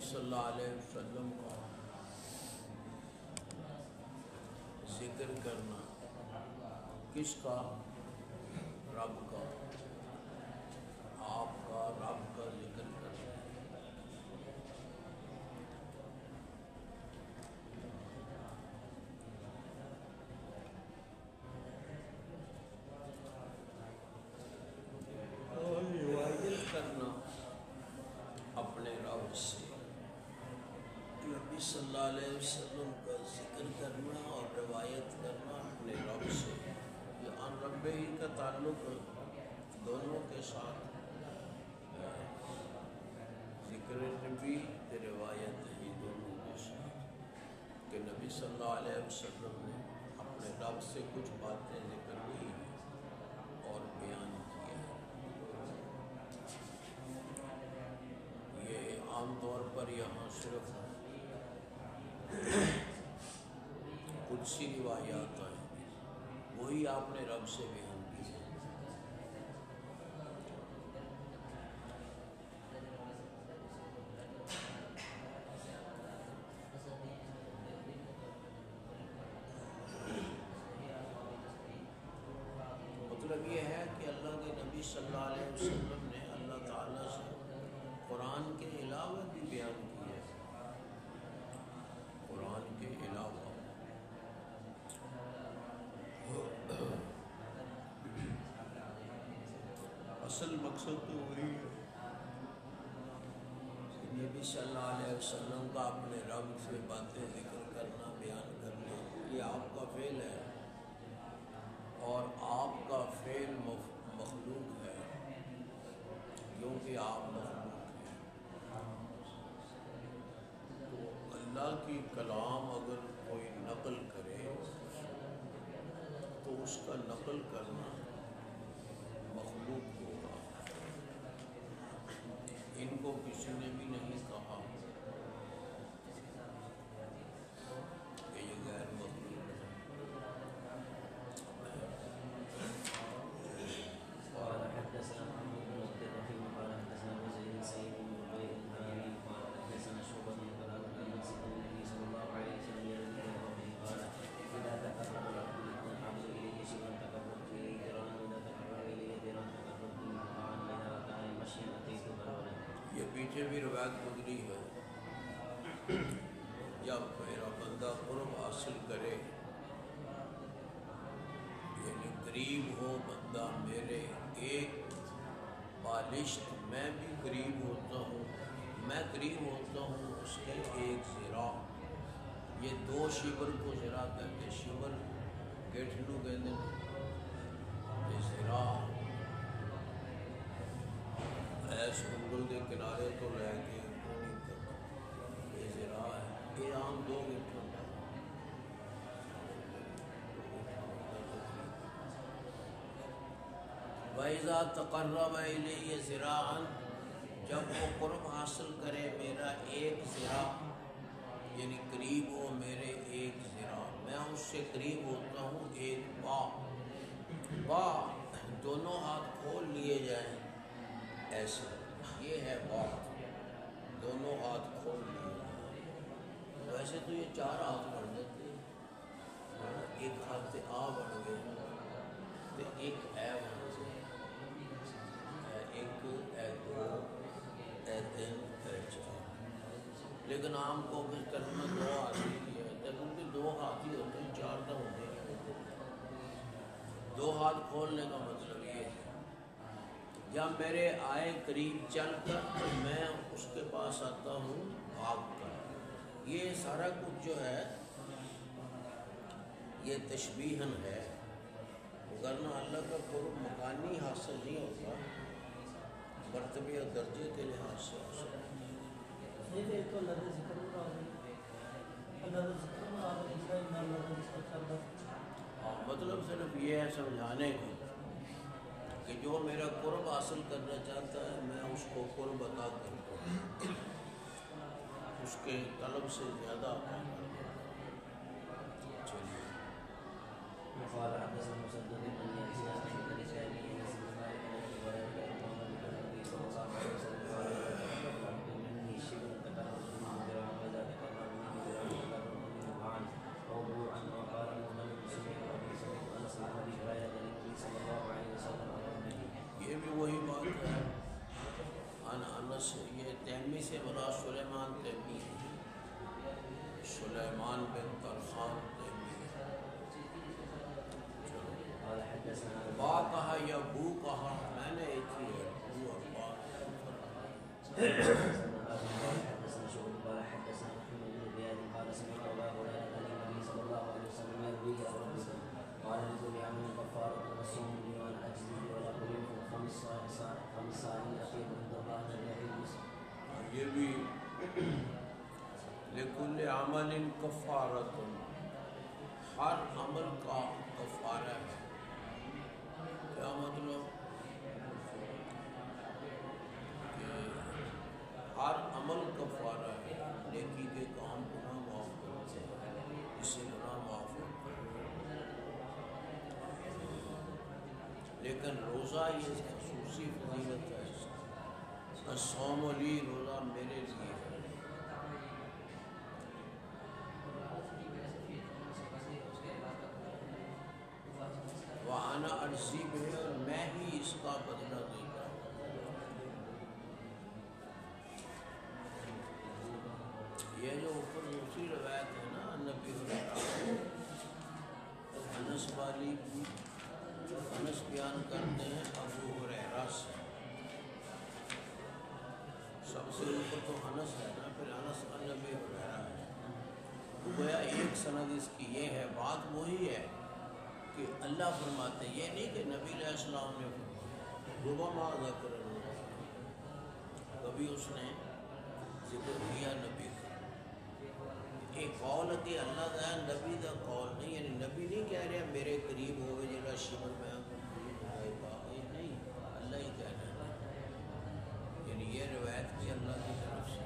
صلی اللہ علیہ وسلم کا ذکر کرنا، کس کا؟ رب کا، آپ کا، رب کا ذکر کرنا۔ اور روایت کرنا اپنے رب سے، نبی صلی اللہ علیہ وسلم کا ذکر کرنا اور روایت کرنا اپنے رب سے، یہ ان رب ہی کا تعلق دونوں کے ساتھ ہے، ذکر نبی روایت ہی دونوں کے ساتھ، کہ نبی صلی اللہ علیہ وسلم نے اپنے رب سے کچھ باتیں ذکر کی اور بیان کی ہیں۔ یہ عام طور پر یہاں صرف قدسی روایات ہیں، وہی آپ نے رب سے بیان کی ہے۔ مطلب یہ ہے کہ اللہ کے نبی صلی اللہ علیہ وسلم نے اللہ تعالیٰ سے قرآن کے علاوہ بھی بیان کی ہے، قرآن کے علاوہ۔ اصل مقصد تو وہی ہے، نبی صلی اللہ علیہ وسلم کا اپنے رب سے باتیں ذکر کرنا، بیان کرنا، یہ آپ کا فعل ہے اور آپ کا فعل مخلوق ہے، کیونکہ آپ مخلوق ہیں۔ تو اللہ کی کلام اگر کوئی نقل کرے تو اس کا نقل کرنا مخلوق ہوگا۔ ان کو کسی نے بھی نہیں کہا کہ یہ غیر مخلوق ہے۔ قال حدثنا محمد بن عبد الرحيم قال حدثنا زيد سعيد بن عبيد الحراني قال حدثنا شعبة قال عن النبي صلى الله عليه وسلم يقول قال إذا تقرب العبد إليه شبرا تقربت إليه ذراعا وإذا تقرب إليه ذراعا تقربت منه باعا وإذا ركع مشيا أتيت هرولا۔ یہ پیچھے بھی روایت گزری ہے، جب میرا بندہ قرب حاصل کرے، یعنی قریب ہو بندہ میرے، ایک بالشت میں بھی قریب ہوتا ہوں، میں قریب ہوتا ہوں اس کے ایک ذراع، یہ 2 شبر کو ذراع کہتے، شبر گیٹھنو کہتے ہیں، یہ ذراع ایس انگل کے کنارے تو لے کے کونی تک یہ ذراع ہے، یہ عام 2 گیٹھ ہوتا ہے۔ وَإِذَا تَقَرَّبَ إِلَيَّ ذِرَاعًا، جب وہ قرب حاصل کرے میرا ایک ذراع، یعنی قریب ہو میرے ایک ذراع، میں اس سے قریب ہوتا ہوں ایک با دونوں ہاتھ کھول لیے جائیں ایسے، یہ ہے بات، دونوں ہاتھ کھول لیے جائیں۔ ویسے تو یہ 4 ہاتھ بڑھ جاتے ہیں، ایک ہاتھ سے آ بڑھ گئے تو ایک اے بڑھ گئے، ایک اے 2 اے 3 اے 4، لیکن عام کو کس طرح میں 2 ہاتھ ہی کیا ہے، کیونکہ 2 ہاتھ ہی ہوتے ہیں، 4 تو ہوتے ہیں۔ 2 ہاتھ کھولنے کا مطلب یہ ہے جب میرے آئے قریب چل کر تو میں اس کے پاس آتا ہوں بھاگ کر۔ یہ سارا کچھ جو ہے یہ تشبیہن ہے، ورنہ اللہ کا قرب مکانی حاصل نہیں ہوتا، مرتبے اور درجے کے لحاظ سے حاصل ہوتا۔ مطلب صرف یہ ہے سمجھانے کو کہ جو میرا قرب حاصل کرنا چاہتا ہے میں اس کو قرب عطا کرتا ہوں، اس کے طلب سے زیادہ عطا کرتا ہوں۔ چلیے قال حدثنا مسدد بن يحيى عن الرجالي بن مالك بن النبي صلى الله عليه وسلم حدثنا آدم قال حدثنا شعبة قال حدثنا محمد بن زياد قال سمعت أبا هريرة عن النبي صلى الله عليه وسلم يروي عن ربه قال لكل عمل كفارة والصوم لي وأنا أجزي ولا أكل خمس صائم أطيب عند الله الرحيم. یہ بھی لکل عمل کفارۃ، ہر عمل کا کفارہ ہے. کیا مطلب کہ ہر عمل کفارہ ہے، نیکی کے کام گناہ معاف کرتے ہیں، اس سے گناہ معاف ہوتا ہے. لیکن روزہ یہ خصوصی فضیلت ہے. الصوم لی، روزہ میرے لیے ہے. وَأَنَا أَجْزِي بِهِ، اور میں ہی اس کا بدلہ دیتا ہوں. یہ جو اوپر دوسری روایت ہے نا نبی انس والی، انس بیان کرتے ہیں ابو ہریرہ سے. سب سے اوپر تو انس ہے نا، پھر انس نبی ہریرہ ہے. تو گویا ایک سند اس کی یہ ہے. بات وہی ہے کہ اللہ فرماتے ہیں، یہ نہیں کہ نبی علیہ السلام نے ربما ذکر اللہ، کبھی اس نے ذکر کیا نبی کا. ایک قول ہے کہ اللہ کا ہے، نبی کا قول نہیں. یعنی نبی نہیں کہہ رہے میرے قریب ہوئے جگہ شمر میں نہیں، اللہ ہی کہہ رہے ہیں. یعنی یہ روایت بھی اللہ کی طرف سے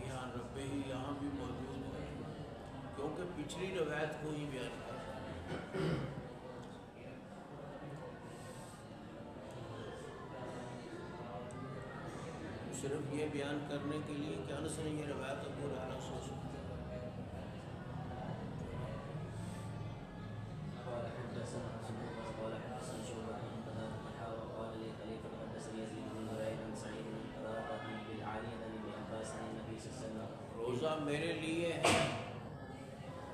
یہاں رب ہی یہاں بھی موجود ہے، کیونکہ پچھلی روایت کو ہی بیان کر رہا ہے. صرف یہ بیان کرنے کے لیے کہ انس نے یہ روایت ابو ہریرہ سے سنی. قال حدثنا سفيان قال حدثنا شعبة عن قتادة وقال لي خليفة حدثني يزيد بن زريع عن سعيد بن قتادة عن ابي العالية عن ابن عباس عن النبي صلى الله عليه وسلم. روزہ میرے لیے ہے.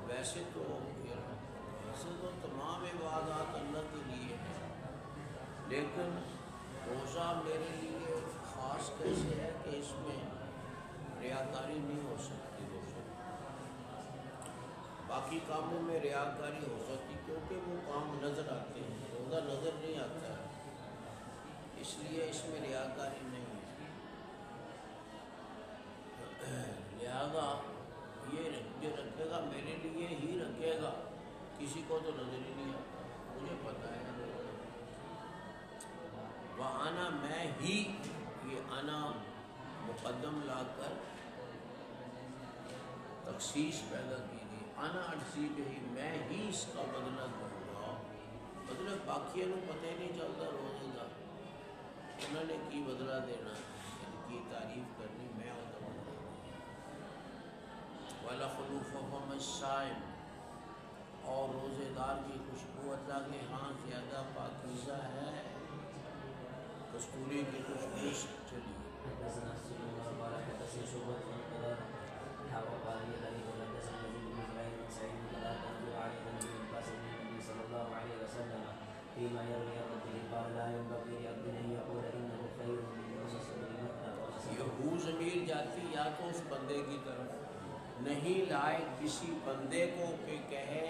ویسے تو تمام عبادات اللہ کے لیے ہے، لیکن روزہ میرے لیے خاص کیسے ہے کہ اس میں ریاکاری نہیں ہو سکتی. روزہ باقی کاموں میں ریاکاری ہو سکتی کیونکہ وہ کام نظر آتے ہیں، روزہ نظر نہیں آتا ہے، اس لیے اس میں ریاکاری نہیں ہے. لہذا یہ جو رکھے گا میرے لیے ہی رکھے گا، کسی کو تو نظر ہی نہیں آتا. مجھے پتہ ہے وَأَنَا، میں ہی، یہ انا مقدم لا کر تخصیص پیدا کی گئی. انا اجزی بہ، میں ہی اس کا بدلہ دوں گا. مطلب باقیوں کو پتہ ہی نہیں چلتا روزے کا، انہوں نے کی بدلہ دینا، ان کی تعریف کرنی، میں ہوتا ہوں. وَلَخُلُوفُ فَمِ الصَّائِمِ، اور روزے دار کی خوشبو اللہ کے ہاں زیادہ پاکیزہ ہے کستوری کی خوشبو سے. چلیے. حدثنا سفيان قال حدثنا شعبة عن قتادة وقال لي خليفة حدثني يزيد بن زريع عن سعيد بن قتادة عن ابي العالية عن ابن عباس عن النبي صلى الله عليه وسلم فيما يروي عن ربه قال لا ينبغي لعبد ان يقول انه خير من يونس بن متى. یہ ہو ضمیر جاتی یا تو اس بندے کی طرف، نہیں لائے کسی بندے کو کہ کہے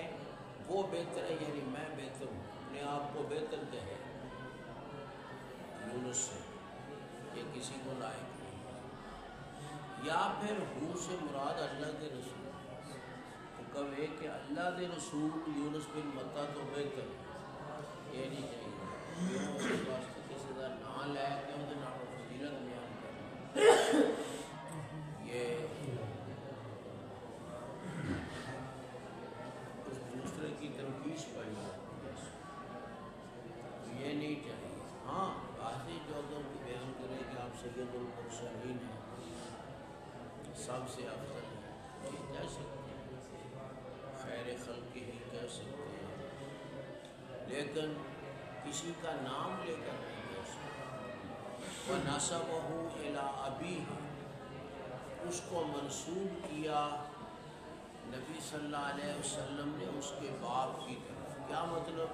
وہ بہتر ہے، یعنی میں بہتر ہوں، اپنے آپ کو بہتر کہے یونس سے، یہ کسی کو لائق نہیں. یا پھر ہو سے مراد اللہ کے رسول، تو کہے کہ اللہ کے رسول یونس بن متی تو بہتر ہے، یہ نہیں چاہیے. اس واسطے کسی کا نام لے کے وہ نام فضیلت بیان کرنا، یہ اس دوسرے کی تنقید پیدا ہوتی ہے، یہ نہیں چاہیے. ہاں واضح جو اگر بیان کرے کہ آپ سید المرسلین ہیں، سب سے افضل ہیں، یہ کہہ سکتے ہیں، خیر خلق ہی کہہ سکتے ہیں، لیکن کسی کا نام لے کر نہیں کہہ سکتے. وَنَسَبَهُ إِلَىٰ أَبِيهِ، اس کو منسوب کیا نبی صلی اللہ علیہ وسلم نے اس کے باپ کی طرف. کیا مطلب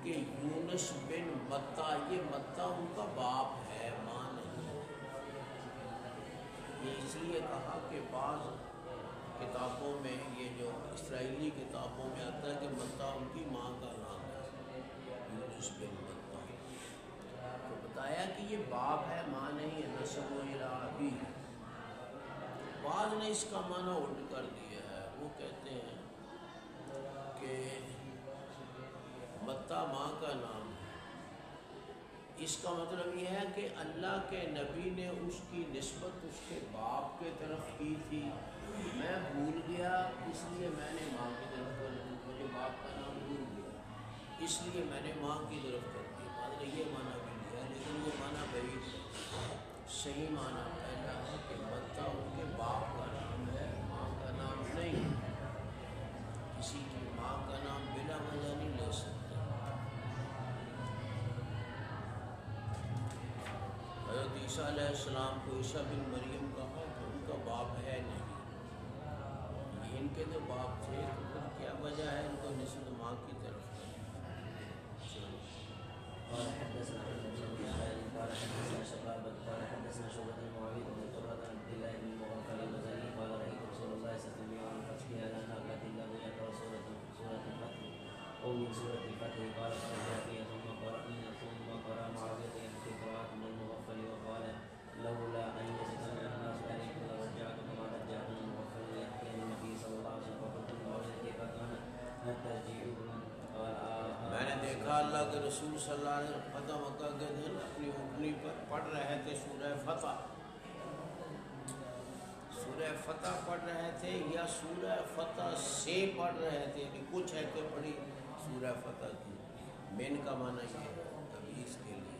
کہ یونس بن متی، یہ متی ان کا باپ ہے، ماں نہیں. یہ اس لیے کہا کہ بعض کتابوں میں، یہ جو اسرائیلی کتابوں میں آتا ہے کہ متہ ان کی ماں کا نام ہے، یونس بن متہ، تو بتایا کہ یہ باپ ہے، ماں نہیں ہے، نسب و ابی ہے۔ بعض نے اس کا معنی الٹ کر دیا ہے، وہ کہتے ہیں کہ متہ ماں کا نام ہے، اس کا مطلب یہ ہے کہ اللہ کے نبی نے اس کی نسبت اس کے باپ کے طرف کی تھی، میں بھول گیا اس لیے میں نے ماں کی طرف کر دی، مجھے باپ کا نام بھول گیا اس لیے میں نے ماں کی طرف کر دی۔ بعد نے یہ معنی بھی لیا، لیکن وہ معنی بعید ہے۔ صحیح معنی پہلا ہے کہ متہ ان کے باپ کا نام ہے، ماں کا نام نہیں۔ کسی کی ماں کا نام بلا وجہ نہیں لے سکتے۔ حضرت عیسیٰ علیہ السلام کو عیسیٰ بن مریم کہا تو ان کا باپ ہے نہیں، یہ ان کے تو باپ تھے، تو پھر کیا وجہ ہے ان کو نسبت ماں کی طرف قال حدثنا احمد بن خالد قال حدثنا شبابة قال حدثنا شعبة بن معاوية بن قرة عن عبد الله بن مغفل البزني قال رأيت رسول الله صلى الله عليه وسلم يوم الفتح على ناقة له يقرأ سورة الفتح أو من سورة الفتح قال فرجع فيها ثم قرأ معاوية يحكي قراءة من المغفل وقال لولا أن يجتمع الناس عليكم لرجعت كما رجعت المغفل يحكي عن النبي صلى الله عليه وسلم فقلت لمعاوية كيف كان الترجيع قال میں نے دیکھا اللہ کے رسول صلی اللہ علیہ وسلم فتح مکہ کے دن اپنی اونٹنی پر پڑھ رہے تھے سورہ فتح، سورہ فتح پڑھ رہے تھے یا سورہ فتح سے پڑھ رہے تھے، یعنی کچھ ہے کہ پڑھی سورہ فتح کی، مین کا معنی یہ ہے تمیز کے لیے۔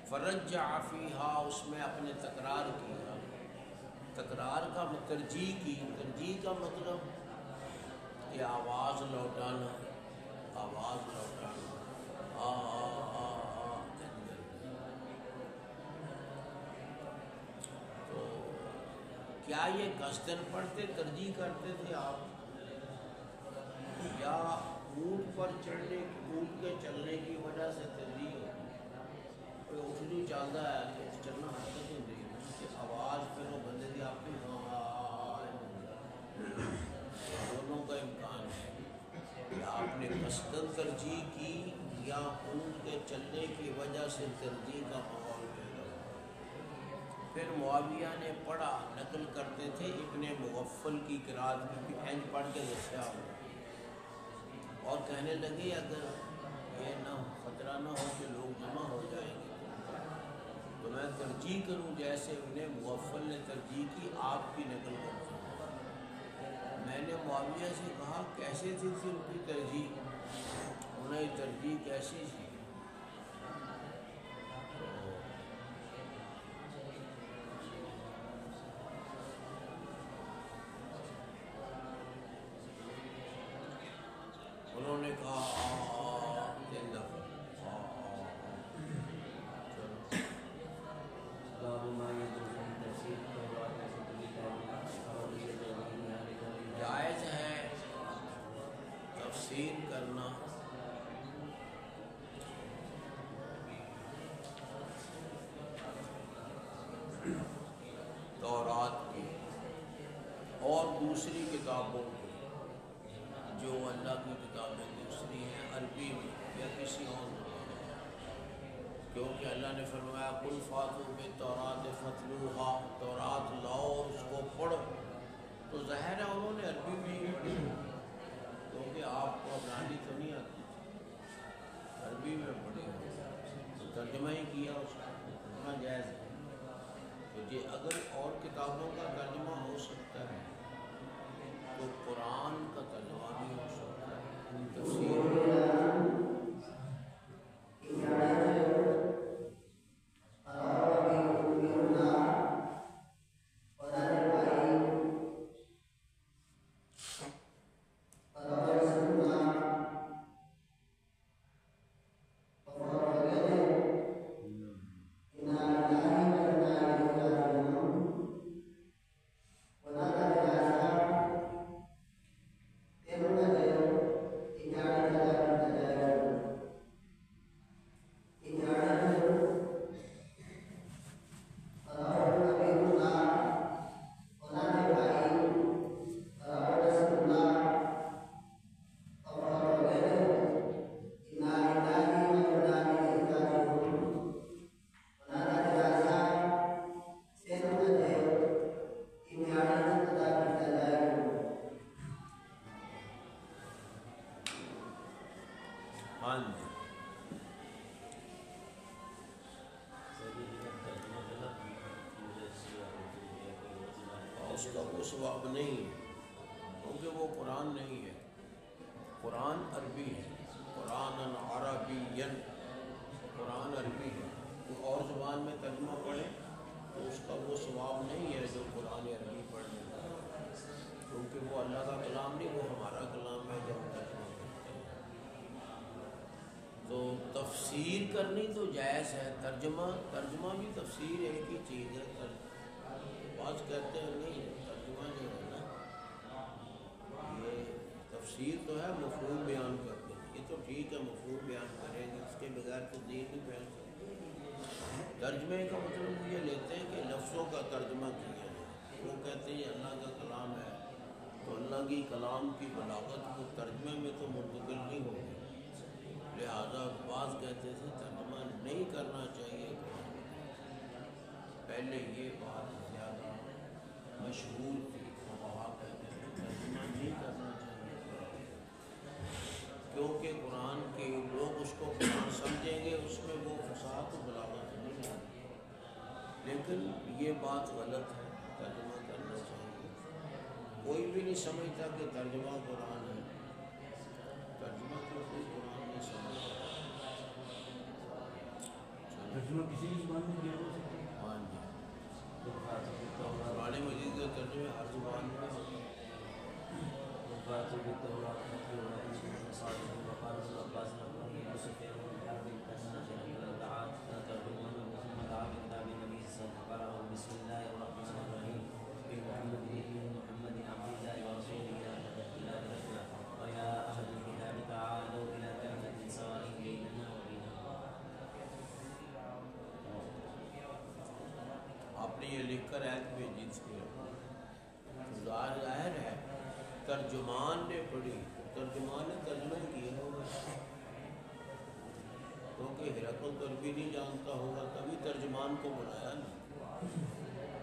فرجع فیہا، اس میں اپنے تکرار کیا، تکرار کا ترجیح کی، ترجیح کا مطلب کہ آواز لوٹانا، آواز لوٹانا، آ آ آ آ۔ تو کیا یہ قصدن پڑھتے ترجیح کرتے تھے آپ، یا اونٹ پر چڑھنے، اونٹ کے چلنے کی وجہ سے ترجیح ہوتی ہے؟ کوئی اونٹنی چلتا ہے تو چلنا حرکت ہوتی ہے کہ آواز پھر وہ بندے کی آپ کی دونوں کا امکان ہے کہ آپ نے قصدن ترجیح کی یا اونٹ کے چلنے کی وجہ سے ترجیح کا ماحول پیدا ہوا۔ پھر معاویہ نے پڑھا، نقل کرتے تھے ابن مغفل کی قرات میں بھی اینج پڑھ کے دسیا ہو، اور کہنے لگے اگر یہ نہ خطرہ نہ ہو کہ لوگ جمع ہو جائیں گے تو میں ترجیح کروں جیسے ابن مغفل نے ترجیح کی، آپ کی نقل کروں۔ میں نے معاویہ سے کہا کیسے تھی ان کی ترجیح، انہیں ترجیح کیسی تھی؟ انہوں نے کہا تین دفعہ جائز ہے تفسیر کرنا تورات کی اور دوسری کتابوں کی، جو اللہ کی کتابیں دوسری ہیں عربی میں یا کسی اور زبان میں، کیونکہ اللہ نے فرمایا قل فاتوا بالتوراۃ فاتلوہا، تورات لاؤ اور اس کو پڑھو، تو ظاہر ہے انہوں نے عربی میں ہی پڑھی، کیونکہ آپ کو عبرانی تو نہیں آتی، عربی میں پڑھی تو ترجمہ ہی کیا اس کا، اتنا جائز ہے۔ تو یہ اگر اور کتابوں کا ترجمہ ہو سکتا ہے تو قرآن کا ترجمہ بھی ہو سکتا ہے، تفسیر ہاں جی اس کا وہ ثواب نہیں ہے کیونکہ وہ قرآن نہیں ہے، قرآن عربی ہے، قرآن عربی، قرآن عربی ہے، کوئی اور زبان میں ترجمہ پڑھے تو اس کا وہ ثواب نہیں ہے جو قرآن عربی پڑھنے کا، کیونکہ وہ اللہ کا کلام نہیں، وہ ہمارا کلام ہے جو ہم ترجمہ کرتے ہیں۔ تو تفسیر کرنی تو جائز ہے، ترجمہ بھی تفسیر ایک ہی چیز ہے۔ بعض کہتے ہیں نہیں، ترجمہ جو ہے نا یہ تفسیر تو ہے، مفہوم بیان کرتے ہیں، یہ تو ٹھیک ہے مفہوم بیان کریں گے، اس کے بغیر تو دین نہیں بیان کرتے۔ ترجمے کا مطلب یہ لیتے ہیں کہ لفظوں کا ترجمہ کیا جائے، وہ کہتے ہیں اللہ کا کلام ہے تو اللہ کی کلام کی بلاغت کو ترجمے میں تو منتقل نہیں ہوگی، لہذا بعض کہتے تھے ترجمہ نہیں کرنا چاہیے۔ پہلے یہ بات زیادہ مشہور تھی، فقہا کہتے تھے ترجمہ نہیں کرنا چاہیے، کیونکہ قرآن کے لوگ اس کو قرآن سمجھیں گے، اس میں وہ فصاحت و بلاغت نہیں ہے، لیکن یہ بات غلط ہے، ترجمہ کرنا چاہیے۔ کوئی بھی نہیں سمجھتا کہ ترجمہ قرآن ہے، ترجمہ کو کوئی قرآن نہیں سمجھتا۔ ترجمہ کسی بھی زبان میں کیا ہو سکتا ہے؟ ہاں جی، قرآن مجید کا ترجمہ ہر زبان میں ہوتا ہے۔ آپ نے یہ لکھ کر ایت بھیجی تھی، ظاہر ہے ترجمان نے پڑھی، ترجمان نے ترجمہ کیا ہوگا، کیونکہ ہرقل تو عربی نہیں جانتا ہوگا تبھی ترجمان کو بلایا نا،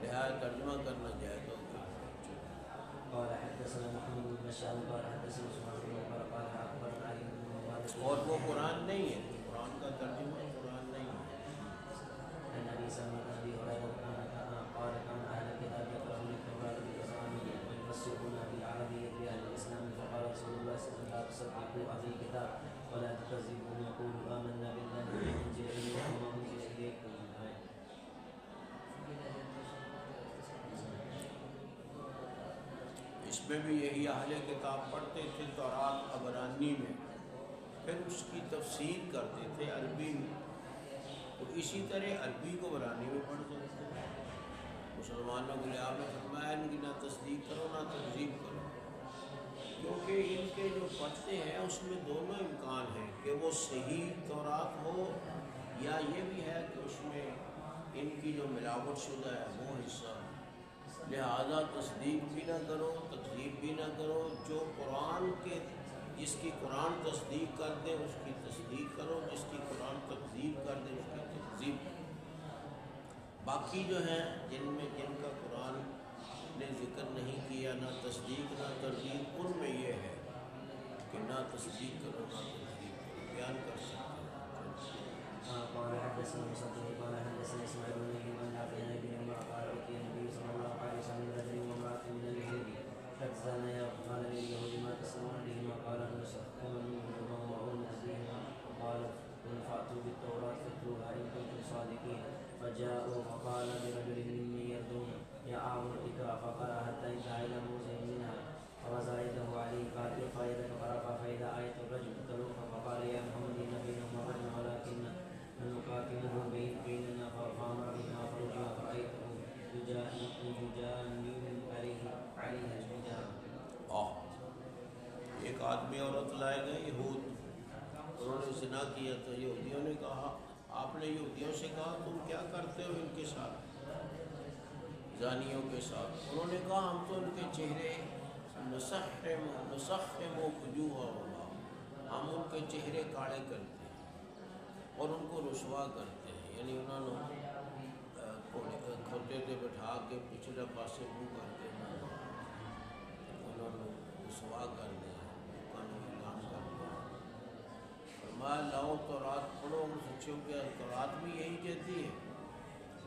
لہٰذا ترجمہ کرنا جائز ہوگا۔ اور وہ قرآن نہیں ہے، قرآن کا ترجمہ قرآن نہیں ہے۔ اس میں بھی یہی اہل کتاب پڑھتے تھے تورات عبرانی میں، پھر اس کی تفسیر کرتے تھے عربی میں، تو اسی طرح عربی کو عبرانی میں پڑھتے تھے۔ مسلمانوں کے لیے آپ نے فرمایا ان کی نہ تصدیق کرو نہ تکذیب کرو، کیونکہ ان کے جو پڑھتے ہیں اس میں دونوں امکان ہیں کہ وہ صحیح تورات ہو، یا یہ بھی ہے کہ اس میں ان کی جو ملاوٹ شدہ ہے وہ حصہ ہے، لہذا تصدیق بھی نہ کرو تکذیب بھی نہ کرو، جو قرآن کے جس کی قرآن تصدیق کر دے اس کی تصدیق کرو، جس کی قرآن تکذیب کر دے اس کی تکذیب کرو۔ باقی جو ہیں جن کا قرآن نے ذکر نہیں کیا، نہ تصدیق نہ تردید، ان میں یہ ہے کہ نہ تصدیق کرو نہ تردید کرو، بیان کر سکتے ہیں۔ قال حدثنا مسدد قال حدثنا اسماعيل بن ايوب عن ابن عمر قال اتي النبي صلى الله عليه وسلم برجل وامراه من اليهود فزانيا قال لليهود ما تسمعون بهما قال نسخهما وعون بهما قال قل فاتوا بالتوراه فاتلوها ان كنتم صادقين فجاءوا فقال برجل مني يردون يا اعظم الكتاب فقرا حتى انتهى الى موضع منها فوضع يده عليه قال ارفع يدك فرفع فاذا ايه الرجل تلوح فقال يا محمد ان بينهما رجلا ولكن نقاتله بيننا فامر بهما فرجع فرايته يجاني عليها الحجاب۔ ایک آدمی عورت لائے گئے یہود، انہوں نے زنا کیا تھا، یہودیوں نے کہا، آپ نے یہودیوں سے کہا تم کیا کرتے ہو ان کے ساتھ، زانیوں کے ساتھ؟ انہوں نے کہا ہم تو ان کے چہرے نسخم وجوہہما، ہم ان کے چہرے کاڑے کرتے ہیں اور ان کو رسوا کرتے ہیں، یعنی انہوں نے کھوتے پہ بٹھا کے پچھلے پاسے منہ کر کے انہوں نے رسوا کر دیا، قانون اعلان کر دیا۔ فرمایا لاؤ تورات پڑھو، سچوں کہ تورات بھی یہی کہتی ہے۔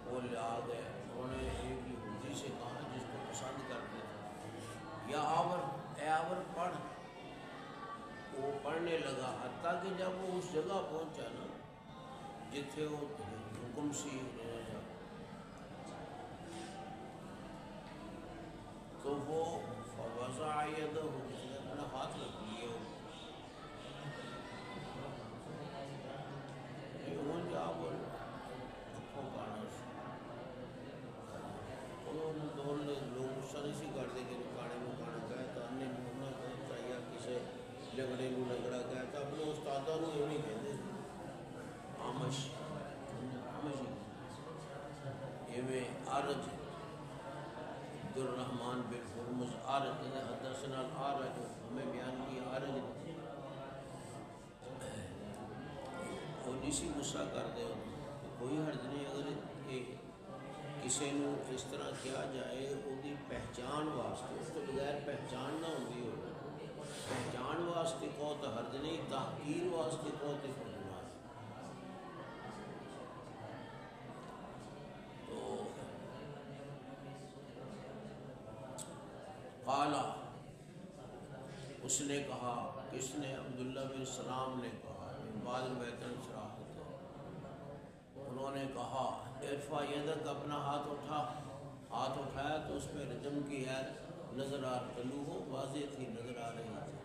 وہ لے آ گئے، انہوں نے ایک یہودی سے کہا جس کو پسند کرتے تھے، یا آور اے آور پڑھ۔ وہ پڑھنے لگا، حتیٰ کہ جب وہ اس جگہ پہنچا نا جتھے وہ حکم سی تو وہ فوضع یدہ، اس نے اپنا ہاتھ رکھ لیے انہوں نے لوگ غصہ نہیں سی کرتے کہ کانے میں کھانا کہا تھا، انہیں نمونہ کہتا یا کسی لگڑے کو لگڑا کہتا، اپنے استادہ کو یہ نہیں کہتے آمش میں آرج عبدالرحمن بن حرمز آرج حدثنا الآرج، ہمیں بیان کی آرج وہ اسی غصہ کر دے، کوئی حرج نہیں اگر کسی نو اس طرح کیا جائے وہی پہچان واسطے، اس تو بغیر پہچان نہ ہوتی ہو، پہچان واسطے کو تو حرج نہیں، تحقیر واسطے کو تو فرمایا۔ تو قالا، اس نے کہا، کس نے؟ عبداللہ بن سلام نے کہا، بعد بیتن شراحت، انہوں نے کہا ارفع یدک، اپنا ہاتھ اٹھا۔ ہاتھ اٹھایا تو اس پہ رجم کی عید نظر آ رہی، ہو واضح تھی، نظر آ رہی تھی۔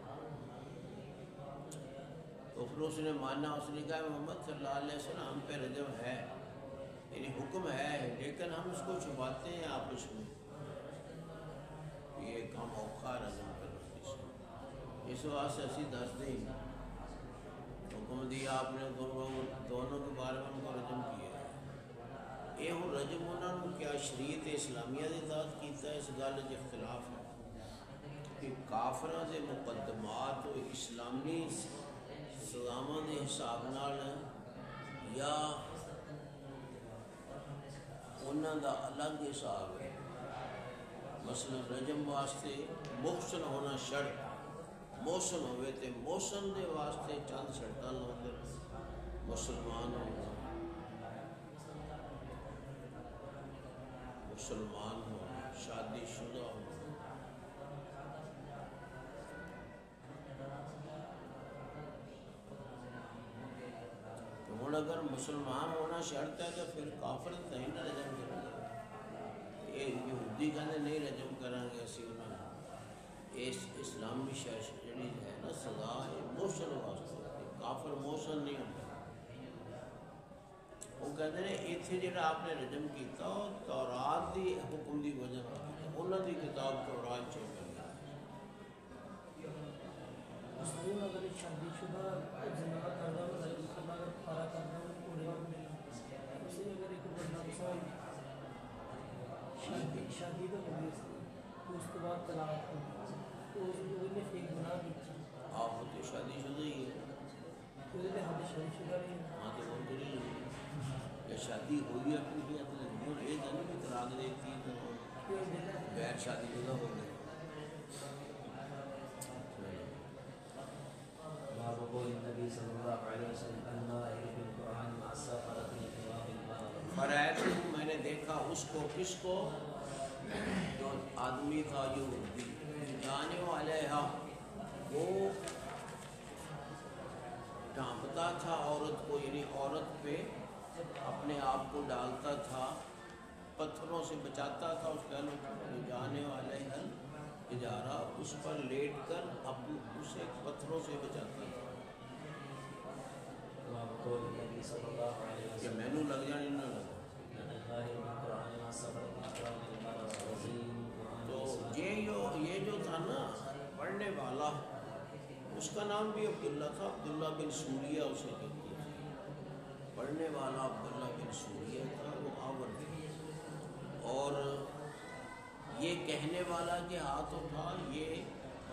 تو پھر اس نے مانا، اس نے کہا محمد صلی اللہ علیہ وسلم ہم پہ رجم ہے، یعنی حکم ہے، لیکن ہم اس کو چھپاتے ہیں آپس میں، یہ کام اوکھا رجم کرنے سے، اس واسطے اسی دس دیں حکم دیا آپ نے دونوں کے بارے میں ان کو رجم کیا ہے۔ یہ ہوں رجم انہوں نے کیا شریعت اسلامیہ دے ذات کیتا ہے، اس گل وچ اختلاف ہے کہ کافراں دے مقدمات و اسلامی سزاواں دے حساب نال یا انہاں دا الگ حساب ہے۔ مثلا رجم واسطے محسن ہونا شرط، محسن ہوئے تے محسن دے واسطے چند شرطاں لاؤندے، مسلمان ہونا، مسلمان ہونا، شادی شدہ ہونا۔ تو ہن اگر مسلمان ہونا شرط ہے تو پھر کافر تو نہیں نہ رجم کریں گے، یہ یہودی کہتے نہیں رجم کریں گے اسی انہوں نے، اس اسلامی جڑی ہے نا سزا یہ محسن واسطے، کافر محسن نہیں ہوتا۔ وہ کہتے ہیں اتنے جڑا آپ نے رجم کیتا تورات دی حکم دی وجہ انہوں دی کتاب تورات چ مل گیا۔ اگر شادی شدہ زنا کردہ رجم کرنا، اگر پارا کرنا پورے اسے اگر ایک بندہ مثال شادی تو ہو گئی تو اس کے بعد طلاق ہو گئی تو اس نے ایک گناہ کی، آپ تو شادی شدہ ہی ہے، تو حد شادی شدہ نہیں ہے، ہاں تو بول رہی ہے یا شادی ہوئی اپنی بھی اپنے ہوں یہ نہیں بھی طلاق دیتی تو غیر شادی شدہ ہو گئی۔ باب قول النبی صلی اللہ علیہ وسلم النائر بالقرآن مع السفرة الكرام البررة۔ فرأیت میں نے دیکھا اس کو، کس کو؟ جو آدمی تھا یہودی، جانے علیہا، وہ ڈھانپتا تھا عورت کو، یعنی عورت پہ اپنے آپ کو ڈالتا تھا، پتھروں سے بچاتا تھا، اس کہنے کو جانے والے حل اجارہ، اس پر لیٹ کر اسے پتھروں سے بچاتا تھا باب قول النبی صلی اللہ علیہ کہ وسلم میں نو لگ جانی نہ لگا۔ النائر بالقرآن مع السفرة الكرام البررة وزين القرآن۔ تو یہ جو تھا نا پڑھنے والا، اس کا نام بھی عبداللہ تھا، عبداللہ بن سوریہ اسے کہتے تھے، پڑھنے والا عبداللہ بن سوریہ تھا، وہ آور تھا، اور یہ کہنے والا کے ہاتھ اٹھا یہ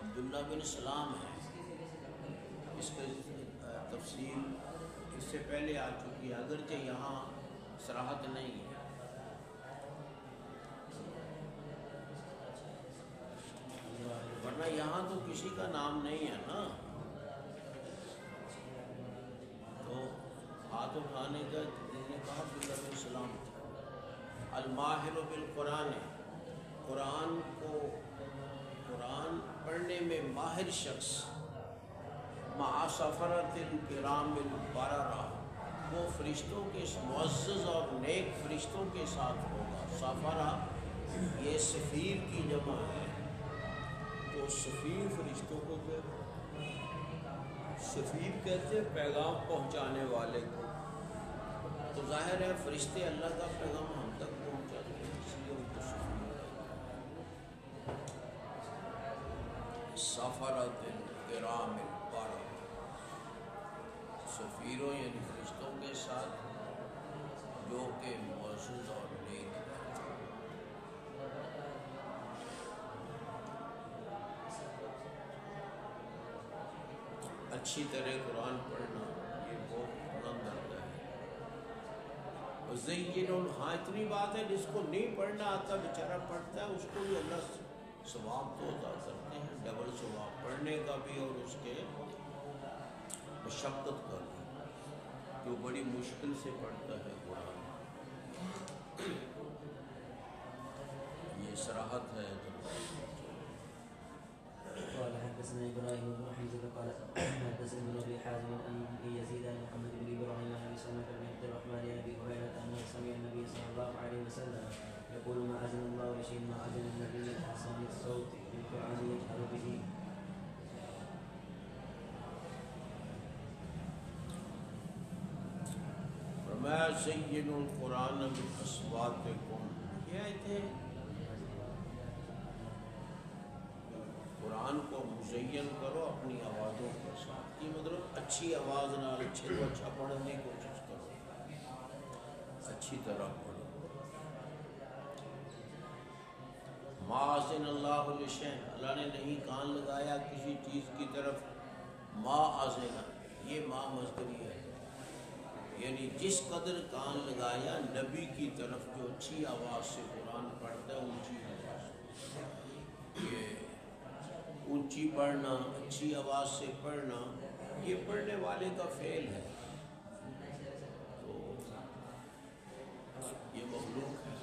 عبداللہ بن سلام ہے۔ اس کا تفصیل اس سے پہلے آ چکی ہے، اگرچہ یہاں صراحت نہیں ہے۔ ورنہ یہاں تو کسی کا نام نہیں ہے نا، ہاتھ اٹھانے کا انہوں نے کہا عبداللہ بن سلام تھا۔ الماہر بالقرآن، قرآن پڑھنے میں ماہر شخص، مع سفرۃ الکرام البررہ، وہ فرشتوں کے معزز اور نیک فرشتوں کے ساتھ ہوگا۔ سفرہ یہ سفیر کی جمع ہے، تو سفیر فرشتوں کو سفیر کہتے ہیں پیغام پہنچانے والے کو، تو ظاہر ہے فرشتے اللہ کا پیغام ہم تک پہنچاتے ہیں، اس لیے ان کو سفیر کہتے ہیں۔ سفرۃ الکرام البررہ، سفیروں یعنی فرشتوں کے ساتھ جو کہ معزز اور نیک ہیں۔ اچھی طرح قرآن پڑھنا یہ بہت بلند درجہ ہے۔ زین، ہاں اتنی بات ہے جس کو نہیں پڑھنا آتا بیچارہ پڑھتا ہے، اس کو بھی اللہ ثواب تو عطا کرتے ہیں، ڈبل ثواب، پڑھنے کا بھی اور اس کے مشقت کا بھی، جو بڑی مشکل سے پڑھتا ہے قرآن۔ یہ صراحت ہے۔ قال حدثنا ابراهيم بن حمزه قال حدثنا ابن ابي حازم عن يزيد عن محمد بن ابراهيم عن ابي سلمة بن عبد الرحمن عن ابي هريره انه سمع النبي صلى الله عليه وسلم يقول ما اذن الله لشيء ما اذن النبي حسن الصوت بالقران يجهر به. فرمایا زینوا القرآن باصواتکم، یہ آیت ہے قرآن کو مزین کرو اپنی آوازوں کے ساتھ، یہ مطلب اچھی آواز نال اچھے کو اچھا پڑھنے کی کوشش کرو، اچھی طرح پڑھو۔ ما اذن اللہ لشیء، اللہ نے نہیں کان لگایا کسی چیز کی طرف، ما اذن، یہ ما مصدری ہے، یعنی جس قدر کان لگایا نبی کی طرف جو اچھی آواز سے قرآن پڑھتا ہے، اونچی آواز، یہ اونچی پڑھنا، اچھی آواز سے پڑھنا، یہ پڑھنے والے کا فعل ہے، تو یہ مخلوق ہے۔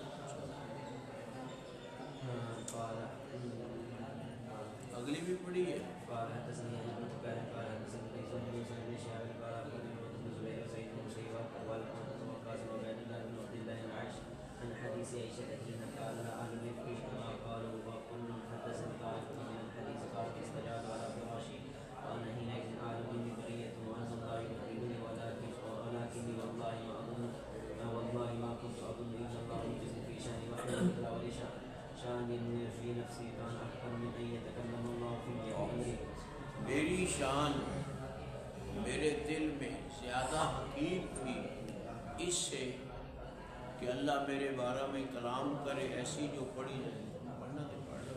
اگلی بھی پڑھی ہے۔ قال حدثني ابي بن بكر قال حدثني ليس بن يوسف بن شهاب قال اخبرني عروة بن الزبير وسعيد بن مسيب والقاسم وقاسم وعبيد الله بن عبد الله بن عائشة عن حديث عائشة حين قال لها اهل الرفق كما قالوا وكل حدثني طائفة من الحديث قال استجاب على فراشي وانا حينئذ اعلم اني برية وان الله يبرئني ولكني والله ما كنت اظن ان الله يجز في شان وحده مثل ولشان في نفسي كان احكم من ان يتكلم الله في جميع. میری شان میرے دل میں زیادہ حقیق تھی اس سے کہ اللہ میرے بارے میں کلام کرے، ایسی جو پڑھی جائے، پڑھنا تو پڑھ لو،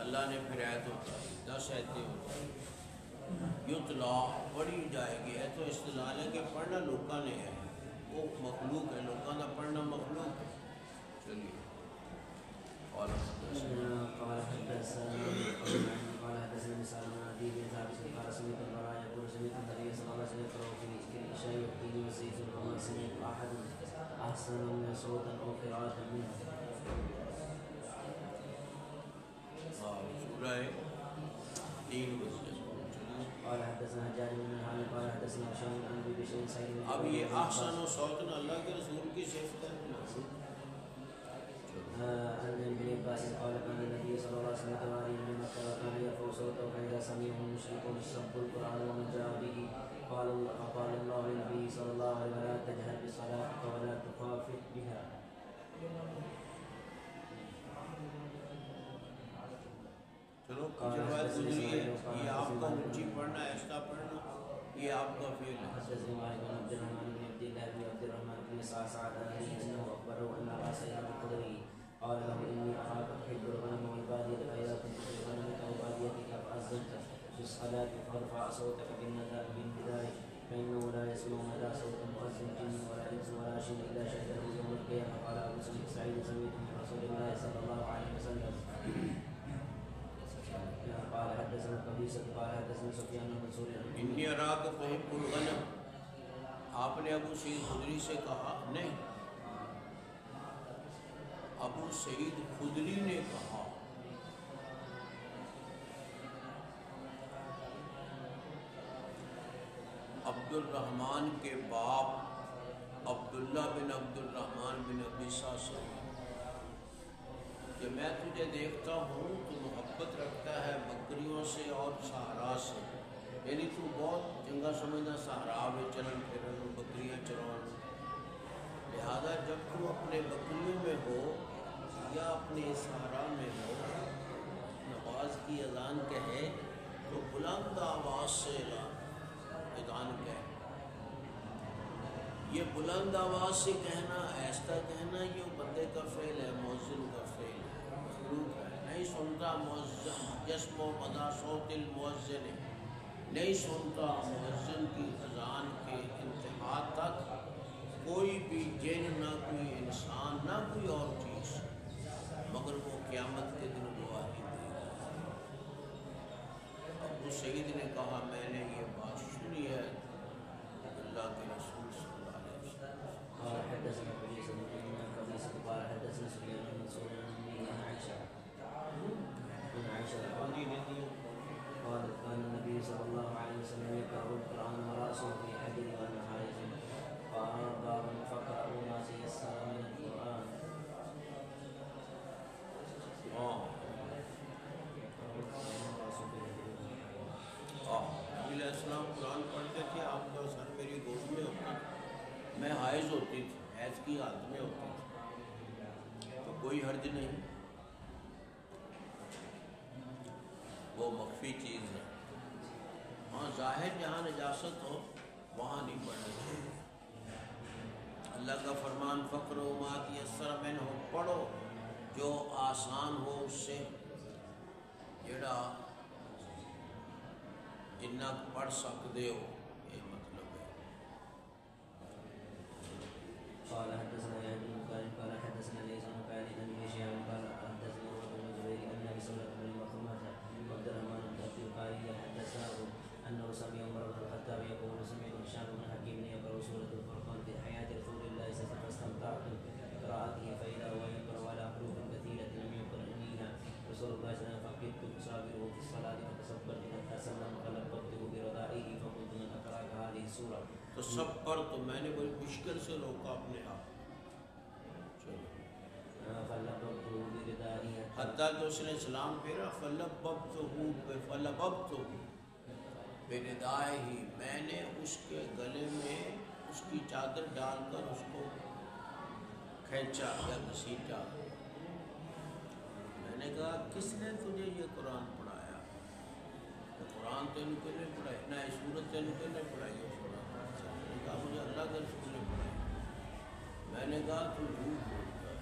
اللہ نے پھر آیت اتاری، 10 آیتیں اتاری، یتلا پڑھی جائے گی، ہے تو استدلال ہے کہ پڑھنا لوکاں نے ہے، وہ مخلوق ہے، لوکاں کا پڑھنا مخلوق ہے۔ چلیے قال حدثنا مسعر بن عدي بن ثابت قال سمعت البراء يقول سمعت النبي صلى الله عليه وسلم يقرأ في العشاء والتين والزيتون وما سمعت احد احسن من صوتا او قراءة منه. سورہ 3 بجے۔ قال حدثنا جابر بن حامد قال حدثنا هشام عن ابي بشر سعيد. اب یہ احسن و صوتن اللہ کے رسول کی صفت ہے۔ عن ابن عباس قال كان النبي صلى الله عليه وسلم يتوارى من مكة وكان يرفع صوته فإذا سمعه المشركون سبوا القرآن ومن جاء به قال الله للنبي صلى الله عليه وسلم ولا تجهر بصلاتك ولا تخافت بها. چلو کچھ بات گزری ہے، یہ آپ کا اونچی پڑھنا، ایسا پڑھنا، یہ آپ کا فعل ہے۔ حدثني مالك بن عبد الرحمن بن عبد الله بن عبد الرحمن بن سعد انه اخبره ان ابا سعيد الخدري قال له اني اراك تحب الغنم والباديه فاذا كنت في غنمك وباديتك فاذنت بالصلاه فارفع صوتك بالنداء فانه لا يسمع مدى صوت مؤذن جن ولا انس ولا شيء الا شهده يوم القيامه. قال ابو سعيد سمعت من رسول الله صلى الله عليه وسلم. قال حدثنا قبيصة قال حدثنا سفيان بن منصور ان اراک تحب الغنم، آپ نے ابو سعید خدری سے کہا نہیں، ابو سعید خدری نے کہا عبد الرحمن کے باپ عبداللہ بن عبد الرحمن بن ابیسہ سے کہ میں تجھے دیکھتا ہوں تو محبت رکھتا ہے بکریوں سے اور صحرا سے، یعنی تو بہت چنگا سمجھنا صحرا میں چلن پھرن اور بکریاں چرون، لہذا جب تو اپنے بکریوں میں ہو یا اپنے صحرا میں ہو، نماز کی اذان کہے تو بلند آواز سے اذان کہے۔ یہ بلند آواز سے کہنا، ایسا کہنا، یہ بندے کا فعل ہے، مؤذن کا فعل ہے، مخلوق ہے۔ نہیں سنتا مؤذن جسم و مدہ صوت المؤذن، نہیں سنتا مؤذن کی اذان کے انتہا تک کوئی بھی جن، نہ کوئی انسان، نہ کوئی اور چیز، مگر وہ قیامت کے دن گواہی دے گا۔ ابو سعید نے کہا میں نے یہ بات سنی ہے اللہ کے رسول صلی اللہ علیہ وسلم۔ قال حدثنا قبيصة بن قبيصة قال حدثنا سفيان بن منصور عن عائشة قال كان النبي صلى الله عليه وسلم يقرأ القرآن ورأسه في حجر وأنا حائض فأرى فقرأوا ما تيسر من القرآن۔ نبی علیہ السلام قرآن پڑھتے تھے، آپ کا سر میری گود میں ہوتا تھا، میں حائض ہوتی تھی، حیض کی حالت میں ہوتی تھی، تو کوئی حرج نہیں، وہ مخفی چیز ہے۔ ہاں ظاہر جہاں نجاست ہو وہاں نہیں پڑھنا چاہیے۔ اللہ کا فرمان فقرؤ ما تیسر منہ، پڑھو جو آسان ہو اس سے، جڑا جنہ پڑھ سکتے ہو، یہ مطلب ہے۔ قال حدثنا يحيى بن بكير قال حدثنا ليس بن خالد بن هشام قال حدثنا عروة بن الزبير أن أبي سلمة بن مخرمة عبد الرحمن بن عبد القاري حدثه أنه سمع عمر بن الخطاب يقول سمعت هشام بن حكيم يقرأ سورة الفرقان في حياة رسول الله صلى الله عليه وسلم فاستمتعت بقراءته فإذا هو يقرأ على حروف كثيرة لم يقرأنيها رسول الله صلى الله عليه وسلم فقدت أصابعه في الصلاة فتصبرت حتى سلم فلقبته بردائه فقلت من أقرأك هذه السورة؟ تصبر تو میں نے بڑی مشکل سے روکا اپنے آپ، فلقبته بردائه حتیٰ کہ اس نے سلام پھیرا، فلببته بردائه، میں نے اس کے گلے میں اس کی چادر ڈال کر اس کو کھینچا یا گھسیٹا۔ میں نے کہا کس نے تجھے یہ قرآن پڑھایا؟ قرآن تینوں کے نے پڑھائی، نہ سورت تینوں کے نے پڑھائی ہے قرآن؟ میں نے کہا مجھے اللہ کے رسول نے پڑھائی۔ میں نے کہا تو جھوٹ بولتا ہے،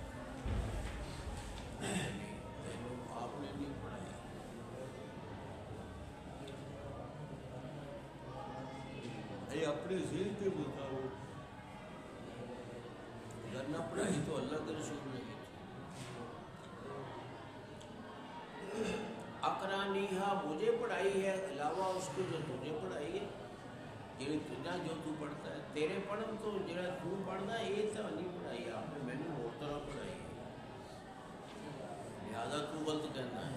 تینوں آپ نے نہیں پڑھائی۔ یہ اپنے ذہن کے مطابق، اگر نہ پڑھائی تو اللہ کے رسول نے کی تھی۔ اقرانیہا، مجھے پڑھائی ہے علاوہ اس کے جو تجھے پڑھائی ہے، یعنی تجھا جو تو پڑھتا ہے، تیرے پڑھن تو جڑا تو پڑھنا ہے یہ تو نہیں پڑھائی آپ نے، میں نے بہت طرح پڑھائی ہے، لہٰذا تو غلط کہنا ہے۔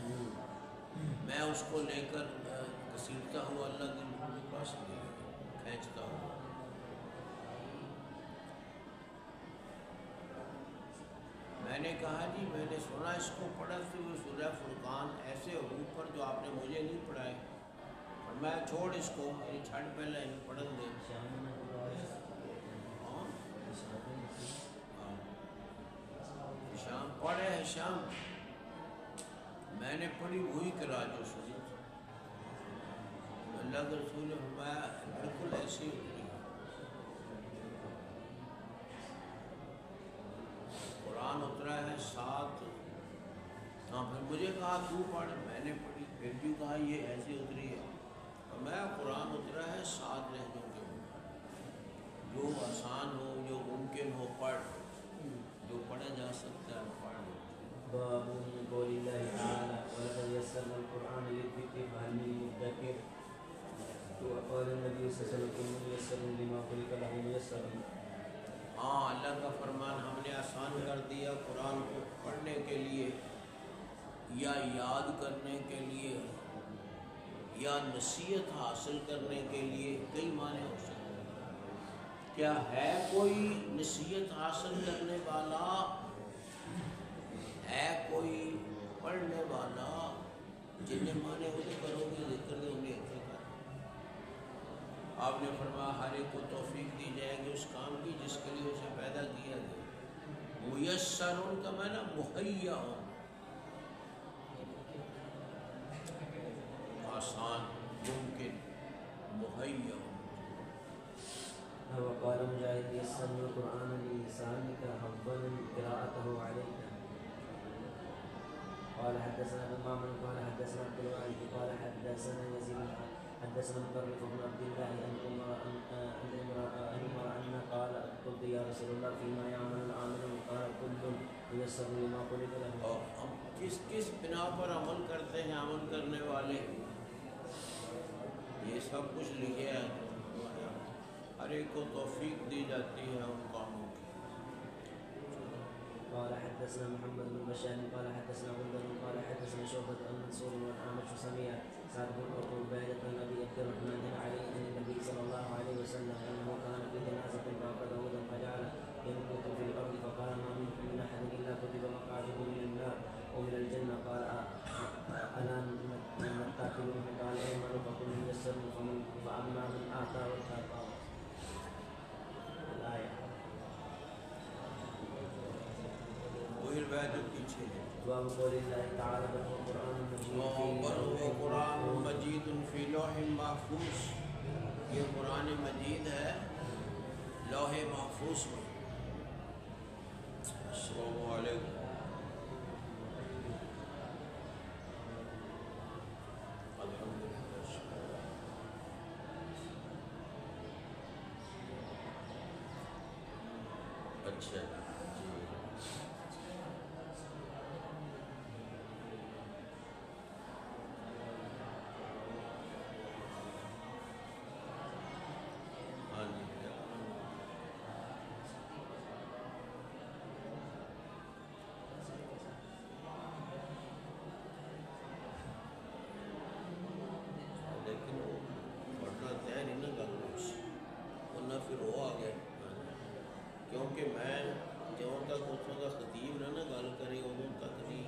میں اس کو لے کر گھسیٹتا ہوا اللہ کے رسول کے پاس گیا، کھینچتا ہوں۔ میں نے کہا جی میں نے سنا اس کو پڑھتے ہوئے سورہ فرقان ایسے حروف پر جو آپ نے مجھے نہیں پڑھائے، اور میں چھوڑ اس کو، میری چھٹ پہلے ان پڑھن دے۔ ہاں شام پڑھے ہے شام، میں نے پڑھی وہی کرا جو سنی۔ اللہ کے رسول نے فرمایا بالکل ایسی ہوتی ہے، قرآن اترا ہے 7، ہاں پھر مجھے کہا تو پڑھ، میں نے پڑھی، پھر بھی کہا یہ ایسی اتری ہے، اور میں قرآن اترا ہے 7 لہجوں کے اوپر، جو آسان ہو، جو ممکن ہو پڑھ، جو پڑھا جا سکتا ہے پڑھ۔ باب قول الله تعالى ولقد يسرنا القرآن للذكر فهل من مدكر؟ وقال النبي صلى الله عليه وسلم كل ميسر لما خلق له ميسر. ہاں اللہ کا فرمان ہم نے آسان کر دیا قرآن کو پڑھنے کے لیے یا یاد کرنے کے لیے یا نصیحت حاصل کرنے کے لیے. کئی معنی ہو سکتے ہیں. کیا ہے کوئی نصیحت حاصل کرنے والا، ہے کوئی پڑھنے والا؟ جنہیں معنی ہوتے کرو گے ذکر دے انہیں اتنے کر. آپ نے فرمایا ہر ایک کو توفیق دی جائے گی اس کام کی جس کے لیے اسے پیدا کیا گیا. میسر ان کا معنی مہیا ہو، آسان، ممکن، مہیا ہو. وقال مجاهد يسر القرآن لسانك حبا قراءته عليك. قال حدثنا امام قال حدثنا عبد الوارث قال حدثنا يزيد حدثنا مطرف بن عبد الله ان عمر ان قال قلت يا رسول الله فيما يعمل العامل قال كل يسر لما خلق له. اور ہم کس بنا پر عمل کرتے ہیں عمل کرنے والے؟ یہ سب کچھ لکھے ہے. ہر ایک کو توفیق دی جاتی ہے ان کاموں کی. قال حدثنا محمد بن بشار قال حدثنا غندر قال حدثنا شعبة عن منصور والأعمش سمع سعد بن عبيدة عن أبي عبد الرحمن علي عن النبي صلى الله عليه وسلم أنه كان في جنازة فأخذ هدى فجعل ينقط في الأرض فقال ما منكم من أحد إلا كتب مقعده من النار ومن الجنة. قال ألا نتاكلون؟ قال اعملوا فكل يسر فأما من آتى واتقى. الآية. وہی روایت پیچھے ہے. باب قول الله تعالى بل هو قرآن مجيد بل هو قرآن مجید فی لوح محفوظ. یہ قرآن مجید ہے لوح محفوظ میں. السلام علیکم. اچھا ہاں جی. لیکن وہ پڑھنا طے نہیں نہ کرنا ورنہ پھر وہ آ گیا. کیونکہ میں جوں تک اتوں کا خطیب نہ گل کرے ادوں تک نہیں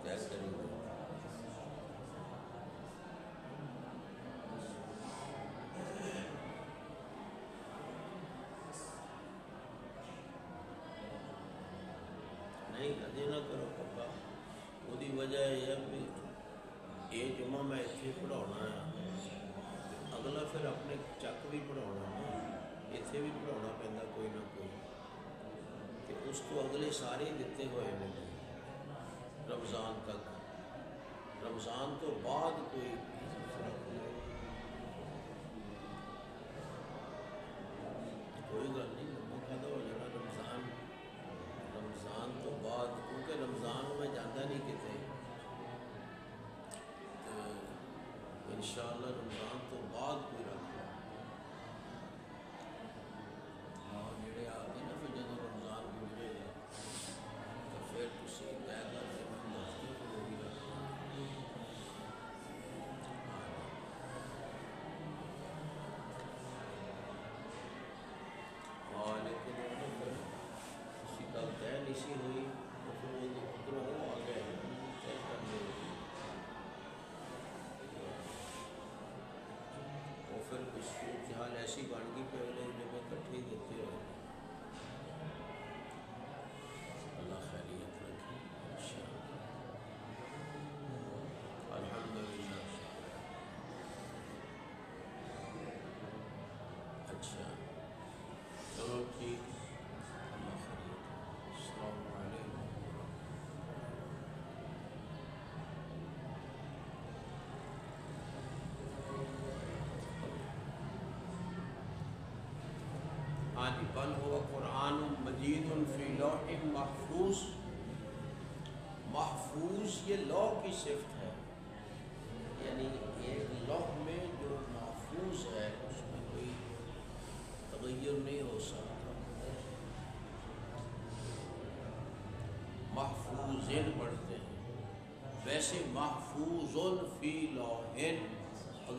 طے کری. نہیں ابھی نہ کرو پکا. وہی وجہ یہ ہے بھی یہ جمعہ میں اتنے پڑھانا ہے، اگلا پھر اپنے چک بھی پڑھانا ہے، اتنے بھی پڑھانا پہنتا کوئی نہ کوئی. کہ اس کو اگلے سارے دیتے ہوئے نے رمضان تک. رمضان تو بعد کوئی گل نہیں لمبا کھادا ہو جانا. رمضان تو بعد، کیونکہ رمضان میں جانا نہیں کتنے. انشاءاللہ رمضان تو بعد کوئی رکھ لو. جڑے آ گئے نا پھر جب رمضان گزرے گا تو پھر تھی طے کر کے میں دستے تو وہ بھی رکھ لو. ہاں لیکن پھر کسی کا طے نہیں سی ہوئی تو پھر وہ ادھر وہ آ گئے طے کرنے. پھر کچھ صورتحال ایسی بن گئی کہ اگلے جب کٹھے ہی دیتے ہوئے. اللہ خیریت رکھے انشاءاللہ. الحمدللہ. اچھا چلو ٹھیک. اللہ خیریت. السلام علیکم. ہاں جی. بل ہوا قرآن مجید فی لوح محفوظ. محفوظ یہ لوح کی صفت ہے، یعنی ایک لوح میں جو محفوظ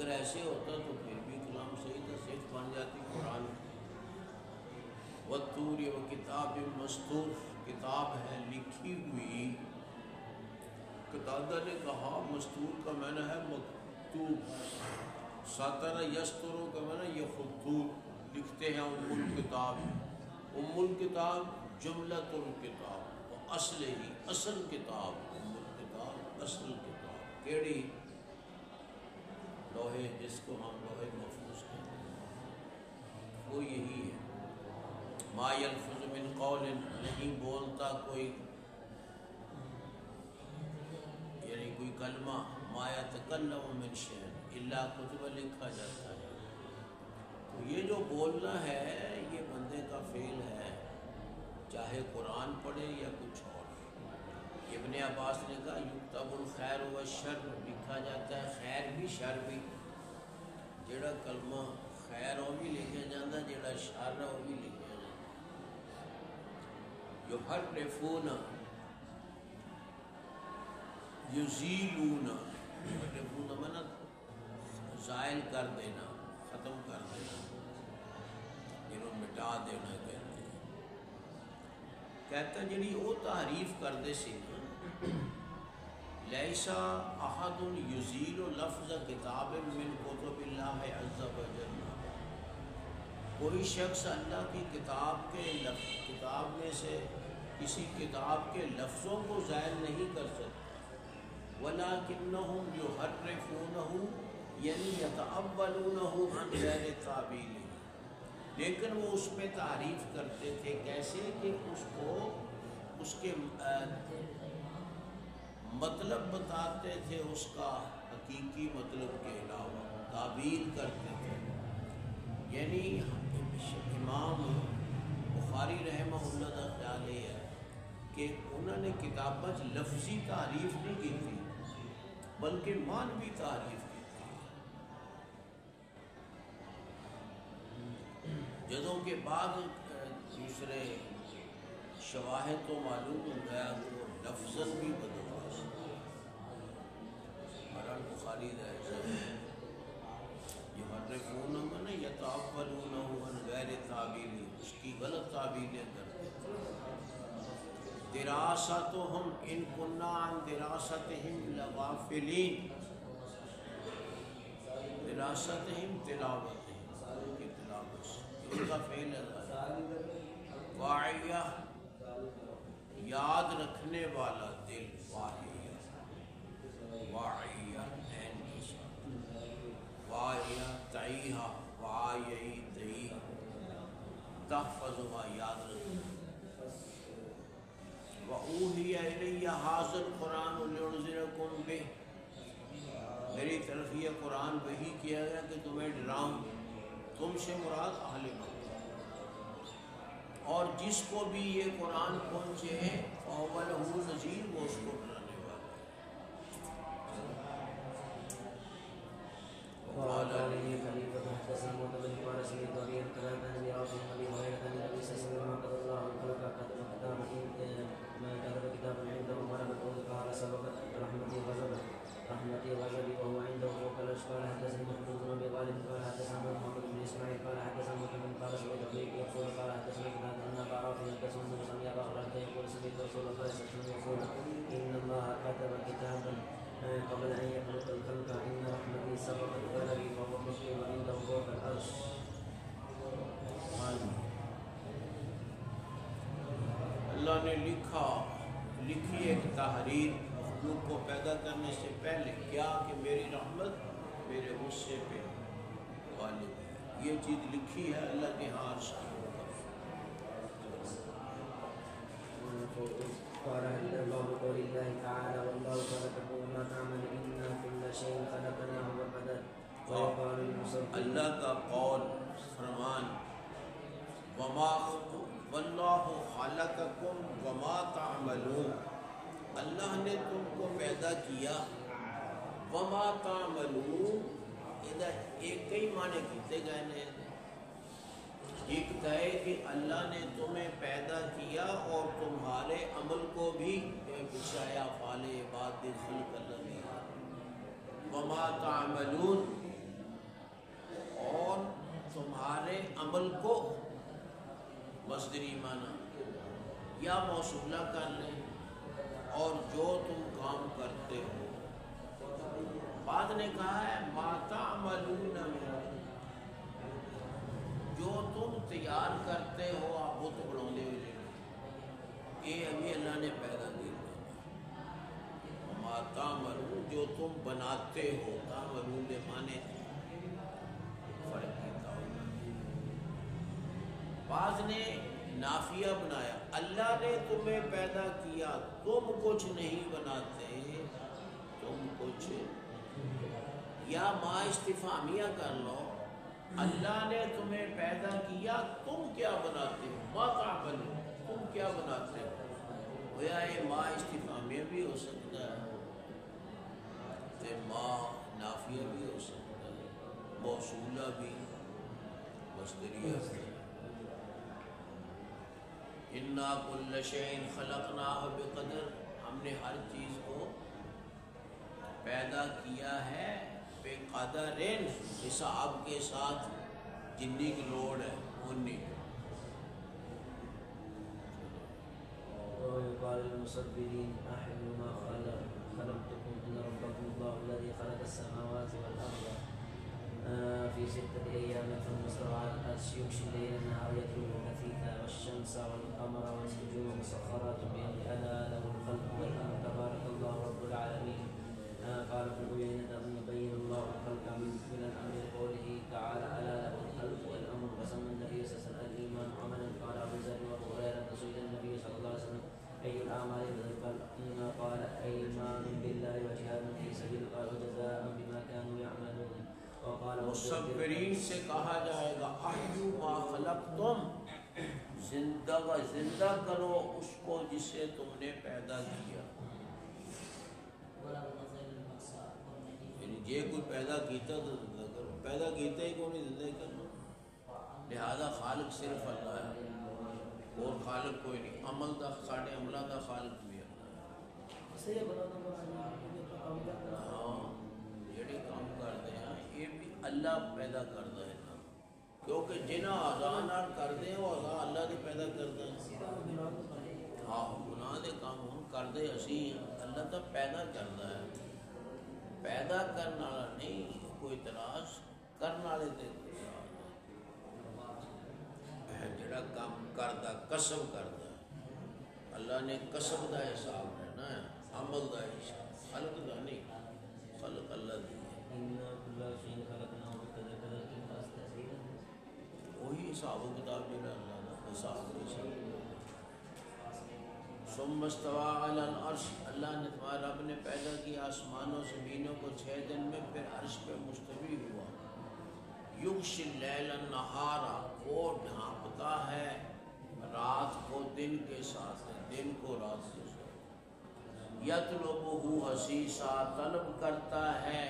اگر ایسے ہوتا تو پھر بھی کلام صحیح تھا، صرف بن جاتی قرآن کی۔ والطور و کتاب مستور، کتاب ہے لکھی ہوئی۔ قتادہ نے کہا مستور کا معنی ہے مکتوب، ساتر یستروں کا معنی یہ خطوط لکھتے ہیں ام الکتاب۔ ام الکتاب جملۃ الکتاب و اصل ہی، اصل کتاب، ام الکتاب اصل کتاب کیڑی؟ لوہے، جس کو ہم لوہے محفوظ کہتے ہیں، وہ یہی ہے۔ ما یلفظ من قول، نہیں بولتا کوئی یعنی کوئی کلمہ، ما یتکلم من شیء الا کتب، لکھا جاتا ہے۔ تو یہ جو بولنا ہے یہ بندے کا فعل ہے، چاہے قرآن پڑھے یا کچھ اور۔ ابن عباس نے کہا یکتب الخیر والشر، لکھا جاتا ہے خیر بھی شر بھی، جڑا کلمہ خیر وہ بھی لکھا جاتا ہے، جڑا شر ہے وہ بھی لکھا جاتا ہے۔ یحرفون یزیلون، یحرفون معنی زائل کر دینا، ختم کر دینا، جنہوں مٹا دینا کہتے ہیں۔ کہتا ہے جنہی وہ تعریف کر دے سی لیسا احد یزیل لفظ کتاب من کتب اللہ عز وجل، کوئی شخص اللہ کی کتاب میں سے کسی کتاب کے لفظوں کو زائل نہیں کر سکتا۔ وَلَكِنَّهُمْ يُحَرِّفُونَهُ یعنی يَتَأَوَّلُونَهُ عَنْ غَيْرِ تَأْوِيلِهِ، لیکن وہ اس میں تعریف کرتے تھے کیسے کہ اس کو اس کے مطلب بتاتے تھے، اس کا حقیقی مطلب کے علاوہ تعبیر کرتے تھے۔ یعنی امام بخاری رحمہ اللہ کا خیال یہ ہے کہ انہوں نے کتابت لفظی تعریف نہیں کی تھی بلکہ معنوی تعریف کی تھی، جدوں کے بعد دوسرے شواہد تو معلوم ہو گیا کہ وہ لفظاً بھی بدل گیا۔ بخاری یحرفون من یتأولونہ عن غیر تعبیل، اس کی غلط تعبیلیں کرتے تھے۔ دراستہم ان کنا عن دراستہم لغافلین، دراستہم تلاوتہم کی تلاوت سے، ان کا فعل ہے واعیہ یاد رکھنے والا دل، واعیہ واعیہ این کے ساتھ، واعیہ تعیہ واعیہ تعیہ، تحفظها یاد رکھنا۔ وَأُوحِيَ إِلَيَّ هَٰذَا الْقُرْآنُ لِأُنذِرَكُم بِهِ، میری طرف یہ قرآن وحی کیا گیا کہ تمہیں ڈراؤں، تم سے مراد اہل مکہ، اور جس کو بھی یہ قرآن پہنچے فَهُوَ لَهُ نَذِيرٌ، وہ اس کو ڈرانے والا ہے۔ وقال عليه خليفة حدثنا معتمد قال سمعت أبي القلادة عن رافع عن أبي هريرة عن النبي صلى الله عليه وسلم قال الله خلق كتب كتابا ما كتب كتابا عنده غلبت قال سبقت رحمتي غضبي وهو عنده فوق العرش قال حدثني محمود بن أبي غالب قال حدثنا محمد بن إسماعيل قال حدثنا محمد قال سمعت أبي يقول قال حدثنا كتاب أن أبا رافع حدثنا أن سمع أبا هريرة يقول سمعت رسول الله صلى الله عليه وسلم يقول إن الله كتب كتابا قبل أن يخلق الخلق إن رحمتي سبقت غضبي وهو مكتوب عنده فوق العرش۔ اللہ نے لکھی ایک تحریر مخلوق کو پیدا کرنے سے پہلے کیا کہ میری رحمت میرے غصے پہ غالب ہے، یہ چیز لکھی ہے اللہ کے عرش کی۔ قال باب قول الله تعالى والله خلقكم وما تعمل إنا كل شيء خلقناه بقدر وقال المصدق، اللہ کا قول فرمان واللہ خلقکم وما تعملون، اللہ نے تم کو پیدا کیا، وما تعملون ادھر ایک کئی معنی کیتے گئے نے، ایک ہے کہ اللہ نے تمہیں پیدا کیا اور تمہارے عمل کو بھی بچایا، فعال عباد خلق اللہ، وما تعملون مصدری معنی یا موصولہ کر لیں، اور جو تم کام کرتے ہو. بعد نے کہا ہے ما تعملون من، جو تم تیار کرتے ہو. آپ بت بنا یہ ابھی اللہ نے پیدا کیا. ما تعملون جو تم بناتے ہو، تعملون کے معنی فرق کیتا ہوگا. بعض نے نافیہ بنایا، اللہ نے تمہیں پیدا کیا، تم کچھ نہیں بناتے، تم کچھ. یا ما استفہامیہ کر لو، اللہ نے تمہیں پیدا کیا، تم کیا بناتے ہو. ما تعملون، تم کیا بناتے ہو. گویا یہ ما استفہامیہ بھی ہو سکتا ہے، تے ما نافیہ بھی ہو سکتا ہے، موصولہ بھی، مصدریہ بھی. اِنَّا كُلَّ شَيْءٍ خَلَقْنَاهُ بِقَدْرٍ، ہم نے ہر چیز کو پیدا کیا ہے بے قدر، حساب کے ساتھ. جنی کی لوڑ ہے انی. ويقال للمصبرين أحلوا ما خلقتكم إن ربكم الله الذي خلق السماوات والأرض في 6 أيام ثم استوى على العرش يغشي الليل النهار يطلبه حثيثا والشمس والقمر والنجوم مسخرات بأمره ألا له الخلق والأمر تبارك الله رب العالمين. قال ابن عيينة يبين الله الخلق من الأمر قوله تعالى ألا له الخلق والأمر. وسمى النبي صلى الله عليه وسلم الإيمان عملا. قال أبو ذر وأبو هريرة سئل النبي صلى الله عليه وسلم أي الأعمال أفضل؟ قال إيمان بالله وجهاد في سبيل الله وجزاء بما كانوا يعملون. وقال مصبرین سے کہا جائے گا احیوا ما خلقتم، زندہ کرو اس کو جسے تم نے پیدا کیا. یعنی جے کوئی پیدا کیتا تو زندہ کرو، پیدا کیتا ہی کوئی نہیں زندہ کرنا. لہذا خالق صرف اللہ ہے اور خالق کوئی نہیں. عمل دا ساڑھے عملہ دا خالق بھی اللہ. ہاں جڑے کام کرتے ہیں یہ بھی اللہ پیدا کرتا ہے نا، کیونکہ جنہ آزان کرتے ہیں وہ آزان اللہ نے پیدا کرتا ہے. ہاں گناہ دے کام ہم کرتے اسی، اللہ تو پیدا کرتا ہے. پیدا کرنے والا نہیں کوئی اعتراض، کرنے والے تے جڑا کام کرتا کسب کرتا ہے. اللہ نے کسب دا حساب لینا ہے، عمل دا حساب، خلق دا نہیں. خلق اللہ دی وہی حساب و کتاب جڑا اللہ دا حساب حساب. ثم استوى على العرش، اللہ نے تمہارا رب نے پیدا کیا آسمانوں زمینوں کو 6 دن میں، پھر عرش پہ مستوی ہوا. یغشی اللیل النہار، وہ ڈھانپتا ہے رات کو دن کے ساتھ، دن کو رات کے ساتھ. یطلبہ حثیثا، طلب کرتا ہے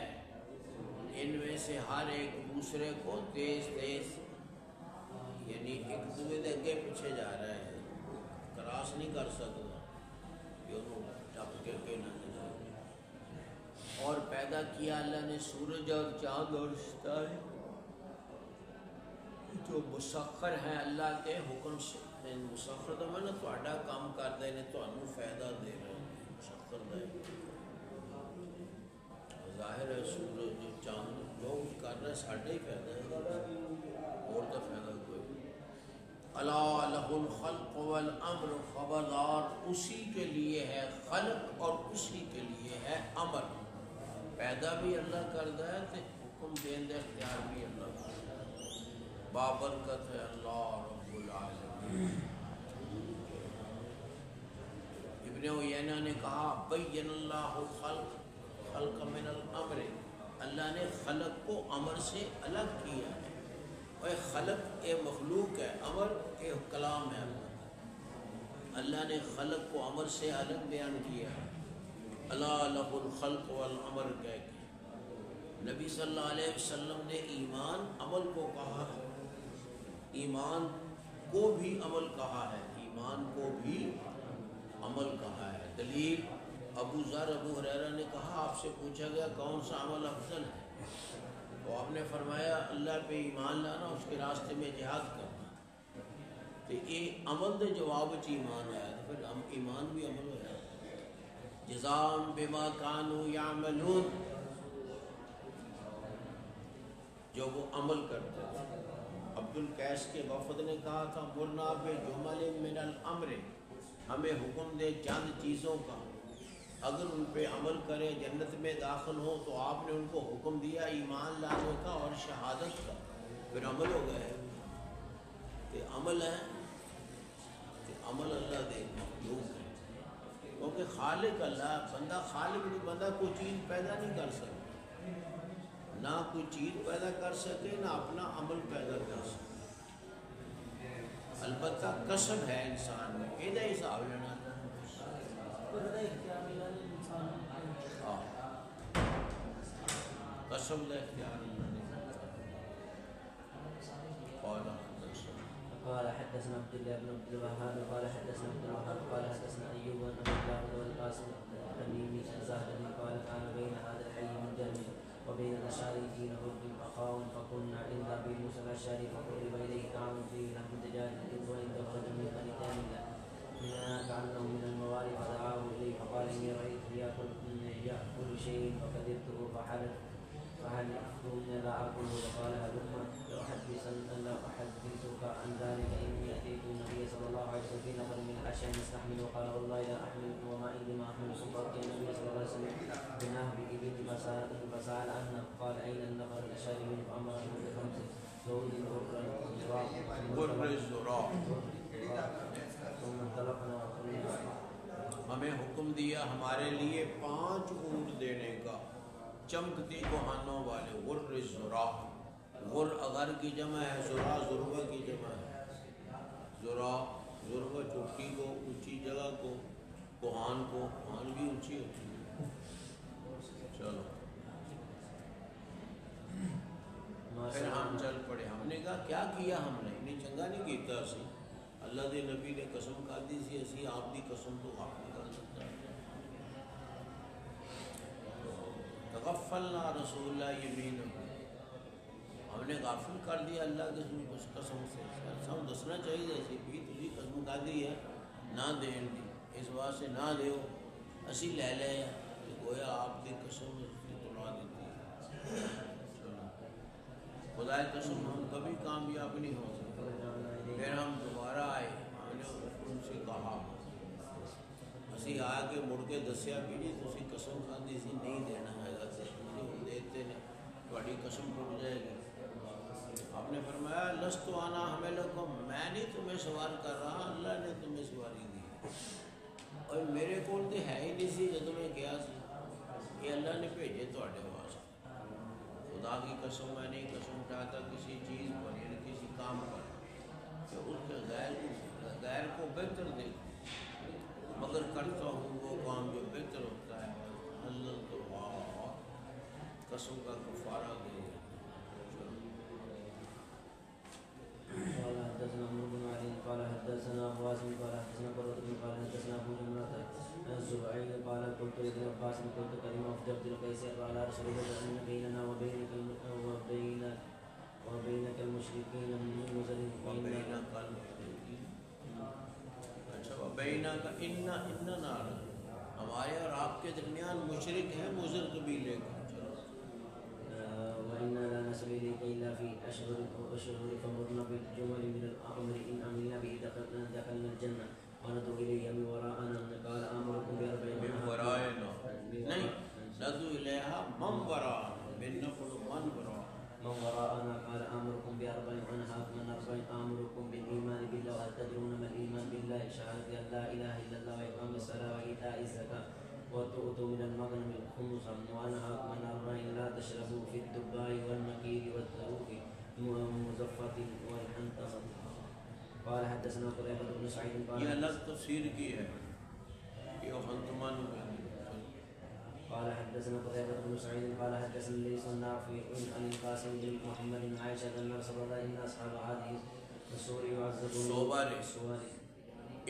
ان میں سے ہر ایک دوسرے کو تیز تیز، یعنی ایک دوسرے کے اگے پیچھے جا رہا ہے، کراس نہیں کر سکتا کہ انہوں ٹپ کے نہ جائے. اور پیدا کیا اللہ نے سورج اور چاند اور ستارے جو مسخر ہیں اللہ کے حکم سے. مسخر تو میں نے تھوڑا کام کرتے ہیں تو فائدہ دے رہے ہیں، مسخر دے. ظاہر ہے سورج چاند جو کر رہے ساڑھے ہی فائدہ ہے، اور تو فائدہ کوئی. الا لہ الخلق والامر، خبردار اسی کے لیے ہے خلق اور اسی کے لیے ہے امر. پیدا بھی اللہ کرتا ہے تو حکم دین دے اختیار بھی اللہ کرتا ہے. بابرکت ہے اللہ رب العالمین. ابن عیینہ نے کہا بین اللہ خلق من الامر، اللہ نے خلق کو امر سے الگ کیا ہے. اور خلق اے مخلوق ہے، امر اے کلام ہے. اللہ نے خلق کو امر سے الگ بیان کیا ہے. الا لہ الخلق والامر کہہ کے نبی صلی اللہ علیہ وسلم نے ایمان عمل کو کہا ہے، ایمان کو بھی عمل کہا ہے، ایمان کو بھی عمل کہا ہے. دلیل ابو ذر ابو ہریرہ نے کہا آپ سے پوچھا گیا کون سا عمل افضل ہے، تو آپ نے فرمایا اللہ پہ ایمان لانا، اس کے راستے میں جہاد کرنا. تو یہ عمل دے جواب ایمان آیا، تو پھر ایمان بھی عمل ہوا، جزام بما کانوا یعملون، جو وہ عمل کرتے تھے۔ عبد القیس کے وفد نے کہا تھا مرنا بجمل من الامر، ہمیں حکم دے چند چیزوں کا، اگر ان پہ عمل کرے جنت میں داخل ہوں، تو آپ نے ان کو حکم دیا ایمان لانے کا اور شہادت کا، پھر عمل ہو گئے، کہ عمل ہے، کہ عمل اللہ دے مخلوق ہے، کیونکہ خالق اللہ، بندہ خالق نہیں، بندہ کوئی چیز پیدا نہیں کر سکتا، نہ کوئی چیز پیدا کر سکے نہ اپنا عمل پیدا کر سکے، البتہ کسب ہے انسان میں، یہ حساب لینا تھا۔ قسم کا اختیار قال حدثنا عبد الله بن عبد الوهاب قال حدثنا عبد الوهاب قال حدثنا ايوب بن ابي داود والقاسم التميمي الزاهدي قال كان بين هذا الحي من جرم وبين الاشعريين رب اخاهم فكنا عند ابي موسى الاشعري فقرب اليه طعام فيه لحم دجاج وعنده رجل من بني تميم كانه من الموالي فدعاه اليه فقال اني رايت ياكل شيء فكذبته فحلفت لا اكله وقال هلم لأحدثك عن ذلك إني أتيت النبي صلى الله عليه وسلم في نفر من الأشياء يستحمل وقال والله لا أحملكم وما عندي ما أحملكم فأتي النبي صلى الله عليه وسلم بنهر إبل فسأل عنه قال أين النفر الأشعريون فأمرهم بخمس زود غر الزراع، ثم انطلقنا ہمیں حکم دیا ہمارے لیے 5 اونٹ دینے کا، چمکتی کوہانوں والے، غر الزراع، غر اغر کی جمع ہے، زرا ذروہ کی جمع ہے، زرا ذروہ چوٹی کو، اونچی جگہ کو، کوہان کو، کوہان بھی اونچی ہوتی ہے۔ چلو پھر ہم چل پڑے، ہم نے کہا کیا کیا ہم نے، انہیں چنگا نہیں کیتا اسی، اللہ دے نبی نے قسم کھا دی سی، اسی آپ دی قسم تو آپ نہیں کر سکتا۔ تغفلنا رسول اللہ یمین، ہم نے غافل کر دیا اللہ کے اس قسم سے، ہم دسنا چاہیے سی بھی تھی قسم کھا دی ہے نہ دین دی، اس بات سے نہ دیو، اسی لے لے کہ گویا آپ کی قسم کی توڑا دیتی ہے۔ چلو خدا کی قسم ہم کبھی کامیاب نہیں ہو سکتے۔ پھر ہم دوبارہ آئے، ہم نے ان سے کہا، اسی آ کے مڑ کے دسیا بھی نہیں، تو اسی قسم کھا دی سی نہیں دینا ہے گا، دیتے نے تھوڑی قسم ٹوٹ جائے گی۔ آپ نے فرمایا لست انا حاملکم، میں نہیں تمہیں سوار کر رہا، اللہ نے تمہیں سواری دی، اور میرے کول تو ہے ہی نہیں سی جدوں میں گیا سی، یہ اللہ نے بھیجے تھوڑے واسطے۔ خدا کی قسم میں نہیں قسم اٹھاتا کسی چیز پر یعنی کسی کام پر کہ اس کے غیر کو بہتر دیکھوں، مگر کرتا ہوں وہ کام جو بہتر ہوتا ہے، اللہ تو قسم کا کفارہ دے۔ قال حدثنا عمرو بن علي قال حدثنا ابو عاصم قال حدثنا قرة بن قال حدثنا ابو جمرة الزرعي قال قلت لابن عباس قلت كلمة عبد القيس على رسول الله ان بيننا وبينك المشركين من نزل اچھا بینہ کا ان نار، ہمارے اور آپ کے درمیان مشرک ہیں مضر قبیلے کا، وإنا لا نصل إليك إلا في أشهر فمرنا بالجمل من الأمر إن عملنا به دخلنا الجنة وندعو إليه من وراءنا قال آمركم بأربع من ورائنا نہیں ندعو إليها من وراءنا من نفل من وراءنا قال آمركم بأربع وأنهاكم عن أربع آمركم بالإيمان بالله وهل تدرون ما الإيمان بالله شهادة أن لا إله إلا الله وإقام الصلاة وإيتاء الزكاة وتؤتوا من المغنم خمسا وأنهاكم عن أربع لا تشربوا في الدباء والنقير والثروف المزفة والحنطة قال حدثنا قتيبة بن سعيد یہ الگ تفسیر کی ہے یہ حنطمان قال حدثنا قتيبة بن سعيد قال حدثنا ليس النافع عن القاسم بن محمد بن عائشة أن رسول الله إن أصحاب هذه السور يعذبون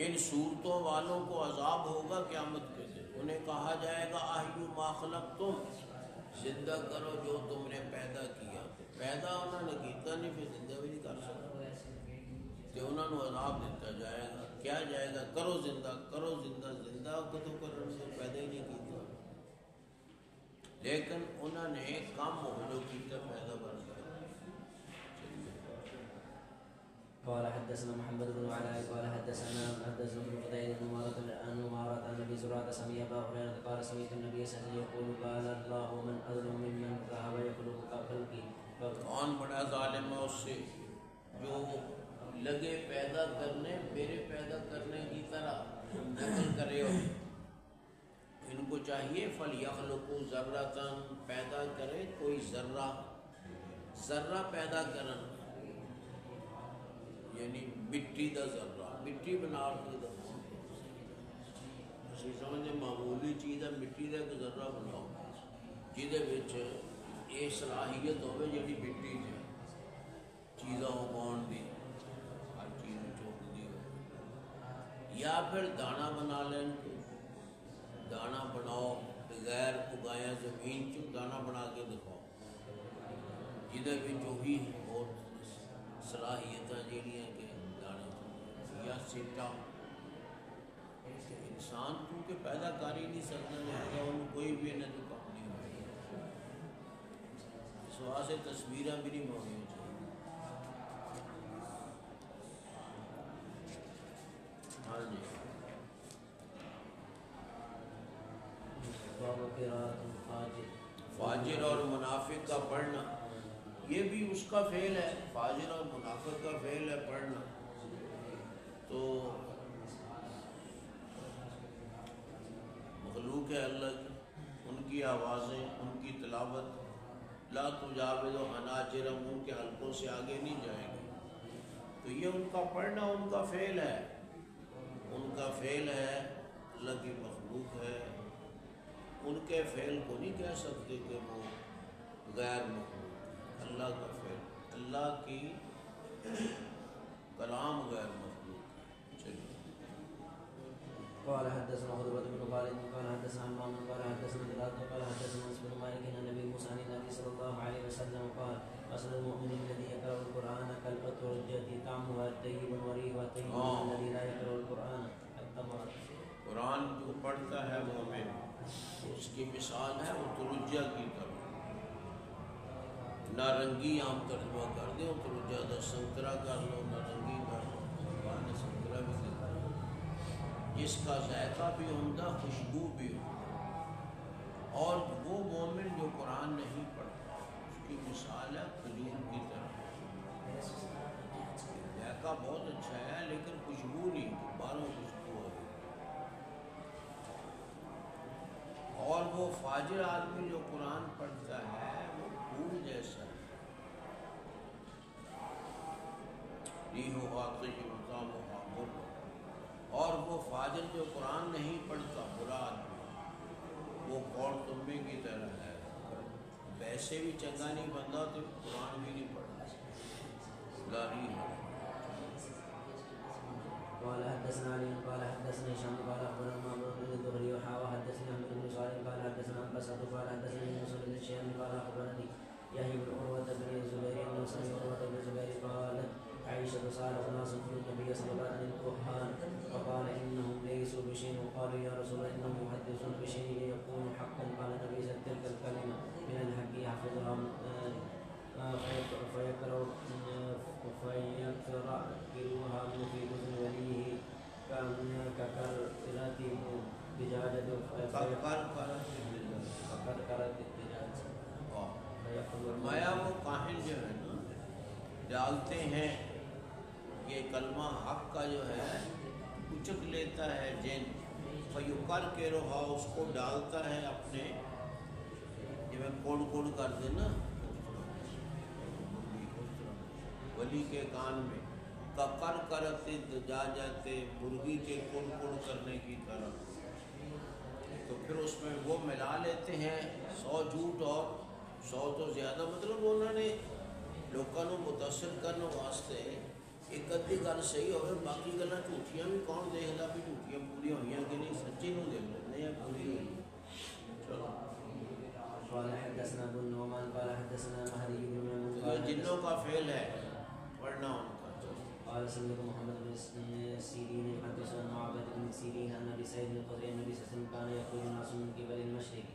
ان صورتوں والوں کو عذاب ہوگا قیامت کے دن، انہیں کہا جائے گا احیوا ما خلقتم، زندہ کرو جو تم نے پیدا کیا، پیدا انہوں نے کیتا نہیں پھر زندہ بھی نہیں کر سکتا۔ تو انہوں نے عذاب دیتا جائے گا. کیا جائے گا؟ کرو زندہ، کرو زندہ. زندہ کدو کرن سے پیدا ہی نہیں کیتا. لیکن انہوں نے کام ہو جو کیتا پیدا بن گیا. قال حدثنا محمد بن علاء قال حدثنا ابن فضيل بن عمارة عن ابي زرعة سمع ابا هريرة قال سمعت النبي صلى الله عليه وسلم يقول قال الله من اظلم ممن ذهب يخلق كخلقي. کون بڑا ظالم ہے اس سے جو لگے پیدا کرنے میرے پیدا کرنے کی طرح نقل کرے ہو. ان کو چاہیے فَلْيَخْلُقُوا ذَرَّةً پیدا کرے کوئی ذرہ. ذرہ پیدا کرنا یعنی مٹی دا ذرہ. مٹی بنا کے دکھاؤ. اسی سمجھے معمولی چیز ہے مٹی دا ایک ذرہ بناؤ جہدے وچ یہ صلاحیت ہوئے جڑی مٹی ہے چیزاں اگاؤن دی ہر چیز چوکتی ہو. یا پھر دانا بنا لیں. دانا بناؤ بغیر اگایا زمین چ دانا بنا کے دکھاؤ جہدے وچ وہی بہت صلاحیتاں جہڑیاں کہ دانے یا سیٹا. انسان کیونکہ پیدا کر ہی نہیں سکتا لہذا انہوں کوئی بھی انہیں تو کام نہیں ہوئی. اس واسطے تصویریں بھی نہیں مانگنی چاہیے. ہاں جی. فاجر اور منافق کا پڑھنا یہ بھی اس کا فعل ہے. فاجر اور منافق کا فعل ہے پڑھنا. تو مخلوق ہے اللہ کی، ان کی آوازیں، ان کی تلاوت لا تجاوز حناجرہم ان کے حلقوں سے آگے نہیں جائے گی. تو یہ ان کا پڑھنا ان کا فعل ہے. ان کا فعل ہے، اللہ کی مخلوق ہے. ان کے فعل کو نہیں کہہ سکتے کہ وہ غیر مخلوق ہے. اللہ کا فعل، اللہ کی کلام غیر مخلوق ہے. چلیے. قال حدثنا قتيبة بن خالد قال حدثنا عمام قال حدثنا بلال قال حدثنا انس بن مالك عن النبي موسى عن النبي صلى الله عليه وسلم قال اصل المؤمن الذي يقرأ القرآن كالأترجة طعمها طيب وريحها طيب الذي لا يقرأ القرآن التمر. قرآن جو پڑھتا ہے مومن اس کی مثال ہے اترجہ کی طرح. نارنگی عام ترجمہ کر دیں اترجہ دا سنترا کر لو نارنگی کر لو. قرآن سنترا بھی دیتا ہے جس کا ذائقہ بھی عمدہ خوشبو بھی عمدہ. اور وہ مومن جو قرآن نہیں پڑھتا اس کی مثال ہے کھجور کی طرح. ذائقہ بہت اچھا ہے لیکن خوشبو نہیں، باہروں خوشبو ہے. اور وہ فاجر آدمی جو قرآن پڑھتا ہے وہ پھول جیسا ہے. ریحُہا طیب طعمُہا مُرٌّ. اور وہ فاجر جو قرآن نہیں پڑھتا برا آدمی وہ کوڑ تمبے کی طرح ہے. ویسے بھی چنگا نہیں بندہ تو قرآن بھی نہیں پڑھتا. لاری ہے. قال حدثنا علي قال حدثنا هشام قال اخبرنا معمر بن الزهري وحدثني احمد بن صالح قال حدثنا انبسط قال حدثني يونس بن الشام قال اخبرني يحيى بن عروة بن الزبير انه سمع عروة بن الزبير قالت عائشة سألت ناس النبي صلى الله عليه وسلم عن الكهان فقال انهم ليسوا بشيء وقالوا يا رسول الله انهم يحدثون بشيء يكون حقا. قال النبي صلى الله عليه وسلم تلك الكلمة من الحق يحفظها فيقرأ في أذن وليه ككرة دجاجة فرمایا وہ کاہن جو ہے نا ڈالتے ہیں یہ کلمہ حق کا جو ہے کچک لیتا ہے جن فیقر کے روحا اس کو ڈالتا ہے اپنے جو کوڑ کوڑ کر دے نا ولی کے کان میں ککر کرتے جا جاتے مرغی کے کڑ کڑ کرنے کی طرح. تو پھر اس میں وہ ملا لیتے ہیں 100 جھوٹ اور 100 تو زیادہ. مطلب انہوں نے لوگوں کو متاثر کرنے واسطے ایک ادھی گل صحیح ہوئے باقی گلاں جھوٹیاں بھی کون دیکھتا بھی جھوٹیاں پوری ہوئی کہ نہیں. سچی نو دیکھ لیتے ہیں پوری ہوئی. چلو. قال حدثنا ابو النعمان قال حدثنا مهدي بن ميمون جنوں کا فعل ہے پڑھنا ان کا. قال سمعت محمد بن سيرين يحدث عن معبد بن سيرين أن أبي سعيد الخدري النبي صلى الله عليه وسلم كان يخرج الناس من قبل المشرق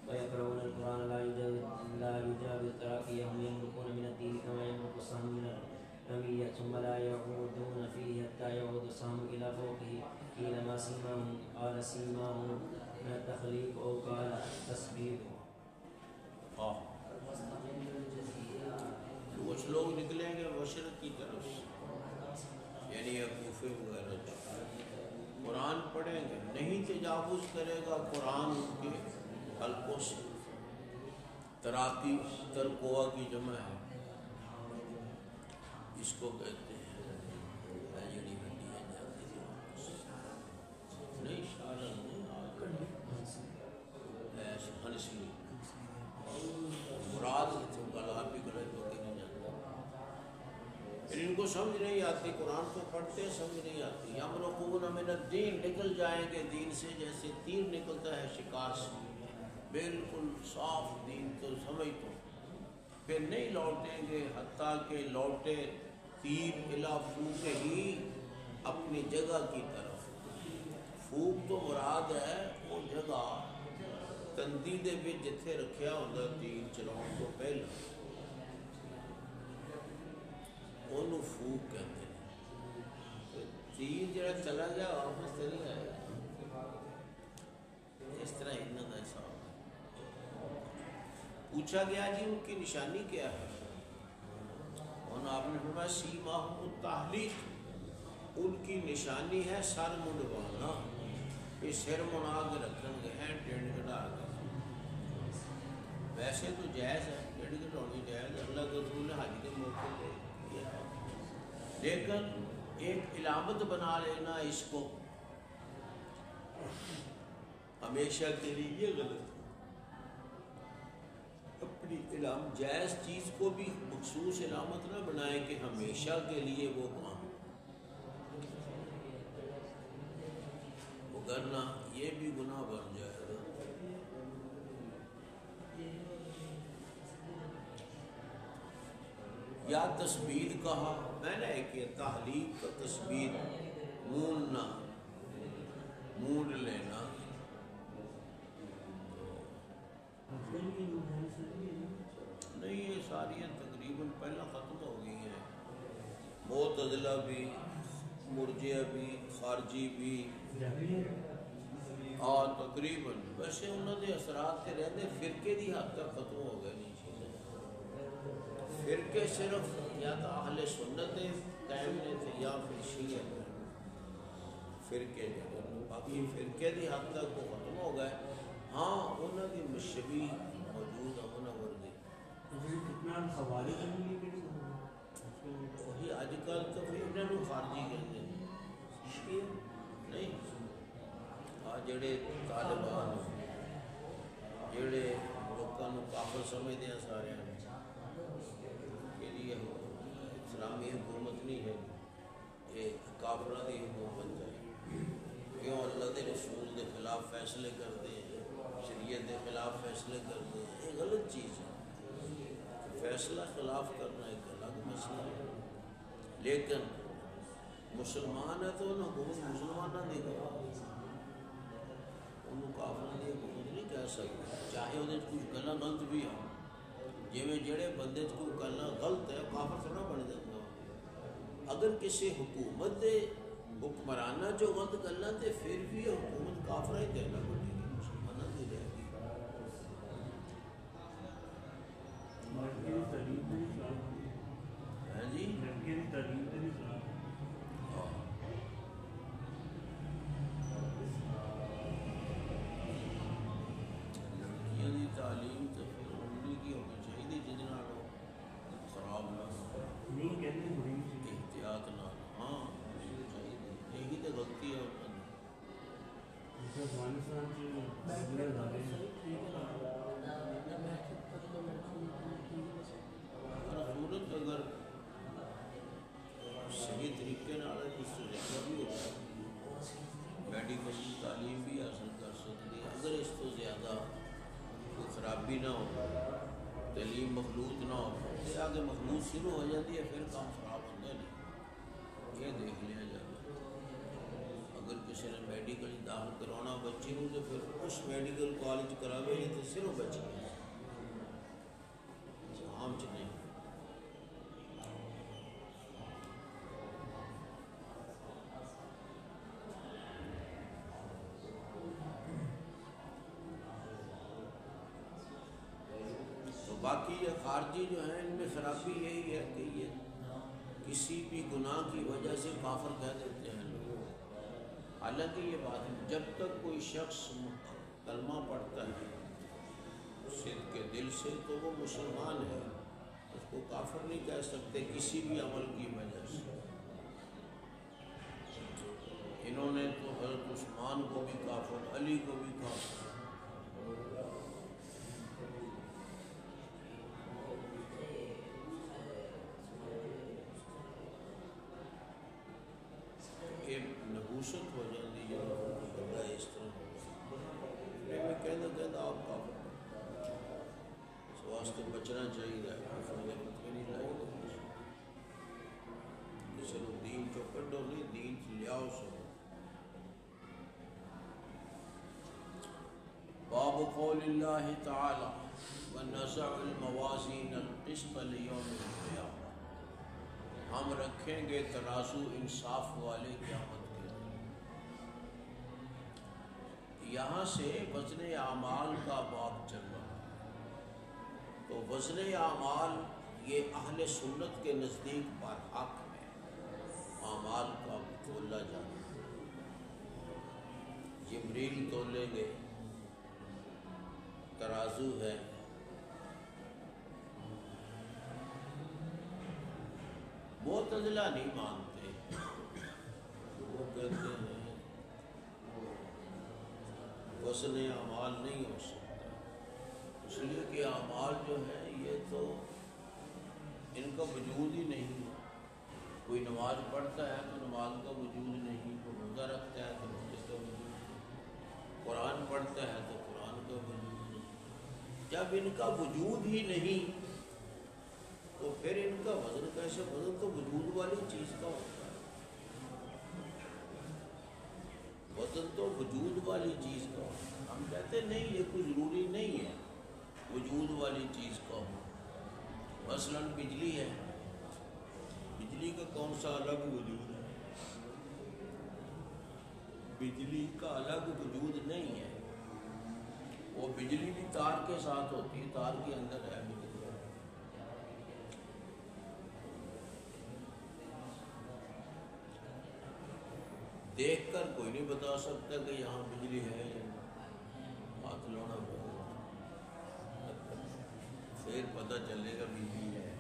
ويقرؤون القرآن لا يجاوز تراقيهم يملكون من الدين كما يملك السهم من الرمية ثم لا يعودون فيه حتى يعود السهم إلى فوقه قيل ما سيماهم قال سيماهم من التخليق أو قال تسبيح. کچھ لوگ نکلیں گے مشرق کی طرف سے، یعنی کوفے وغیرہ سے، قرآن پڑھیں گے، نہیں تجاوز کرے گا قرآن ان کے حلقوں سے. تراقی ترقوا کی جمع ہے، اس کو کہتے ہیں جڑی ہڈیاں جاتی ہیں نہیں شارن ہنسی مراد گلا بھی گلے تو نہیں جاتا. پھر ان کو سمجھ نہیں آتی، قرآن تو پڑھتے سمجھ نہیں آتی. یمرقون من الدین، نکل جائیں گے دین سے جیسے تیر نکلتا ہے شکار سے، بالکل صاف دین تو سمجھ تو، پھر نہیں لوٹیں گے حتیٰ کہ لوٹے تیر الا فوق ہی اپنی جگہ کی طرف. فوق تو مراد ہے وہ جگہ تندی دے وچ جتھے رکھیا ہوندا تیر چلاؤن تو پہلا، انہوں فوق کہتے ہیں. تیر جڑا چلا گیا واپس چلا جائے گا، اس طرح انہوں کا حساب. پوچھا گیا جی ان کی نشانی کیا ہے؟ اور آپ نے فرمایا سیماہم التحلیق، ان کی نشانی ہے سر منڈوانا. یہ سر منا کے رکھیں گے ہیں ٹینڈ کٹا کے. ویسے تو جائز ہے، ٹینڈ کٹانی جائز ہے، اللہ کے رسول نے حج کے موقع پہ کیا ہے، لیکن ایک علامت بنا لینا اس کو ہمیشہ کے لیے یہ غلط ہے. اپنی علامت جائز چیز کو بھی مخصوص علامت نہ بنائے کہ ہمیشہ کے لیے وہ کام، وہ کرنا یہ بھی گناہ بن جائے گا. یا تسبید کہا میں نے کہ تحلیق کا تسبید موننا، مونڈ لینا. نہیں یہ ساری تقریباً پہلا ختم ہو گئی ہیں. معتزلہ بھی، مرجئہ بھی، خارجی بھی، اور تقریباً ویسے انہوں نے اثرات کے رہتے فرقے دی حد تک ختم ہو گئے. نہیں چیزیں فرقے صرف یا تو اہل سنت قائم نے تھے یا پھر شیعہ فرقے، باقی فرقے دی حد تک وہ ختم ہو گئے. ہاں انہوں کی مشبی موجود ہے انہوں وردی وہی اج کل تو پھر انہوں خارجی کہتے ہیں نہیں. جڑے طالبان جڑے لوگوں کافر سمجھتے ہیں سارے کہ یہ اسلامی حکومت نہیں ہے، یہ کافروں کی حکومت ہے. کیوں اللہ کے رسول کے خلاف فیصلے کرتے ہیں، شریعت کے خلاف فیصلے کرتے ہیں، یہ غلط چیز ہے. فیصلہ خلاف کرنا ایک الگ مسئلہ ہے، لیکن مسلمان ہے تو انہوں حکومت مسلمانوں کی کرو، انہوں کافروں کی حکومت نہیں کہہ سکتے. چاہے وہ کچھ گلا غلط بھی ہو، جی میں جڑے بندے کوئی گلا غلط ہے کافر تھوڑا بن جاتا. اگر کسی حکومت دے حکمرانہ جو غلط گلا تے پھر بھی حکومت کافر ہی کہنا پڑے گی، مسلمانوں کی رہے گی. ہاں جی تعلیم تو پھر کی ہونی چاہیے جن خراب نہ احتیاط نہ. ہاں یہی تو غلطی ہے. ضرورت اگر صحیح طریقے بھی ہوتا ہے میڈیکل کی تعلیم بھی حاصل کر سکتی ہے. اگر اس تو زیادہ کوئی خرابی نہ ہو، تعلیم مخلوط نہ ہو، آگے مخلوط شروع ہو جاتی ہے پھر کام خراب ہوتا نہیں. یہ دیکھ لیا جائے. اگر کسی نے میڈیکل داخل کروانا بچی ہوں تو پھر اس میڈیکل کالج کراوے نہیں تو صرف بچی عام چ نہیں. تو باقی یہ خارجی جو ہیں ان میں خرابی یہی ہے کہ یہ کسی بھی گناہ کی وجہ سے کافر کہہ دیتے ہیں لوگ. حالانکہ یہ بات ہے جب تک کوئی شخص کلمہ پڑھتا ہے صدق کے دل سے تو وہ مسلمان ہے. اس کو کافر نہیں کہہ سکتے کسی بھی عمل کی وجہ سے. انہوں نے تو حضرت عثمان کو بھی کافر، علی کو بھی کافر. ایک نبوست ہو جاتی ہے بندہ اس طرح میں کہنا آپ کافر اس واسطے بچنا چاہیے. نہیں لائی چلو دین کو کڈو نہیں دین لیاؤ سو. باب قول اللہ تعالی ونضع الموازین القسط لیوم القیامہ. ہم رکھیں گے ترازو انصاف والے قیامت کے دن. یہاں سے وزن اعمال کا باب چل رہا ہے. تو وزن اعمال یہ اہل سنت کے نزدیک برحق ہے اعمال کا تولا جانا. جبریل تولیں گے، ترازو ہے. معتزلہ نہیں مانتے، وہ کہتے ہیں وزن اعمال نہیں ہو سکتا. اس لیے کہ اعمال جو ہیں یہ تو ان کا وجود ہی نہیں ہے. کوئی نماز پڑھتا ہے تو نماز کا وجود نہیں، کوئی روزہ رکھتا ہے تو روزے کا وجود نہیں، قرآن پڑھتا ہے تو قرآن کا وجود نہیں. جب ان کا وجود ہی نہیں تو پھر ان کا وزن کیسے؟ وزن تو وجود والی چیز کا ہوتا ہے. وزن تو وجود والی چیز کا ہوتا ہے. ہم کہتے نہیں یہ کوئی ضروری نہیں ہے وجود والی چیز کا ہو. مثلاً بجلی ہے، بجلی کا کون سا الگ وجود ہے؟ بجلی کا الگ وجود نہیں ہے. وہ بجلی بھی تار کے ساتھ ہوتی ہے، تار کے اندر ہے بجلی. دیکھ کر کوئی نہیں بتا سکتا کہ یہاں بجلی ہے. ہاتھ لانا پڑے پھر پتہ چلے گا بجلی ہے.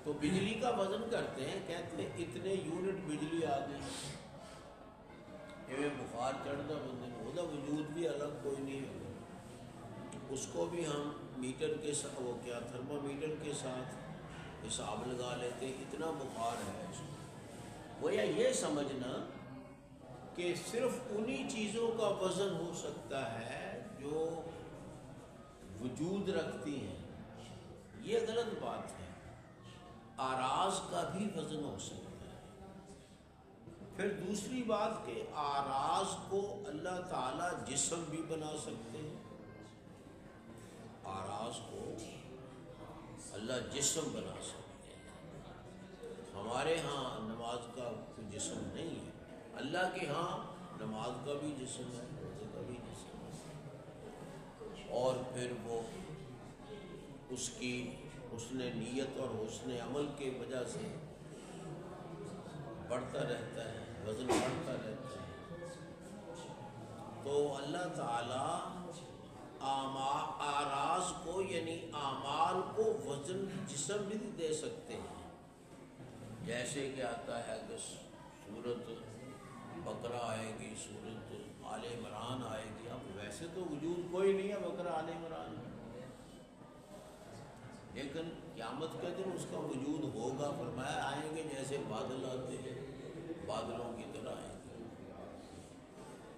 تو بجلی کا وزن کرتے ہیں، کہتے ہیں اتنے یونٹ بجلی آ گئی. بخار چڑھتا بندے میں، وہ وجود بھی الگ کوئی نہیں ہے. اس کو بھی ہم میٹر کے ساتھ وہ کیا تھرمو میٹر کے ساتھ حساب لگا لیتے اتنا بخار ہے. وہ یہ سمجھنا کہ صرف انہی چیزوں کا وزن ہو سکتا ہے جو وجود رکھتی ہیں، یہ غلط بات ہے. آراز کا بھی وزن ہو سکتا ہے. پھر دوسری بات کہ آراز کو اللہ تعالیٰ جسم بھی بنا سکتے ہیں. آراز کو اللہ جسم بنا سکتے ہیں. ہمارے ہاں نماز کا کوئی جسم نہیں ہے، اللہ کے ہاں نماز کا بھی جسم ہے، روزے کا بھی جسم ہے. اور پھر وہ اس کی حسن نیت اور حسن عمل کے وجہ سے بڑھتا رہتا ہے، وزن بڑھتا رہتا ہے. تو اللہ تعالیٰ آراز کو یعنی اعمال کو وزن جسم بھی دے سکتے ہیں. جیسے کہ آتا ہے کہ سورت بقرہ آئے گی، سورت آل عمران آئے گی. اب ویسے تو وجود کوئی نہیں ہے بقرہ آل عمران میں، لیکن قیامت کے دن اس کا وجود ہوگا. فرمایا آئیں گے جیسے بادل آتے ہیں، بادلوں کی طرح آئیں گے.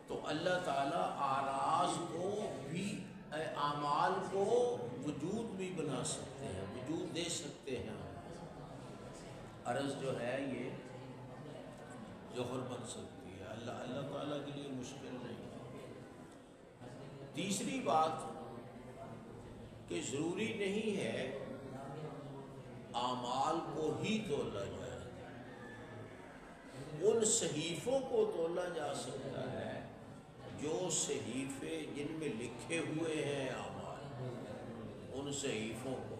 تو اللہ تعالیٰ آراز کو بھی اعمال کو وجود بھی بنا سکتے ہیں، وجود دے سکتے ہیں. عرض جو ہے یہ جوہر بن سکتی ہے. اللہ تعالیٰ کے لیے مشکل نہیں ہے. تیسری بات کہ ضروری نہیں ہے اعمال کو ہی تولا جائے. ان صحیفوں کو تولا جا سکتا ہے جو صحیفے جن میں لکھے ہوئے ہیں اعمال، ان صحیفوں کو.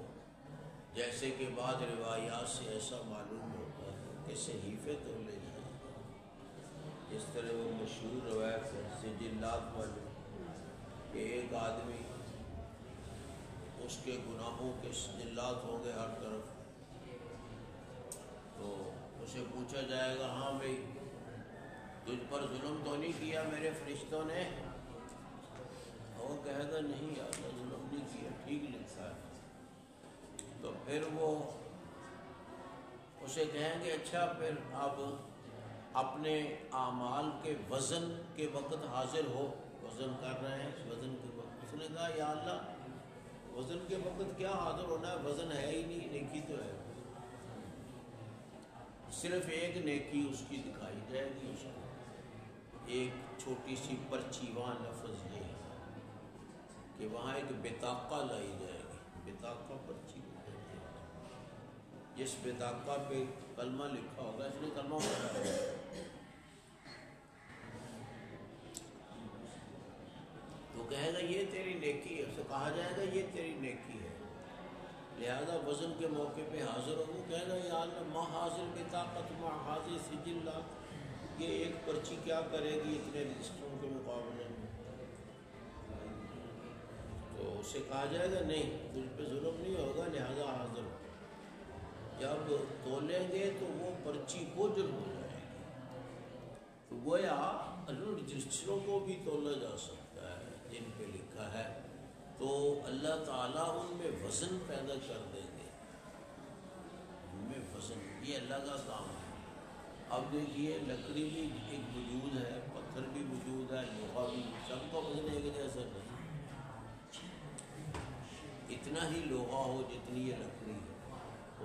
جیسے کہ بعض روایات سے ایسا معلوم ہوتا ہے کہ صحیفے تولے جائیں. اس طرح وہ مشہور روایت ہے سجلات والی کہ ایک آدمی اس کے گناہوں کے سجلات ہوں گے ہر طرف، تو اسے پوچھا جائے گا ہاں بھائی تجھ پر ظلم تو نہیں کیا میرے فرشتوں نے؟ وہ کہے گا نہیں یا اللہ ظلم نہیں کیا، ٹھیک لکھا ہے. تو پھر وہ اسے کہیں گے اچھا پھر اب اپنے اعمال کے وزن کے وقت حاضر ہو، وزن کر رہے ہیں وزن کے وقت. اس نے کہا یا اللہ وزن کے وقت کیا حاضر ہونا ہے، وزن ہے ہی نہیں، نیکی تو ہے. صرف ایک نیکی اس کی دکھائی جائے گی اس کو، ایک چھوٹی سی پرچی. وہاں لفظ یہ ہے کہ وہاں ایک بطاقہ لائی جائے گی. بطاقہ پرچی جس بطاقہ پہ کلمہ لکھا ہوگا، اس نے کلمہ پڑھا ہوگا، تو کہے گا یہ تیری نیکی ہے. اسے کہا جائے گا یہ تیری نیکی ہے، لہذا وزن کے موقع پہ حاضر ہو. وہ کہے گا یا اللہ ما حاضر بطاقت ما حاضر سجلات، یہ ایک پرچی کیا کرے گی اتنے لسٹوں کے مقابلے میں. تو اسے کہا جائے گا نہیں تجھ پہ ظلم نہیں ہوگا لہذا حاضر ہو. جب تولیں گے تو وہ پرچی بوجھل ہو جائے گی. تو گویا رجسٹروں کو بھی تولا جا سکتا ہے جن پہ لکھا ہے، تو اللہ تعالیٰ ان میں وزن پیدا کر دیں گے. ان میں وزن، یہ اللہ کا کام ہے. اب دیکھیے لکڑی بھی ایک وجود ہے، پتھر بھی وجود ہے، لوہا بھی، سب کا وزن ایک جیسا نہیں. اتنا ہی لوہا ہو جتنی یہ لکڑی ہے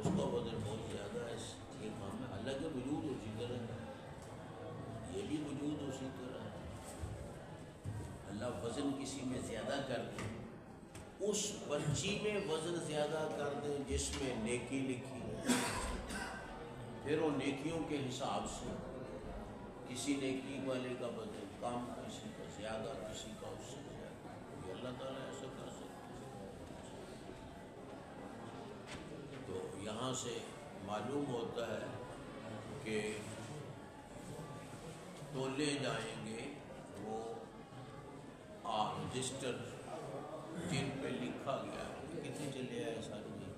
اس کا وزن بہت زیادہ ہے. اس کے کام ہے. حالانکہ وجود اسی طرح ہے، یہ بھی وجود اسی طرح ہے. اللہ وزن کسی میں زیادہ کر دے، اس پرچی میں وزن زیادہ کر دیں جس میں نیکی لکھی ہے، پھر وہ نیکیوں کے حساب سے کسی نیکی والے کا وزن کم، کسی کا زیادہ، کسی کا اس سے زیادہ. یہ اللہ تعالیٰ ایسا کر سکتا ہے. تو یہاں سے معلوم ہوتا ہے کہ تولے جائیں گے وہ رجسٹر جن پہ لکھا گیا ہے. کتنے چلے آئے سارے جی؟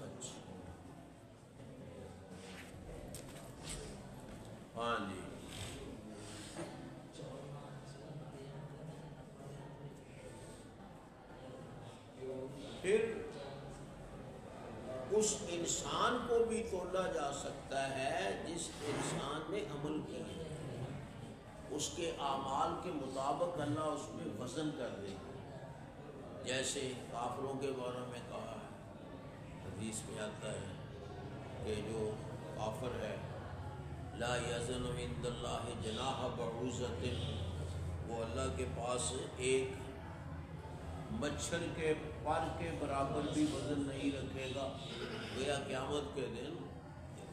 اچھا ہاں جی. پھر اس انسان کو بھی تولا جا سکتا ہے جس انسان نے عمل کیا، اس کے اعمال کے مطابق اللہ اس میں وزن کر دے گا. جیسے کافروں کے بارے میں کہا ہے، حدیث میں آتا ہے کہ جو کافر ہے لا یزن عند اللہ جناح بعوضۃ، وہ اللہ کے پاس ایک مچھر کے پر کے برابر بھی وزن نہیں رکھے گا. گویا قیامت کے دن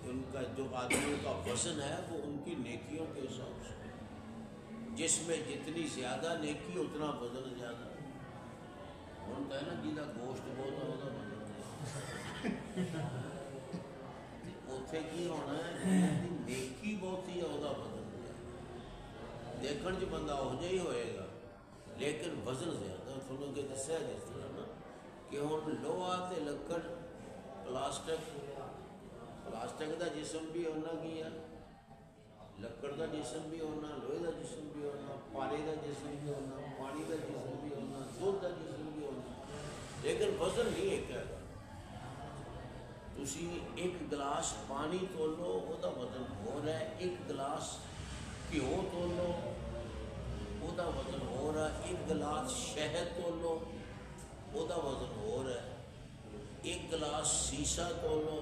ان کا جو آدمیوں کا وزن ہے وہ ان کی نیکیوں کے حساب سے، جس میں جتنی زیادہ نیکی اتنا وزن زیادہ. ان کا ہے نا جیدہ گوشت بہت ہوگا وزن اتنے کی ہونا ہے، نیکی بہت ہی ہوگا وزن زیادہ. دیکھن جو بندہ ہو جائی ہوئے گا لیکن وزن زیادہ. تھوڑوں کے دسیا جس طرح نا کہ ہوں لوہا تے لکڑ پلاسٹک دا جسم بھی ہونا کی ہے، لکڑ دا جسم بھی ہونا، لوہے دا جسم بھی ہونا، پانی دا جسم بھی ہونا، پانی دا جسم بھی ہونا، دودھ دا جسم بھی ہونا، لیکن وزن نہیں ایک ہے. تسی ایک گلاس پانی تول لو وہ دا وزن ہو رہا ہے، ایک گلاس گھیو تول لو وہ دا وزن ہو رہا ہے، ایک گلاس شہد تول لو وہ دا وزن ہو رہا ہے، ایک گلاس سیسا تول لو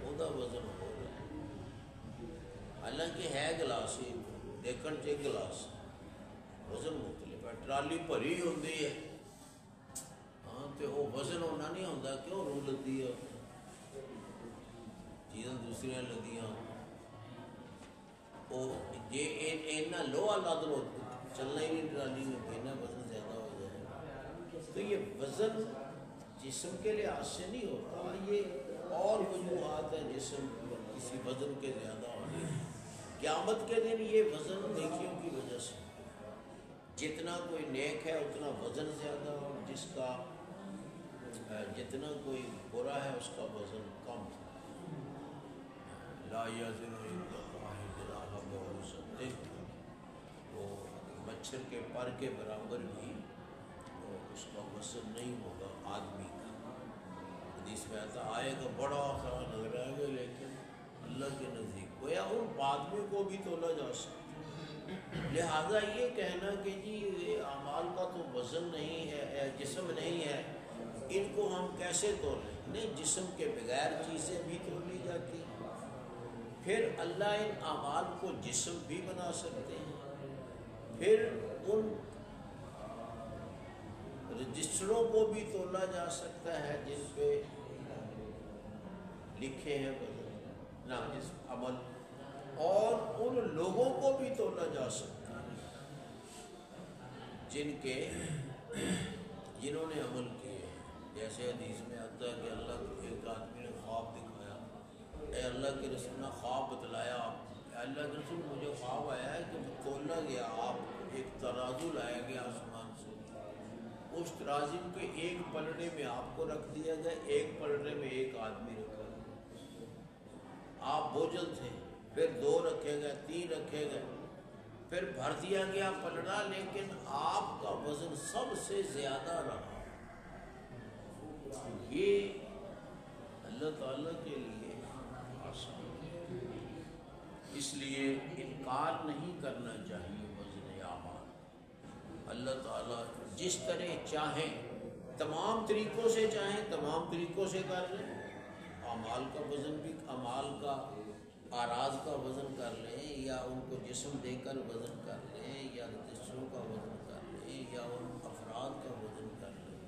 ਉਹਦਾ ਵਜ਼ਨ ਹੋ ਰਿਹਾ। ਹਾਲਾਂਕਿ ਹੈ ਗਲਾਸ ਹੀ, ਦੇਖਣ 'ਚ ਇੱਕ ਗਲਾਸ, ਵਜ਼ਨ ਮੁਖਤਲਿਫ ਹੈ। ਟਰਾਲੀ ਭਰੀ ਹੁੰਦੀ ਹੈ, ਹਾਂ, ਤੇ ਉਹ ਵਜ਼ਨ ਉਹਨਾਂ ਨਹੀਂ ਹੁੰਦਾ। ਕਿਉਂ ਰੂਹ ਲੱਦੀ ਹੈ, ਚੀਜ਼ਾਂ ਦੂਸਰੀਆਂ ਲੱਦੀਆਂ। ਉਹ ਜੇ ਇਹਨਾਂ ਲੋਹਾ ਲੱਦ ਲੋ چلنا ہی نہیں ٹرالی میں، کہنا وزن زیادہ ہو جائے. تو یہ وزن جسم کے لحاظ سے نہیں ہوتا، یہ اور وجوہات ہیں جسم کسی وزن کے زیادہ ہونے. قیامت کے دن یہ وزن نیکیوں کی وجہ سے، جتنا کوئی نیک ہے اتنا وزن زیادہ، اور جس کا جتنا کوئی برا ہے اس کا وزن کم. لا یزن عند اللہ جناح بعوضۃ، وہ مچھر کے پر کے برابر بھی اس کا وزن نہیں ہوگا آدمی کا. حدیث میں آتا آئے گا بڑا سا نظر آئے گا، لیکن اللہ کے نزدیک گویا ان آدمی کو بھی تولا جا سکتا. لہذا یہ کہنا کہ جی یہ اعمال کا تو وزن نہیں ہے، جسم نہیں ہے، ان کو ہم کیسے تولیں؟ نہیں، جسم کے بغیر چیزیں بھی تولی جاتی ہیں. پھر اللہ ان اعمال کو جسم بھی بنا سکتے ہیں. پھر ان رجسٹروں کو بھی تولا جا سکتا ہے جس پہ لکھے ہیں جس عمل، اور ان لوگوں کو بھی تولا جا سکتا ہے جنہوں نے عمل کیے. جیسے حدیث میں آتا ہے کہ اللہ کو ایک آدمی نے خواب دکھایا، اے اللہ کے رسول نے خواب بتلایا، اللہ کے رسول مجھے خواب آیا ہے کہ تولا گیا، آپ ایک ترازو لایا گیا آسمان سے، اس ترازو کے ایک پلڑے میں آپ کو رکھ دیا گیا، ایک پلڑے میں ایک آدمی رکھا گیا. آپ بوجھل تھے، پھر 2 رکھے گئے، 3 رکھے گئے، پھر بھر دیا گیا پلڑا، لیکن آپ کا وزن سب سے زیادہ رہا. یہ اللہ تعالیٰ کے لیے آسان ہے، اس لیے انکار نہیں کرنا چاہیے وزن اعمال. اللہ تعالیٰ جس طرح چاہیں، تمام طریقوں سے چاہیں تمام طریقوں سے کر لیں. اعمال کا وزن بھی، اعمال کا اعراض کا وزن کر لیں، یا ان کو جسم دے کر وزن کر لیں، یا رجسٹروں کا وزن کر لیں، یا ان افراد کا وزن کر لیں.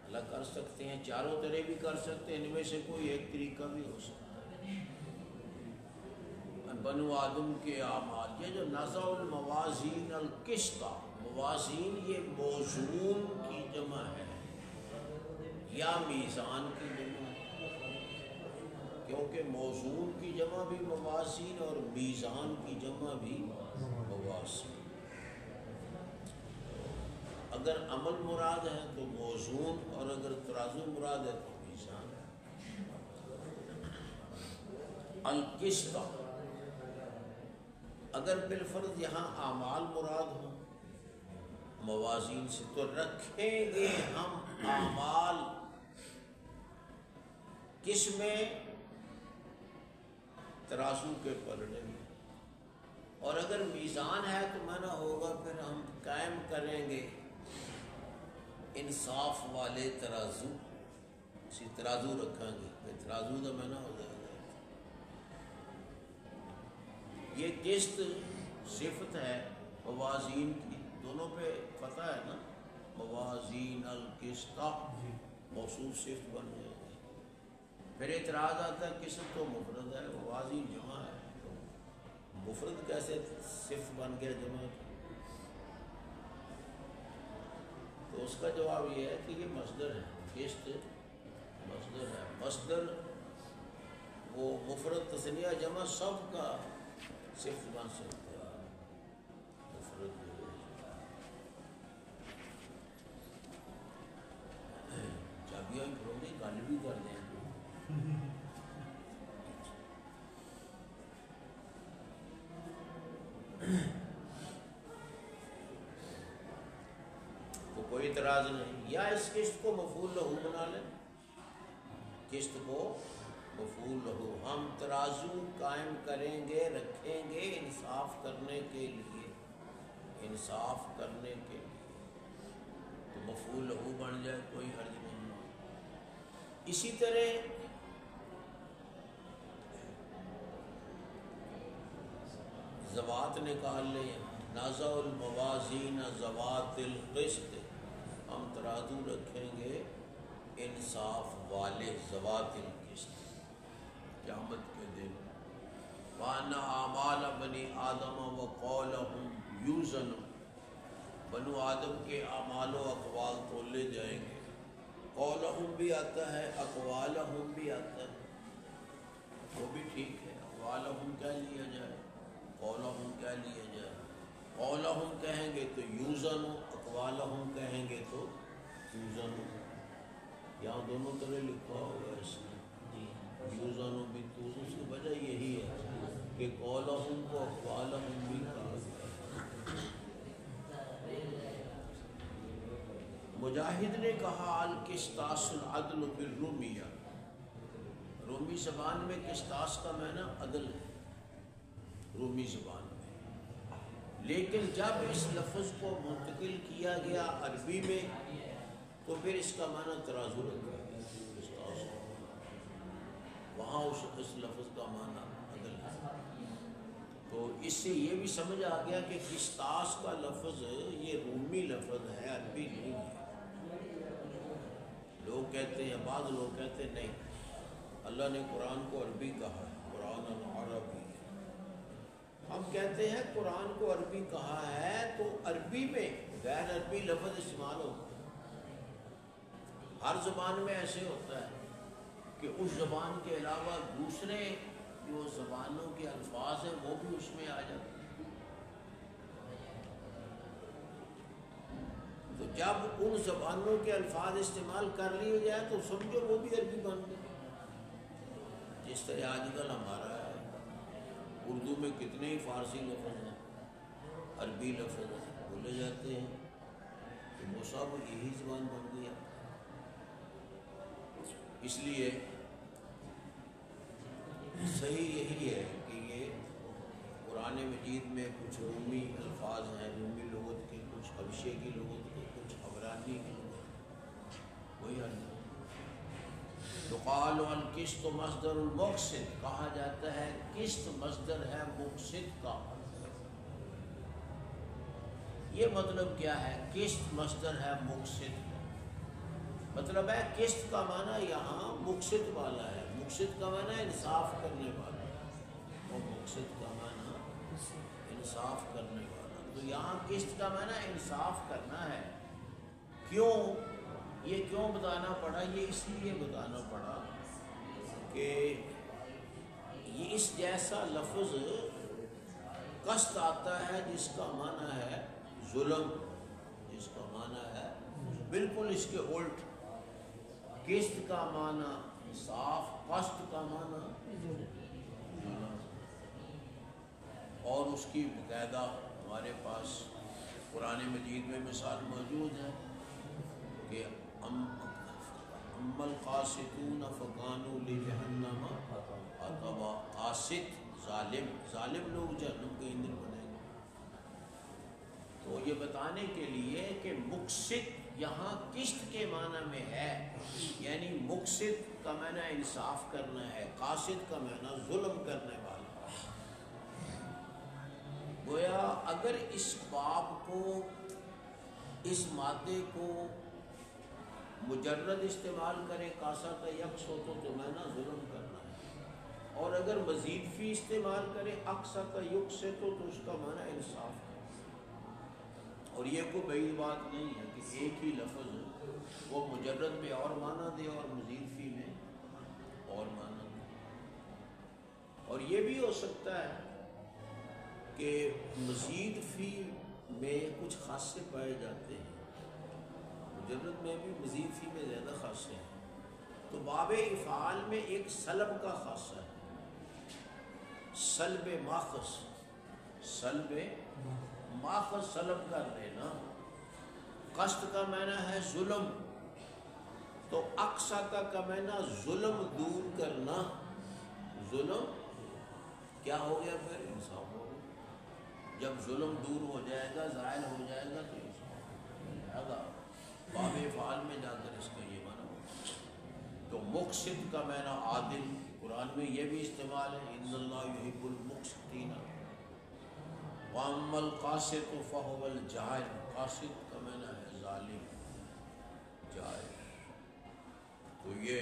اللہ کر سکتے ہیں، چاروں طرح بھی کر سکتے ہیں، ان میں سے کوئی ایک طریقہ بھی ہو سکتا ہے. بنو آدم کے اعمال، یہ جو نزع الموازین القسط، موازین یہ موزون کی جمع ہے یا میزان کی جمع ہے، کیونکہ موزون کی جمع بھی موازین اور میزان کی جمع بھی موازین. اگر عمل مراد ہے تو موزون، اور اگر ترازو مراد ہے تو میزان. القسط، اگر بالفرض یہاں اعمال مراد ہوں موازین سے، تو رکھیں گے ہم اعمال کس میں؟ ترازو کے پلڑے میں. اور اگر میزان ہے تو منع ہوگا، پھر ہم قائم کریں گے انصاف والے ترازو، اسی ترازو رکھیں گے، پھر ترازو کا منع ہو جائے گا. یہ قسط صفت ہے موازین کی، دونوں پہ فتح ہے نا، موازین القسط موصوف صفت بن جائے گی. پھر اعتراض آتا ہے قسط تو مفرد ہے، موازین جمع ہے، تو مفرد کیسے صفت بن گیا جمع؟ تو اس کا جواب یہ ہے کہ یہ مصدر ہے، قسط مصدر ہے. مصدر وہ مفرد تثنیہ جمع سب کا صفت بن سکتا ہے. مفرد چابیاں بھی پڑھو گے، گل بھی کر دیں. تو کوئی اعتراض نہیں. یا اس قسط کو مفعول لہو بنا لیں، قسط کو مفعول لہو، ہم ترازو قائم کریں گے، رکھیں گے انصاف کرنے کے لیے، انصاف کرنے کے لیے، تو مفعول لہو بن جائے، کوئی حرج نہیں. اسی طرح زوات نکال لیں، نازع الموازین ذوات القسط، ہم ترازو رکھیں گے انصاف والے ذوات القسط قیامت کے دن۔ وَأَنَّ أَعْمَالَ بَنِي آدَمَ وَقَوْلَهُمْ يُوزَنُ، بنو آدم کے اعمال و اقوال تولے جائیں گے۔ قولہم بھی آتا ہے، اقوالہم بھی آتا ہے، وہ بھی ٹھیک ہے۔ اقوالہم کیا لیا جائے، قولہم کیا لیا جائے۔ قولہم کہیں گے تو یوزن، اقوالہم کہیں گے تو یوزن۔ یہاں دونوں طرح لکھا ہوگا اس میں، یوزن بھی توزن، اس کی وجہ یہی ہے کہ قولہم کو اقوالہم بھی کہا گیا۔ مجاہد نے کہا القسطاس العدل بالرومیہ، رومی زبان میں قسطاس کا معنی عدل ہے رومی زبان میں، لیکن جب اس لفظ کو منتقل کیا گیا عربی میں تو پھر اس کا معنی ترازو رکھا گیا، قسطاس، وہاں اس لفظ کا معنی عدل ہے۔ تو اس سے یہ بھی سمجھ آ گیا کہ قسطاس کا لفظ یہ رومی لفظ ہے، عربی نہیں ہے۔ لوگ کہتے ہیں، بعض لوگ کہتے ہیں نہیں، اللہ نے قرآن کو عربی کہا ہے، قرآن عربی ہے۔ ہم کہتے ہیں قرآن کو عربی کہا ہے تو عربی میں غیر عربی لفظ استعمال ہوتا ہے۔ ہر زبان میں ایسے ہوتا ہے کہ اس زبان کے علاوہ دوسرے جو زبانوں کے الفاظ ہیں وہ بھی اس میں آ جاتے ہیں۔ تو جب ان زبانوں کے الفاظ استعمال کر لیے جائے تو سمجھو وہ بھی عربی بن گئے۔ جس طرح آج کل ہمارا ہے، اردو میں کتنے ہی فارسی لفظ ہیں، عربی لفظ بولے جاتے ہیں، تو وہ سب یہی زبان بن گئی ہے۔ اس لیے صحیح یہی ہے کہ یہ قرآن مجید میں کچھ رومی الفاظ ہیں، رومی لغت کے، کچھ حبشے کی لغت کے، کچھ عبرانی کی لغت، وہی حل ہے۔ یقال القسط مصدر المقسط، کہا جاتا ہے قسط مصدر ہے مقسط کا۔ یہ مطلب کیا ہے، قسط مصدر ہے مقسط کا، مطلب ہے قسط کا معنی یہاں مقسط والا ہے، مقسط کا معنی انصاف کرنے والا، اور مقسط کا معنی انصاف کرنے والا۔ تو یہاں قسط کا معنی انصاف کرنا ہے۔ کیوں یہ کیوں بتانا پڑا، یہ اس لیے بتانا پڑا کہ یہ اس جیسا لفظ قسط آتا ہے جس کا معنی ہے ظلم، جس کا معنی ہے بالکل اس کے الٹ، قسط کا معنی انصاف، قسط کا معنی ظلم۔ اور اس کی باقاعدہ ہمارے پاس قرآن مجید میں مثال موجود ہے کہ اما القاسطون فکانوا لجہنم حطبا، قاسط ظالم لوگ جہنم کے ایندھن بنیں گے۔ تو یہ بتانے کے لیے کہ مقسط یہاں قسط کے معنی میں ہے، یعنی مقسط کا معنی انصاف کرنا ہے، قاسط کا معنی ظلم کرنے والا۔ گویا اگر اس باب کو، اس مادے کو مجرد استعمال کرے قاسط یکس ہو تو معنی ظلم کرنا ہے، اور اگر مزید فی استعمال کرے اقسط یکس سے تو اس کا معنی انصاف ہے۔ اور یہ کوئی بعید بات نہیں ہے کہ ایک ہی لفظ وہ مجرد میں اور معنی دے اور مزید فی میں اور معنی دے۔ اور یہ بھی ہو سکتا ہے کہ مزید فی میں کچھ خاصے پائے جاتے ہیں، مجرد میں بھی مزید فی میں زیادہ خاصے ہیں۔ تو باب افعال میں ایک سلب کا خاصہ ہے، سلب ماخذ، سلب ماخذ سلب کر لینا۔ قسط کا معنی ہے ظلم، تو اقسط کا معنی ظلم دور کرنا، ظلم کیا ہو گیا، پھر انصاف ہو گیا۔ جب ظلم دور ہو جائے گا، زائل ہو جائے گا تو انصاف ہو جائے گا۔ باب افعال میں جا کر اس کا یہ معنی ہوگا۔ تو مقسط کا معنی عادل، قرآن میں یہ بھی استعمال ہے، ان اللہ یحب المقسطین۔ وَأَمَّا الْقَاسِطُ فَهُوَ الْجَائِرُ، قاسط کا معنی ہے ظالم، جائر۔ تو یہ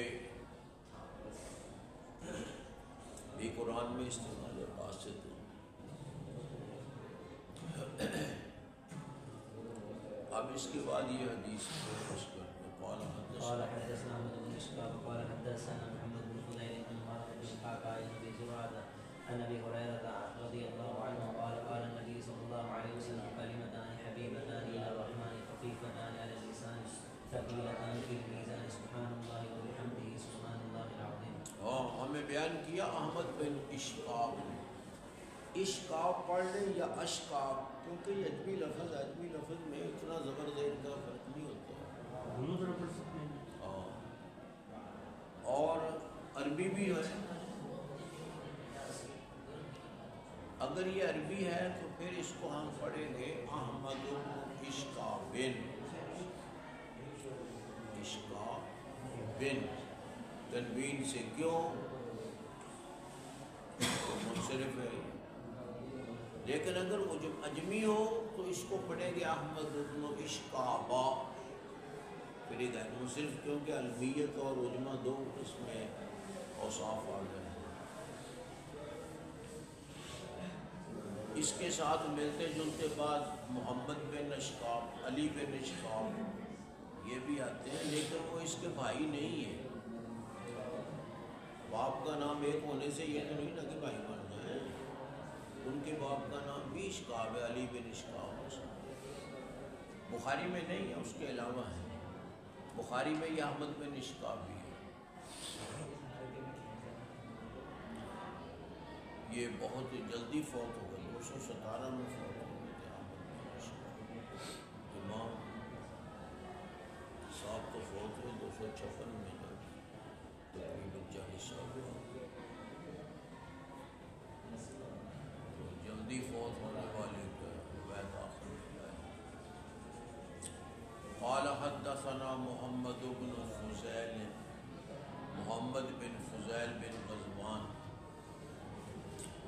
بھی قرآن میں استعمال ہے، قاسط۔ اب اس کے بعد یہ حدیث پیش کرتے ہیں۔ قال حدثنا احمد بن اشقاق قال حدثنا محمد بن فضيل بن مالك بن قعقاع بن ابي زرعه عن ابي هريره رضي الله عنه قال قال النبي صلى الله عليه وسلم كلمتان حبيبتان الى الرحمن خفيفتان على اللسان ثقيلتان في الميزان سبحان الله وبحمده سبحان الله العظيم۔ ہمیں بیان کیا احمد بن اشقاق، اشقاق پڑھ لیں یا اشقاق، کیونکہ یہ عجمی لفظ میں اتنا زبر زیر کا فرق نہیں ہوتا، دونوں طرح پڑھ سکتے ہیں۔ اور عربی بھی ہے، اگر یہ عربی ہے تو پھر اس کو ہم پڑھیں گے احمد بن اشقاق بن تنوین سے، کیوں؟ تو منصرف ہے۔ لیکن اگر وہ جب اجمی ہو تو اس کو پڑھیں گے احمد بن اشقاق، پھر یہ غیر منصرف، کیونکہ علمیت اور عجمہ دو اس میں اوصاف آ گئے ہیں۔ اس کے ساتھ ملتے جلتے بعد محمد بن اشقاق، علی بن اشقاق یہ بھی آتے ہیں، لیکن وہ اس کے بھائی نہیں ہیں۔ باپ کا نام ایک ہونے سے یہ تو نہیں نا کہ بھائی بن جائیں، ان کے باپ کا نام بھی اشقاق ہے، علی بن اشقاق۔ بخاری میں نہیں ہے، اس کے علاوہ ہے، بخاری میں یہ احمد بن اشقاق بھی ہے۔ یہ بہت جلدی فوت ہو گئے، 217 میں فوت ہو گئے تھے احمد بن اشقاق۔ امام صاحب تو فوت ہوئے 256 میں، تقریباً 40 سال ہوئے، تو جلدی فوت ہونے والے کا روایت آخر میں ہے۔ قال حدثنا محمد بن فضیل، محمد بن فضیل بن غزوان،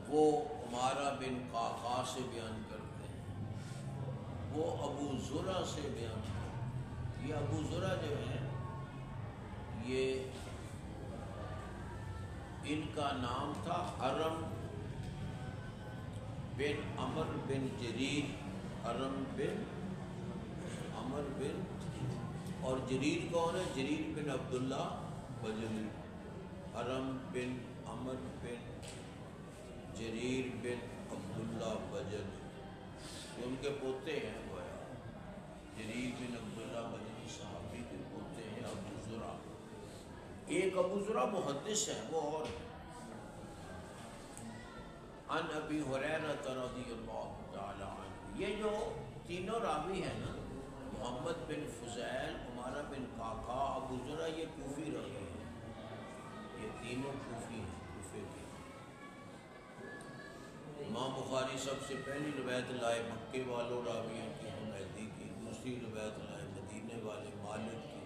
وہ عمارہ بن قعقاع سے بیان کرتے ہیں، وہ ابو زرع سے بیان کرتے ہیں۔ یہ ابو زرع جو ہیں یہ ان کا نام تھا حرم بن عمر بن جریر، حرم بن عمر بن، اور جریر کون ہے؟ جریر بن عبداللہ بجلی، حرم بن عمر بن جریر بن عبداللہ بجلی، یہ ان کے پوتے ہیں۔ گویا جریر بن عبداللہ بجلی صحابی کے پوتے ہیں ابو زرع۔ ایک ابو زرع محدث ہے، وہ اور ہے۔ عن ابی ہریرہ رضی اللہ تعالی عنہ، یہ جو تینوں راوی ہیں نا، محمد بن فضیل، عمارہ بن قعقاع، ابو زرع، یہ کوفی راوی ہیں، یہ تینوں کوفی ہیں، کوفے کے۔ امام بخاری سب سے پہلی روایت لائے مکے والوں راویوں کی، حمیدی کی، دوسری روایت لائے مدینے والے مالک کی،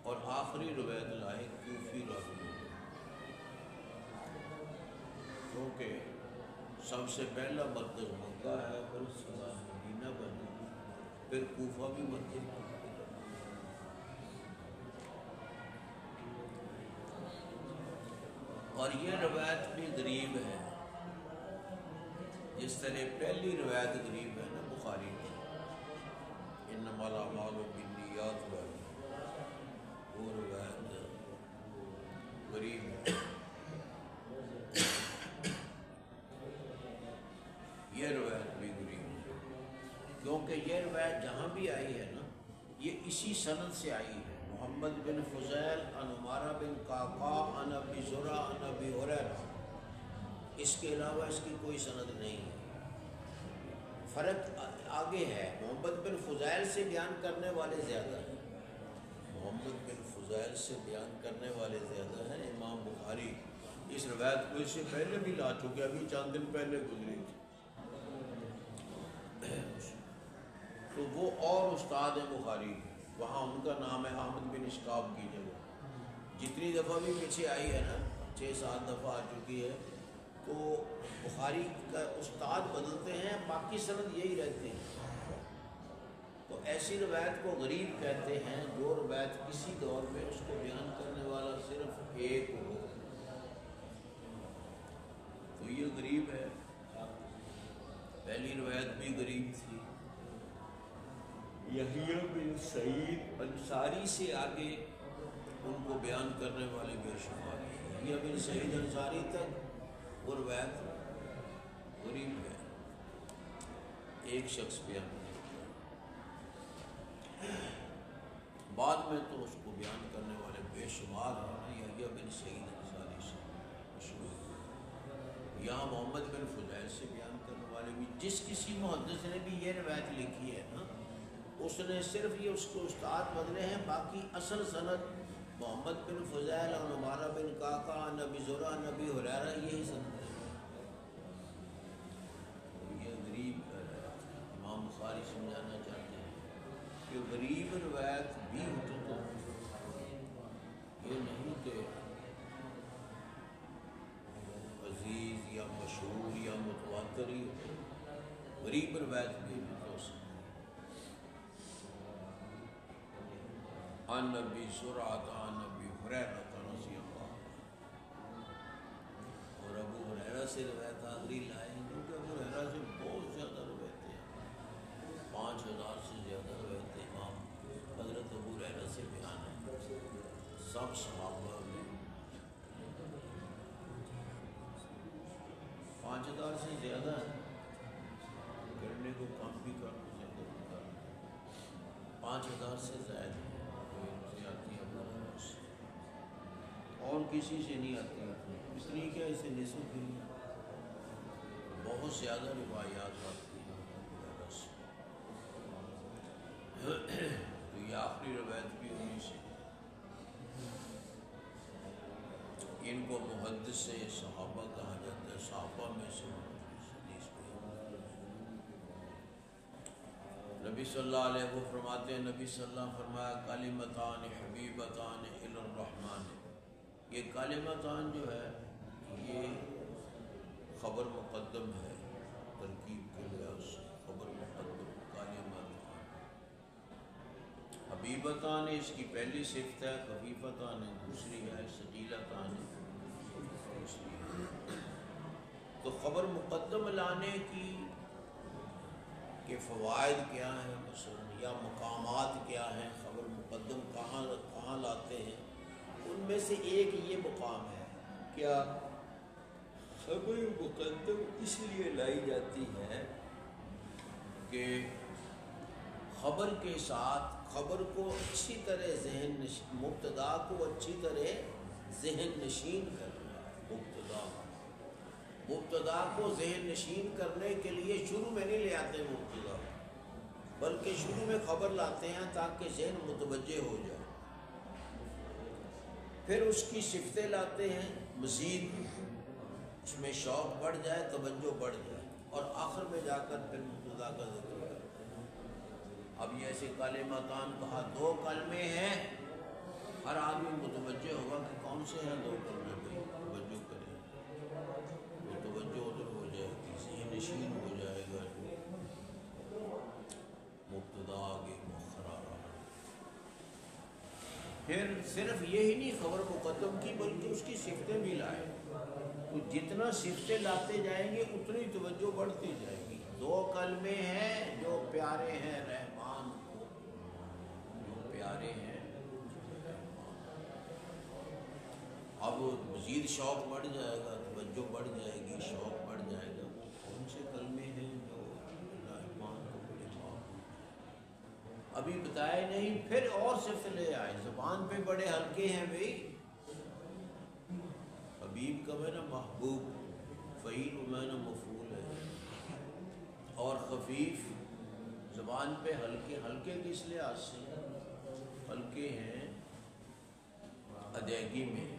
اور آخری روایت لائے کوفی راویوں کی، کیونکہ سب سے پہلا مرکز مکہ ہے، پھر اس کے بعد مدینہ بنا، پھر کوفہ بھی مرکز بنا۔ اور یہ روایت بھی غریب ہے، جس طرح پہلی روایت غریب ہے نا بخاری کی، انما الاعمال بالنیات والی، وہ روایت غریب ہے۔ یہ روایت بھی غریب ہے، کیونکہ یہ روایت جہاں بھی آئی ہے نا، یہ اسی سند سے آئی ہے، محمد بن فضیل عن عمارہ بن قعقاع عن ابی زرع عن ابی ہریرہ، اس کے علاوہ اس کی کوئی سند نہیں ہے۔ فرق آگے ہے، محمد بن فضیل سے بیان کرنے والے زیادہ ہیں، محمد بن فضیل سے بیان کرنے والے زیادہ ہیں۔ امام بخاری اس روایت کو اس سے پہلے بھی لا چکے، ابھی چند دن پہلے گزری تھی، تو وہ اور استاد ہیں بخاری، وہاں ان کا نام ہے احمد بن اشقاق کی جگہ۔ جتنی دفعہ بھی پیچھے آئی ہے نا، 6-7 دفعہ آ چکی ہے، تو بخاری کا استاد بدلتے ہیں، باقی سند یہی رہتے ہیں، تو ایسی روایت کو غریب کہتے ہیں جو روایت کسی دور میں اس کو بیان کرنے والا صرف ایک ہو، تو یہ غریب ہے۔ پہلی روایت بھی غریب تھی، یحییٰ بن سعید انصاری سے آگے ان کو بیان کرنے والے بے شمار ہیں۔ یحییٰ بن سعید انصاری تک وہ روایت غریب ہے، ایک شخص بیان کرتا ہے، بعد میں تو اس کو بیان کرنے والے بے شمار ہیں۔ یحییٰ بن سعید انصاری سے مشہور، یہاں محمد بن فضیل سے بیان کرنے والے بھی، جس کسی محدث نے بھی یہ روایت لکھی ہے نا، اس نے صرف یہ اس کو استاد بدلے ہیں، باقی اصل سند محمد بن فضیل اور عمارہ بن کعکع، نبی زرع، نبی ہریرہ، یہی سند ہے۔ یہ غریب ہے، امام بخاری سمجھانا چاہتے ہیں کہ غریب روایت بھی ہوتی تو یہ نہیں کہ عزیز یا مشہور یا متواتر ہی ہوتی، غریب روایت بھی ہو سکتی۔ عن نبی زرعہ عن نبی ہریرہ رضی اللہ عنہ، اور ابو ہریرہ سے روایت آخری لائے ہیں، کیونکہ ابو ہریرہ سے بہت زیادہ روایتیں ہیں، 5000 سے زیادہ روایتیں امام حضرت ابو ہریرہ سے بیان ہیں، سب صحابہ میں 5000 سے زیادہ کرنے کو کم بھی کر دو، زیادہ بھی کر دو، 5000 سے زائد ہے، سے آتی ہے ابو ہریرہ سے، اور کسی سے نہیں آتی، اس لیے کہ اسے نسبت بھی نہیں، بہت زیادہ روایات آتی ہیں ابو ہریرہ سے، تو یہ آخری روایت بھی انہیں سے۔ ان کو محدث سے صحابہ کہا جاتا ہے، صحابہ میں سے حدیث میں نبی صلی اللہ علیہ وسلم فرماتے ہیں، نبی صلی اللہ علیہ وسلم فرمایا کلمتان حبیبتان الی الرحمن، یہ کلمتان جو ہے یہ خبر مقدم ہے، ترکیب کے لحاظ سے خبر مقدم، کلمتان حبیبتان اس کی پہلی صفت ہے، خفیفتان دوسری ہے، ثقیلتان دوسری ہے، تو خبر مقدم لانے کی کہ فوائد کیا ہیں مثلا، یا مقامات کیا ہیں، خبر مقدم کہاں لاتے ہیں، ان میں سے ایک یہ مقام ہے، کیا خبر مقدم اس لیے لائی جاتی ہے کہ خبر کے ساتھ خبر کو اچھی طرح مبتدا کو اچھی طرح ذہن نشین کرنا ہے، مبتدا کو ذہن نشین کرنے کے لیے شروع میں نہیں لے آتے مبتدا، بلکہ شروع میں خبر لاتے ہیں تاکہ ذہن متوجہ ہو جائے، پھر اس کی صفتیں لاتے ہیں، مزید اس میں شوق بڑھ جائے، توجہ بڑھ جائے، اور آخر میں جا کر پھر مبتدا کا ذکر کرتے ہیں۔ اب یہ ایسے کلمتان کہا، دو کلمے ہیں، ہر آدمی متوجہ ہوگا کہ کون سے ہیں دو کلمے، بھائی توجہ کریں، وہ توجہ ادھر ہو جائے گی، ذہن نشین ہو جائے گا، مبتدا آگے مؤخر آ رہا ہے۔ پھر صرف یہی نہیں خبر مقدم کی، بلکہ اس کی صفتیں بھی لائے، تو جتنا صفتیں لاتے جائیں گے اتنی توجہ بڑھتی جائے گی۔ دو کلمے ہیں جو پیارے ہیں رحمان کو، جو پیارے ہیں رحمان، اب مزید شوق بڑھ جائے گا، توجہ بڑھ جائے گی، شوق بڑھ جائے گا، کون سے کلمے ہیں جو رحمان کو بڑے محبوب، ابھی بتائے نہیں، پھر اور صفت لے آئے، زبان پہ بڑے ہلکے ہیں بھئی، حبیب کا معنی محبوب، فعیل معنی مفعول ہے، اور خفیف زبان پہ ہلکے، ہلکے کس لحاظ سے ہلکے ہیں، ادائیگی میں،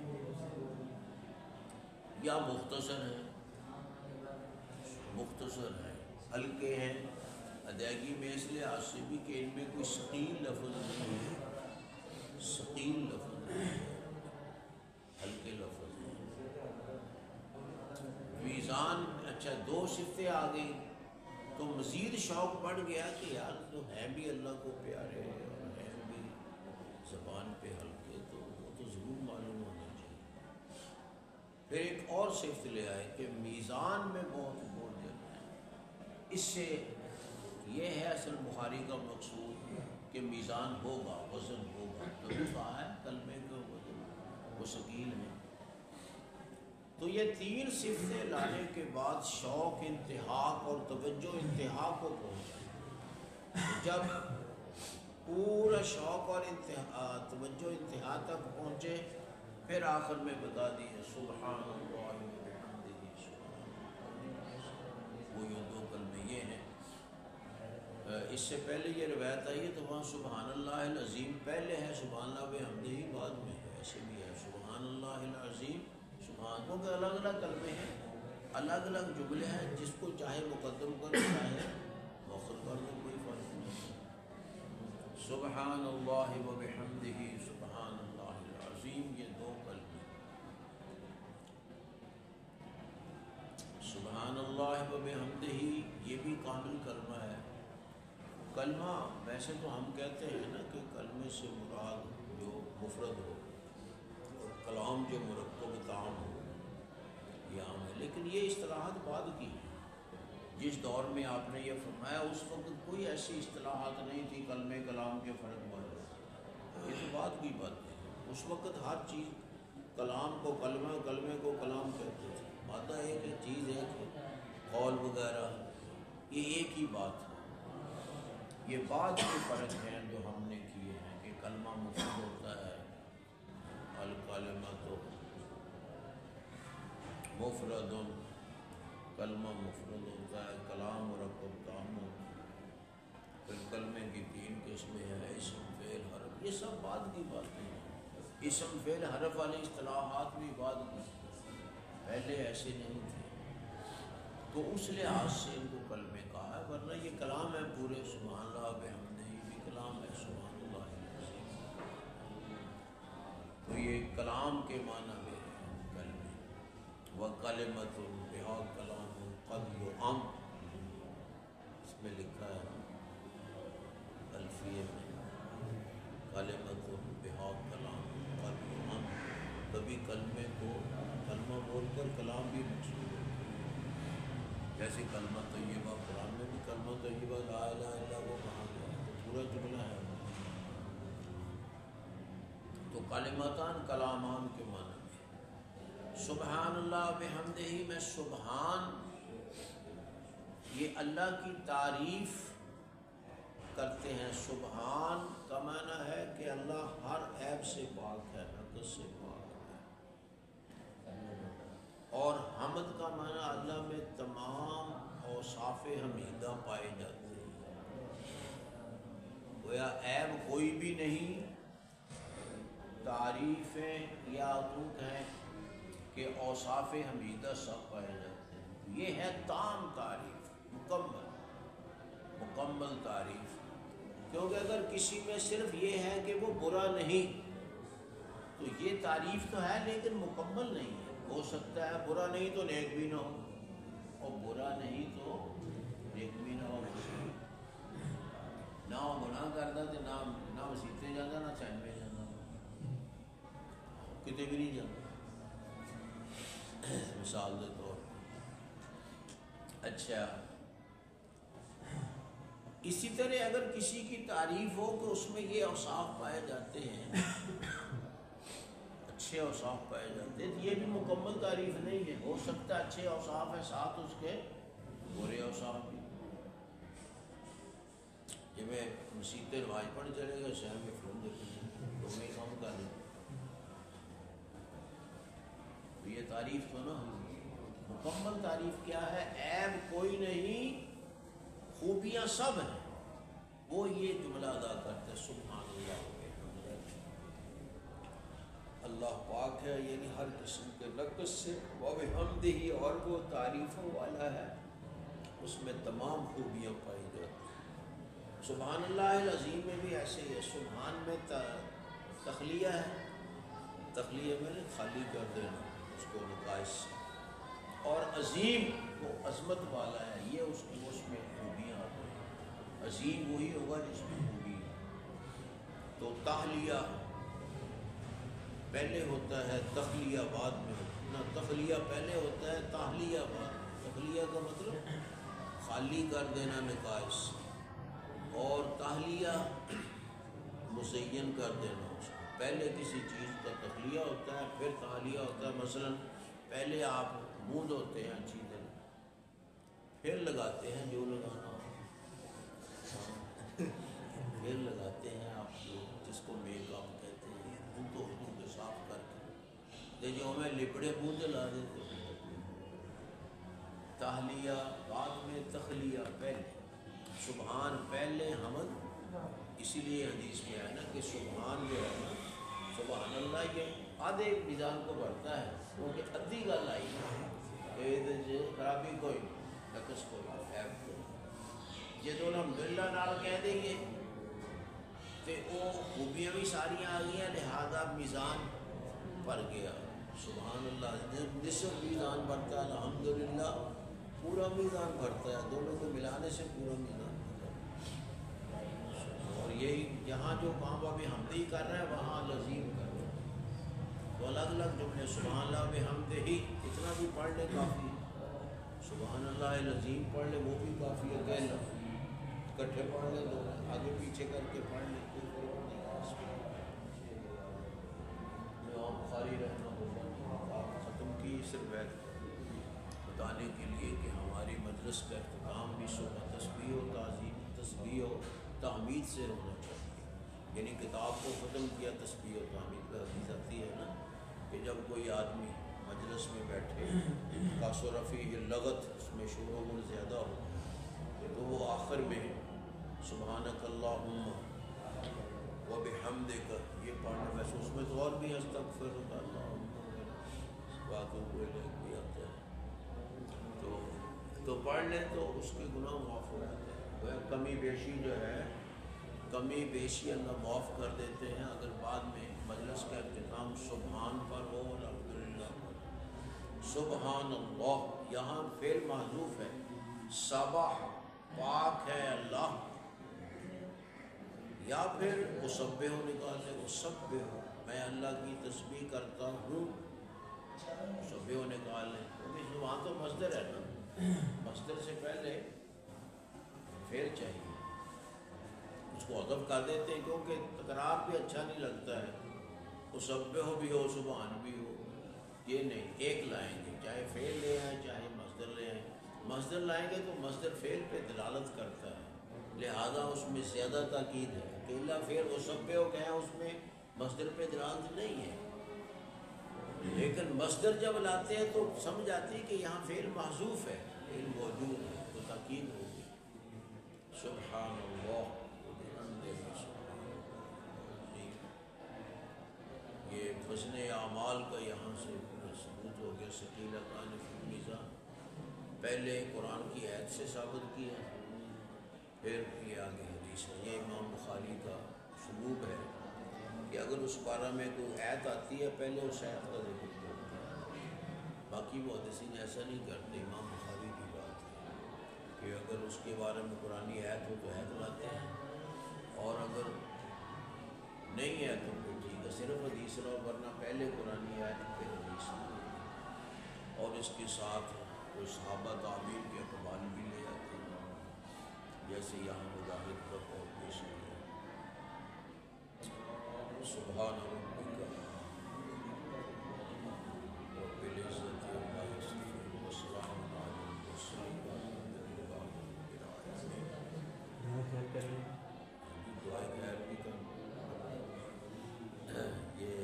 یا مختصر ہیں، مختصر ہیں، ہلکے ہیں ادائیگی میں، اس لحاظ سے بھی کہ ان میں کوئی ثقیل لفظ نہیں ہے، ثقیل لفظ نہیں ہے، ہلکے لفظ ہیں، فی اچھا 2 صفتیں آ گئی تو مزید شوق بڑھ گیا کہ یار تو ہیں بھی اللہ کو پیارے اور ہیں بھی زبان پہ ہلکے، تو وہ تو ضرور معلوم ہونا چاہیے۔ پھر ایک اور صفت لے آئے کہ میزان میں بہت بوجھل ہے۔ اس سے یہ ہے اصل بخاری کا مقصود کہ میزان ہوگا، وزن ہوگا، تبھی کہا ہے کلمے کا وزن وہ ثقیل ہے۔ تو یہ 3 صفتیں لانے کے بعد شوق انتہا اور توجہ انتہا کو پہنچا۔ جب پورا شوق اور توجہ انتہا تک پہنچے، پھر آخر میں بتا دیے سبحان اللہ وبحمدہ سبحان اللہ۔ وہ یہ 2 کلمے یہ ہیں۔ اس سے پہلے یہ روایت آئی ہے تو وہاں سبحان اللہ العظیم پہلے ہے، سبحان اللہ وبحمدہ بعد میں ہے۔ ایسے بھی ہے سبحان اللہ العظیم سبحان، کیونکہ الگ الگ کلمے ہیں، الگ الگ جملے ہیں، جس کو چاہے مقدم کرو چاہے مؤخر کر دو، کوئی فرق نہیں۔ سبحان اللہ وبحمدہ سبحان اللہ العظیم، یہ 2 کلمے۔ سبحان اللہ وبحمدہ یہ بھی کامل کلمہ ہے۔ کلمہ ویسے تو ہم کہتے ہیں نا کہ کلمے سے مراد جو مفرد ہو اور کلام جو مرکب کام ہو یہ عام ہے، لیکن یہ اصطلاحات بعد کی ہیں۔ جس دور میں آپ نے یہ فرمایا اس وقت کوئی ایسی اصطلاحات نہیں تھی کلمے کلام کے فرق والے، یہ تو بعد کی بات ہے۔ اس وقت ہر چیز کلام کو کلمہ، کلمے کو کلام کہتے تھے، مادہ ایک ہے، چیز ایک ہے، قول وغیرہ یہ ایک ہی بات ہے۔ یہ بعد کے فرق ہیں جو ہم نے کیے ہیں کہ کلمہ مفرد ہوتا ہے، الکلمۃ مفرد، کلمہ مفرد ہوتا ہے، کلام مرکب کام ہوتا ہے۔ پھر کلمے کی 3 قسمیں ہیں، اسم فعل حرف، یہ سب بعد کی باتیں ہیں۔ اسم فعل حرف والی اصطلاحات بھی بعد کی، پہلے ایسے نہیں تھے، تو اس لحاظ سے ان کو کلمے کہا ہے، ورنہ یہ کلام ہے پورے۔ سبحان اللہ بحمدہ بھی کلام ہے، سبحان اللہ العظیم، تو یہ کلام کے معنی میں ہے کلمے۔ وَكَلِمَةٌ بِهَا كَلَامٌ قَدْ يُعَمُّ، اس میں لکھا ہے الفیہ میں کلمۃ بِهَا كَلَامٌ قَدْ يُعَمُّ، کبھی کلمے کو کلمہ بول کر کلام بھی مقصود ہے، جیسے کلمہ طیبہ، قرآن میں بھی کلمہ طیبہ لا الہ الا وہ کہا گیا ہے، تو پورا جملہ ہے۔ تو کلمتان کلامان کے معنی میں سبحان اللہ بحمدہ میں سبحان یہ اللہ کی تعریف کرتے ہیں۔ سبحان کا معنی ہے کہ اللہ ہر عیب سے پاک ہے، نقص سے پاک ہے، اور حمد کا معنی اللہ میں تمام اوصاف حمیدہ پائے جاتے ہیں، گویا عیب کوئی بھی نہیں، تعریفیں یا تو کہیں کہ اوصاف حمیدہ سب پائے جاتے ہیں۔ یہ ہے تام تعریف، مکمل تعریف، کیونکہ اگر کسی میں صرف یہ ہے کہ وہ برا نہیں تو یہ تعریف تو ہے لیکن مکمل نہیں ہے۔ ہو سکتا ہے برا نہیں تو نیک بھی نہ ہو، اور برا نہیں تو نیک بھی نہ ہو، نہ گناہ کرتا تو نہ مسیطے جانا، نہ چینمے جانا، کتے بھی نہیں جانا، مثال دے طور۔ اچھا، اسی طرح اگر کسی کی تعریف ہو کہ اس میں یہ اوصاف پائے جاتے ہیں، اچھے اوصاف پائے جاتے ہیں، تو یہ بھی مکمل تعریف نہیں ہے۔ ہو سکتا ہے اچھے اوصاف ہیں ساتھ اس کے برے اوصاف بھی۔ جب میں مسیطے رواج پڑھ چلے گا شہر میں فلم دیکھیں تو میں کام کر لیں، تو یہ تعریف تو نہ ہوگی۔ مکمل تعریف کیا ہے؟ عیب کوئی نہیں، خوبیاں سب ہیں، وہ یہ جملہ ادا کرتے ہیں سبحان اللہ اللہ پاک ہے، یعنی ہر قسم کے نقص سے، وبحمدہ اور وہ تعریفوں والا ہے، اس میں تمام خوبیاں پائی جاتی ہیں۔ سبحان اللہ العظیم میں بھی ایسے ہی ہے، سبحان میں تخلیہ ہے، تخلیہ میں خالی کر دینا اس کو نقائص سے، اور عظیم وہ عظمت والا ہے، یہ اس میں خوبیاں آتی ہیں۔ عظیم وہی ہوگا جس میں خوبی ہے۔ تو تحلیہ پہلے ہوتا ہے، تخلیہ بعد میں ہوتا ہے، نہ تخلیہ پہلے ہوتا ہے، تحلیہ بعد میں۔ تخلیہ کا مطلب خالی کر دینا نکاح سے، اور تحلیہ مزین کر دینا اس کو۔ پہلے کسی چیز کا تخلیہ ہوتا ہے، پھر تحلیہ ہوتا ہے۔ مثلا پہلے آپ منہ دھوتے ہیں اچھی طرح، پھر لگاتے ہیں جو لگانا ہو، پھر لگاتے ہیں آپ جس کو میک اپ کہتے ہیں، منہ تو اردو کے صاف کر کے جو ہمیں لپڑے منہ دلا دیتے ہیں۔ تحلیہ بعد میں، تخلیہ پہلے۔ سبحان پہلے، حمد اسی لیے حدیث میں ہے نا کہ سبحان جو ہے نا، سبحان اللہ یہ آدھے میزان کو بڑھتا ہے، کیونکہ ادھی گل آئی خرابی کوئی نقص کوئی عیب کوئی، جدو الحمدللہ نال کہہ دیں گے تو وہ خوبیاں بھی ساری آ گئی، لہذا میزان بھر گیا۔ سبحان اللہ نصف میزان بھرتا ہے، الحمدللہ پورا میزان بھرتا ہے، دونوں کو ملانے سے پورا میزان بھرتا ہے۔ اور یہی یہاں جو کام ابھی حمدی کر رہے ہیں وہاں لذیم کر رہے ہیں، تو الگ الگ جملے سبحان اللہ بحمدہ اتنا بھی پڑھ لے کافی ہے، سبحان اللہ العظیم پڑھ لے وہ بھی کافی ہے، کہ اکٹھے پڑھ لیں تو آگے پیچھے کر کے پڑھ لیں، کوئی فرق نہیں ہے اس میں۔ امام بخاری رحمہ اللہ ختم کی صرف بتانے کے لیے کہ ہماری مجلس کا اختتام بھی صبح تسبیح و تعظیم، تسبیح و تحمید سے ہونا چاہیے۔ یعنی کتاب کو ختم کیا تسبیح و تحمید کا، حدیث آتی ہے نا کہ جب کوئی آدمی مجلس میں بیٹھے کثر فیہ اللغط، اس میں شور و غل زیادہ ہو، تو وہ آخر میں سبحانک اللہم و بحمدک یہ پڑھنا محسوس میں، تو اور بھی استغفرک اللہم واتوب الیک بھی آتا ہے، تو پڑھ لیں تو اس کے گناہ معاف ہو جاتے ہیں۔ وہ کمی بیشی جو ہے، کمی بیشی اللہ معاف کر دیتے ہیں اگر بعد میں مجلس کا اختتام سبحان پر ہو، الحمدللہ پر۔ سبحان اللہ یہاں فعل محذوف ہے، سبح پاک ہے اللہ، یا پھر مسبح نکال لے، مسبح میں اللہ کی تسبیح کرتا ہوں، مسبح نکال لیں، کیونکہ وہاں تو مصدر ہے نا، مصدر سے پہلے فعل چاہیے، اس کو حذف کر دیتے ہیں کیونکہ تکرار بھی اچھا نہیں لگتا ہے، مسبح بھی ہو سبحان بھی ہو، یہ نہیں، ایک لائیں گے، چاہے فعل لے آئیں چاہے مصدر لے آئیں۔ مصدر لائیں گے تو مصدر فعل پہ دلالت کرتا ہے، لہذا اس میں زیادہ تاکید ہے، اکیلا فعل مسبح کہیں اس میں مصدر پہ دلالت نہیں ہے، لیکن مصدر جب لاتے ہیں تو سمجھ آتی ہے کہ یہاں فعل محذوف ہے، فعل موجود ہے تو تاکید ہوگی۔ سبحان اللہ یہ وزن اعمال کا یہاں سے ثبوت ہو گیا، ثقیلتان فی المیزان، پہلے قرآن کی آیت سے ثابت کیا، پھر یہ آگے حدیث ہے۔ یہ امام بخاری کا اسلوب ہے کہ اگر اس بارہ میں کوئی آیت آتی ہے پہلے اس آیت کا ذکر کرتے ہیں، باقی محدثین ایسا نہیں کرتے۔ امام بخاری کی بات ہے کہ اگر اس کے بارے میں قرآن آیت ہو تو آیت لاتے ہیں، اور اگر نہیں ہے تو پھر ٹھیک ہے صرف حدیث لاؤ، ورنہ پہلے قرآن آیت پھر حدیث لاؤ، اور اس کے ساتھ کوئی صحابہ تعبیر کے اقوال بھی لے آتے ہیں، جیسے یہاں مجاہد کا قول پیش کیا۔ سبحان ربک رب العزت عما یصفون وسلام علی المرسلین والحمد للہ رب العالمین۔ خیر کریں، دعائے خیر بھی کریں۔ یہ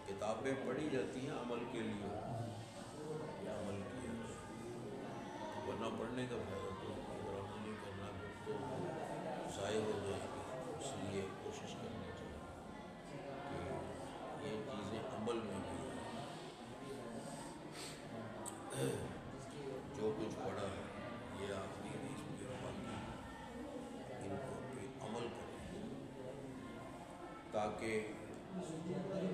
کتابیں پڑھی جاتی ہیں عمل کے لیے، یہ عمل کیا، ورنہ پڑھنے کا فائدہ تو اگر عمل نہیں کرنا پھر تو ضائع ہو جائے گی، اس لیے کوشش کرنی چاہیے کہ یہ چیزیں عمل میں بھی ہیں۔ جو کچھ پڑھا ہے یہ آخری حدیث بھی اور باقی ان کو بھی عمل کریں تاکہ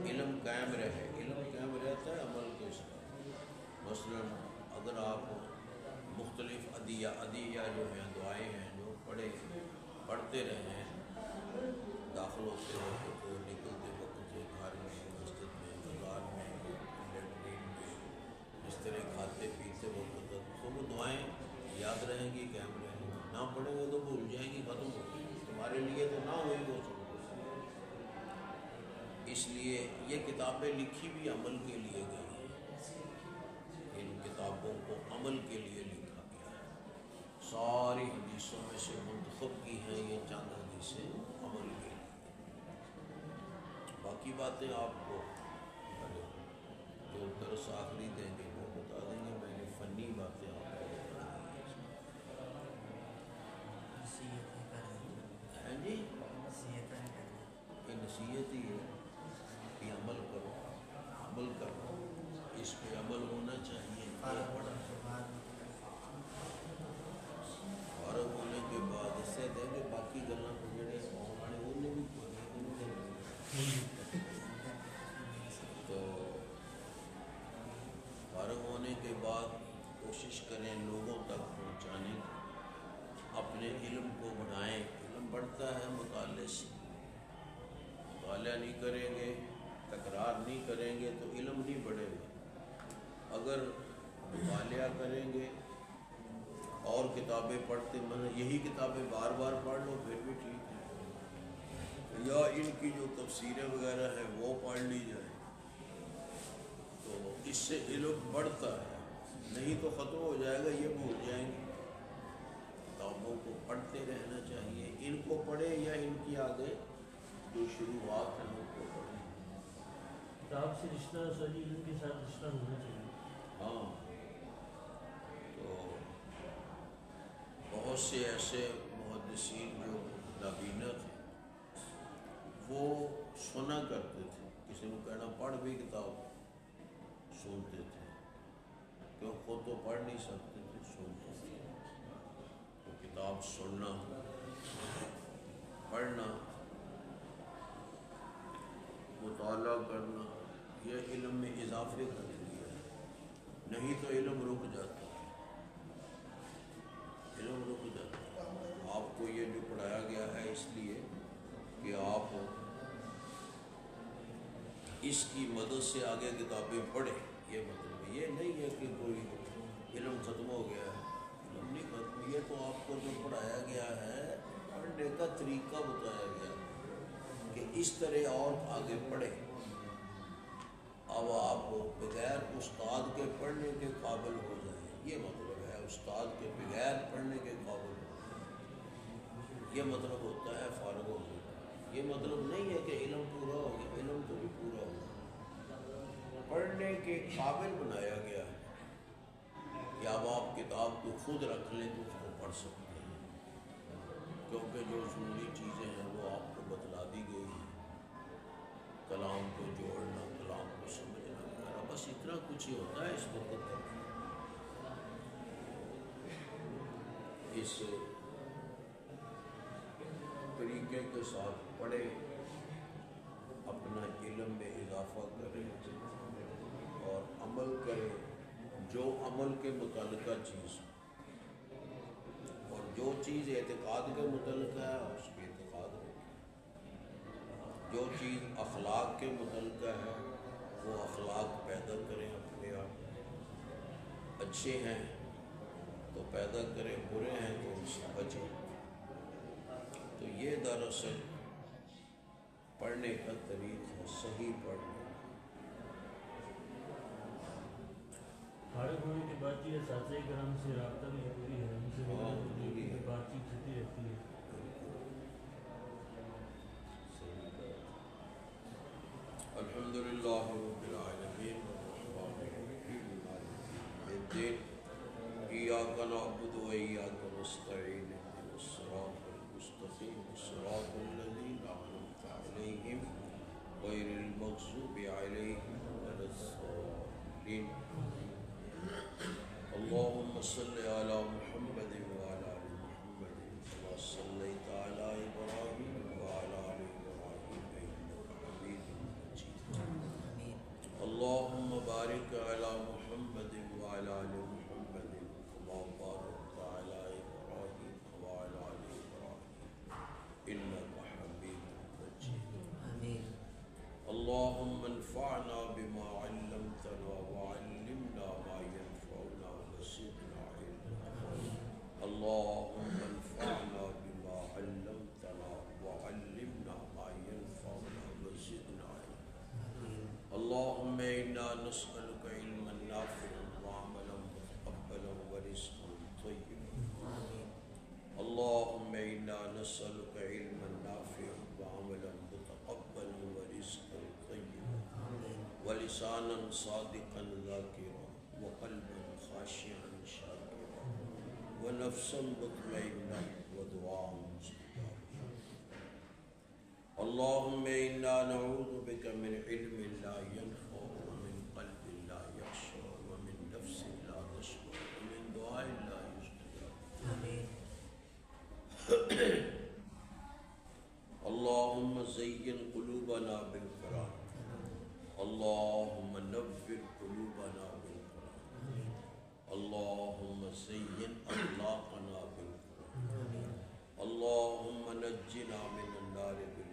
علم قائم رہے۔ علم قائم رہتا ہے عمل کے ساتھ۔ مثلاً اگر آپ مختلف عدیہ جو ہیں دعائیں ہیں جو پڑھتے رہیں داخل ہوتے وقت نکلتے وقت گھر میں مسجد میں بازار میں لیٹرین میں بسترے کھاتے پیتے وقت تو وہ دعائیں یاد رہیں گی قائم رہیں گی. نہ پڑھیں گے تو بھول جائیں گی ختم ہو گئی تمہارے لیے تو نہ ہوئی وہ سب. اس لیے یہ کتابیں لکھی بھی عمل کے لیے گئی ہیں. ان کتابوں کو عمل کے لیے لکھا گیا ہے. ساری حدیثوں میں سے منتخب کی ہیں یہ چند حدیثیں عمل کے لیے. باقی باتیں آپ کو جو درس آخری دیں گے وہ بتا دیں گے. میں نے فنی باتیں آپ کو بتانی ہیں جی. یہ نصیحت ہی ہے کہ عمل کرو، عمل کرو، اس پہ عمل ہونا چاہیے. فارغ ہونے کے بعد اس سے دیں گے باقی گلاں کو جڑے آنے انہیں بھی تو فارغ ہونے کے بعد کوشش کریں لوگوں تک پہنچانے کی. اپنے علم کو بڑھائیں. علم بڑھتا ہے مطالعے سے. مطالعہ نہیں کریں گے، تکرار نہیں کریں گے تو علم نہیں بڑھے گا. اگر مطالعہ کریں گے اور کتابیں پڑھتے یہی کتابیں بار بار پڑھ لو پھر بھی ٹھیک ہے، یا ان کی جو تفسیریں وغیرہ ہیں وہ پڑھ لی جائے تو اس سے علم بڑھتا ہے. نہیں تو ختم ہو جائے گا، یہ بھول جائیں گے. کتابوں کو پڑھتے رہنا چاہیے. ان کو پڑھیں یا ان کی آگے جو شروعات ہیں ان کو پڑھیں. کتاب سے رشتہ صحیح علم کے ساتھ رشتہ ہونا چاہیے. ہاں، تو بہت سے ایسے محدثین جو نابینا تھے وہ سنا کرتے تھے. کسی کو کہنا پڑھ بھی کتاب سنتے تھے، کیوں خود تو پڑھ نہیں سکتے تھے، سنتے تھے. تو کتاب سننا، پڑھنا، مطالعہ کرنا یہ علم میں اضافے کر دیا ہے. نہیں تو علم رک جاتا ہے. علم رک جاتا ہے. آپ کو یہ جو پڑھایا گیا ہے اس لیے کہ آپ اس کی مدد سے آگے کتابیں پڑھیں. یہ مطلب ہے. یہ نہیں ہے کہ کوئی علم ختم ہو گیا ہے. علم نہیں ختم. یہ تو آپ کو جو پڑھایا گیا ہے پڑھنے کا طریقہ بتایا گیا ہے کہ اس طرح اور آگے پڑھیں. اب آپ بغیر استاد کے پڑھنے کے قابل ہو جائیں. یہ مطلب ہے استاد کے بغیر پڑھنے کے قابل ہو جائیں. یہ مطلب ہوتا ہے فارغ ہو جائے. یہ مطلب نہیں ہے کہ علم پورا ہو گیا. علم تو بھی پورا ہو گیا. پڑھنے کے قابل بنایا گیا ہے کہ اب آپ کتاب کو خود رکھ لیں تو اس کو پڑھ سکتے ہیں، کیونکہ جو ضروری چیزیں ہیں وہ آپ کو بتلا دی گئی ہیں. کلام کو جوڑنا، کلام کو سمجھنا وغیرہ، بس اتنا کچھ ہی ہوتا ہے اس وقت تک. اس طریقے کے ساتھ پڑھے، اپنا علم میں اضافہ کرے اور عمل کرے جو عمل کے متعلقہ چیز، اور جو چیز اعتقاد کے متعلقہ ہے اس کے اعتقاد ہو. جو چیز اخلاق کے متعلقہ ہے وہ اخلاق پیدا کریں اپنے آپ. اچھے ہیں تو پیدا کریں، برے ہیں تو ان سے بچیں. تو یہ دراصل پڑھنے کا طریق ہے، صحیح پڑھنا. فارغ ہونے کے بعد یہ اساتذہ کرام سے رابطہ بھی ضروری ہے. ان سے ضروری ہے. بات چیت ہوتی رہتی ہے. الحمدللہ رب العالمین الرحمن الرحیم مالک یوم الدین. ایاک نعبد و ایاک نستعین اهدنا الصراط المستقیم صراط الذین انعمت علیہم غیر المغضوب علیہم ولا الضالین. اللهم صل على محمد وعلى آل محمد كما صليت على إبراهيم وعلى آل إبراهيم إنك حميد مجيد. اللهم بارك على محمد محمد وعلى آل محمد كما باركت على إبراهيم وعلى آل إبراهيم إنك حميد مجيد. آمين. اللهم انفعنا بما علمتنا وعلمنا ما ينفعنا وزدنا علما. اللهم انفعنا بما علمتنا وعلمنا ما ينفعنا وزدنا علما. اللهم إنا نسألك علما نافعا وعملا متقبلا ورزقا طيبا. اللهم إنا نسألك علما نافعا وعملا متقبلا ورزقا طيبا ولسانا صادقا ذاكرا وقلبا خاشعا شاكرا ونفسا مطمئنة ودعاء مستجابا. اللهم إنا نعوذ بك من علم لا ينفع ومن قلب لا يخشع ومن نفس لا تشبع ومن دعاء لا يستجاب. آمين. اللهم زين قلوبنا بالقرآن. اللهم نور قلوبنا بالقرآن. اللهم زين أخلاقنا بالقرآن. اللهم نجنا من النار بالقرآن.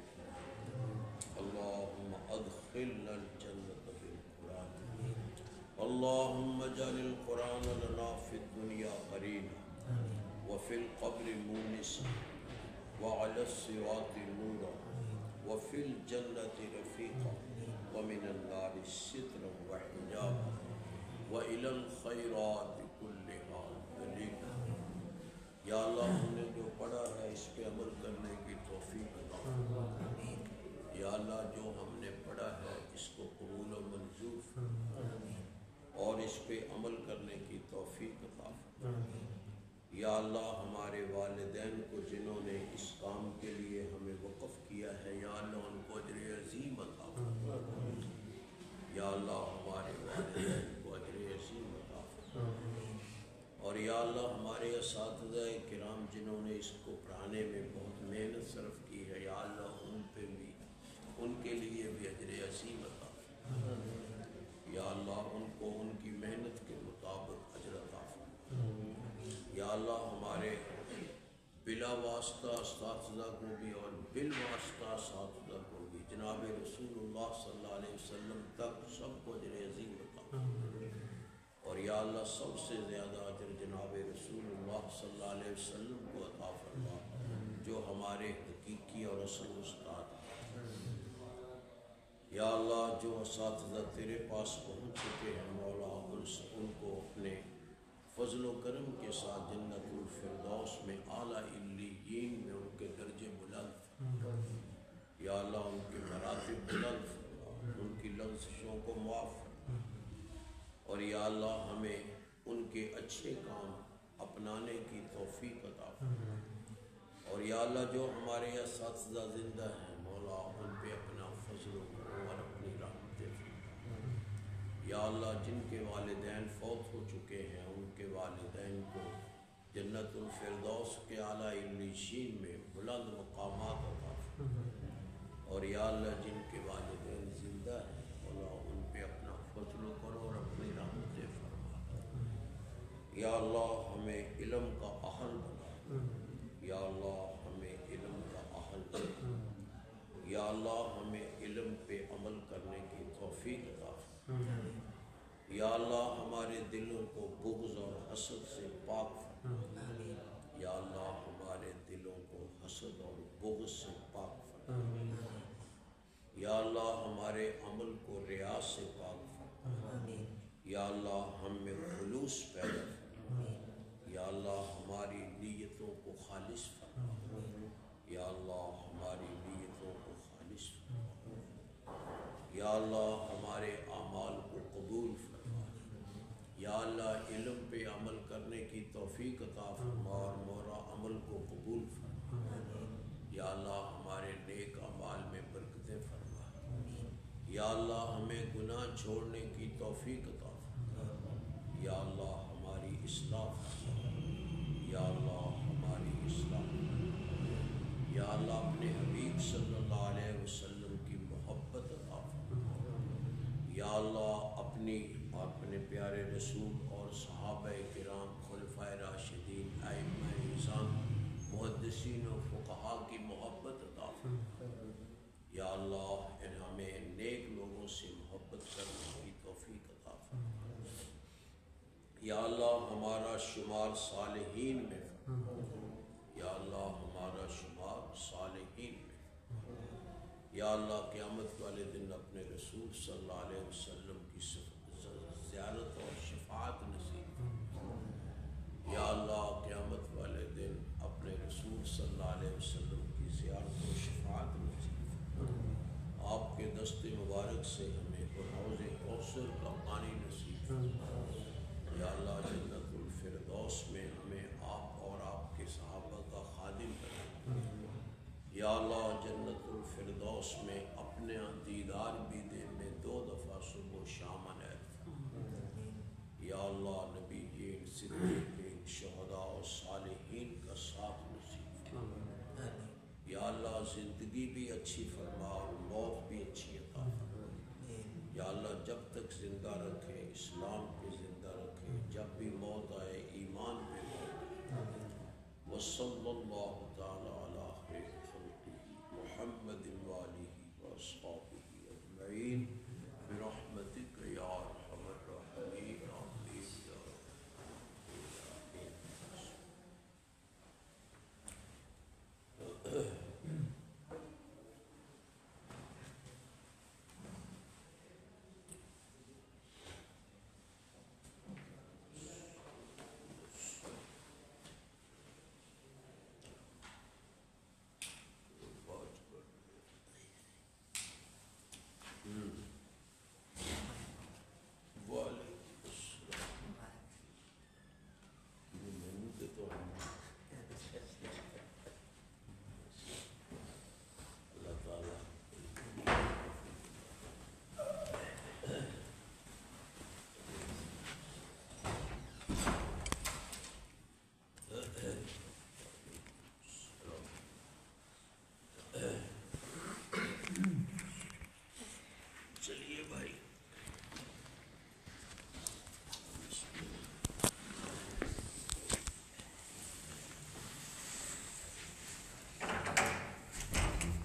اللهم أدخلنا الجنة بالقرآن. اللهم اجعل القرآن لنا في الدنيا قرينا وفي القبر مونسا وعلى الصراط نورا وفي الجنة رفيقا ومن النار سترا وحجابا وإلى الخيرات كلها دليلا. یا اللہ ہم نے جو پڑھا ہے اس پہ عمل کرنے کی توفیق عطا فرما. یا اللہ جو ہم نے پڑھا ہے اس کو قبول و منظور فرما اور اس پہ عمل کرنے کی توفیق عطا فرما. یا اللہ ہمارے والدین کو جنہوں نے اس کام کے لیے ہمیں وقف کیا ہے یا اللہ ان کو اجر عظیم عطا فرما. یا اللہ ہمارے والدین کو اجر عظیم عطا فرما. اور یا اللہ ہمارے اساتذہ کرام جنہوں نے اس کو پڑھانے میں بہت محنت صرف کی ہے یا اللہ ان پہ بھی ان کے لیے بھی اجر عظیم عطا فرما. یا اللہ ان کو ان کی محنت کے مطابق اجر عطا فرما. یا اللہ ہمارے بلا واسطہ اساتذہ کو بھی اور بالواسطہ اساتذہ کو بھی جناب رسول اللہ صلی اللہ علیہ وسلم تک سب کو اجر عظیم عطا فرما. اور یا اللہ سب سے زیادہ اجر جناب رسول اللہ صلی اللہ علیہ وسلم کو عطا فرما جو ہمارے حقیقی اور اصل استاد. یا اللہ جو اساتذہ تیرے پاس پہنچ چکے ہیں مولا ان کو اپنے فضل و کرم کے ساتھ جنت الفردوس میں اعلیٰ علیین میں ان کے درجے بلند. یا اللہ ان کے مراتب بلند فرما، ان کی لغزشوں کو معاف فرما. اور یا اللہ ہمیں ان کے اچھے کام اپنانے کی توفیق عطا فرما. اور یا اللہ جو ہمارے اساتذہ زندہ ہیں مولا ان پہ اپنا فضل و کرم اور اپنی رحمت فرما. یا اللہ جن کے والدین فوت ہو چکے ہیں ان کے والدین کو جنت الفردوس کے اعلیٰ علیین میں بلند مقامات عطا فرما. اور یا اللہ جن کے والدین زندہ ہیں مولا ان پہ اپنا فضل و کرم اور اپنی رحمت فرما. یا اللہ ہمیں علم کا اہل بنا. یا اللہ ہمیں علم کا اہل بنا. یا اللہ ہمیں علم پہ عمل کرنے کی توفیق عطا فرما. یا اللہ ہمارے دلوں کو بغض اور حسد سے پاک فرما. یا اللہ ہمارے دلوں کو حسد اور بغض سے پاک فرما. یا اللہ ہمارے عمل کو ریا سے پاک فرما. یا اللہ ہم میں خلوص پیدا فرما. یا اللہ ہماری نیتوں کو خالص فرما. یا اللہ ہماری نیتوں کو خالص فرما. یا اللہ ہمارے اعمال کو قبول فرما. یا اللہ علم پہ عمل کرنے کی توفیق عطا فرما اور مولا عمل کو قبول فرما. یا اللہ ہمارے نیک اعمال میں برکتیں فرما. یا اللہ ہمیں گناہ چھوڑنے کی توفیق عطا فرما. یا اللہ ہماری اصلاح فرما. یا اللہ ہماری اصلاح فرما. یا اللہ اپنے حبیب صلی اللہ علیہ وسلم کی محبت عطا فرما. یا اللہ اپنی اور اپنے پیارے رسول اور صحابہ کرام خلفائے راشدین ائمہ اعظام محدثین و فقہا کی محبت عطا فرما۔ یا اللہ ہمیں نیک لوگوں سے محبت کرنے کی توفیق عطا فرما۔ یا اللہ ہمارا شمار صالحین میں فرما۔ یا اللہ ہمارا شمار صالحین میں۔ یا اللہ قیامت والے دن اپنے رسول صلی اللہ علیہ وسلم کی زیارت اور شفاعت نصیب فرما۔ یا اللہ قیامت والے دن اپنے رسول صلی اللہ علیہ وسلم کی زیارت و شفاعت نصیب فرما۔ آپ کے دست مبارک سے ہمیں حوض کوثر کا پانی نصیب فرما۔ یا اللہ جنت الفردوس میں ہمیں آپ اور آپ کے صحابہ کا خادم بنا۔ یا اللہ جنت الفردوس میں اپنے دیدار بھی دے میں 2 دفعہ صبح و شام عنایت فرما۔ یا اللہ نبیین صدیقین شہداء و صالحین کا ساتھ نصیب فرما۔ یا اللہ زندگی بھی اچھی فرما اور موت بھی اچھی عطا فرما۔ یا اللہ جب تک زندہ رکھے اسلام پہ زندہ رکھے، جب بھی موت آئے ایمان پہ موت۔ وصلی اللہ تعالی علی خیر خلقہ محمد وآلہ واصحابہ اجمعین برحمتہ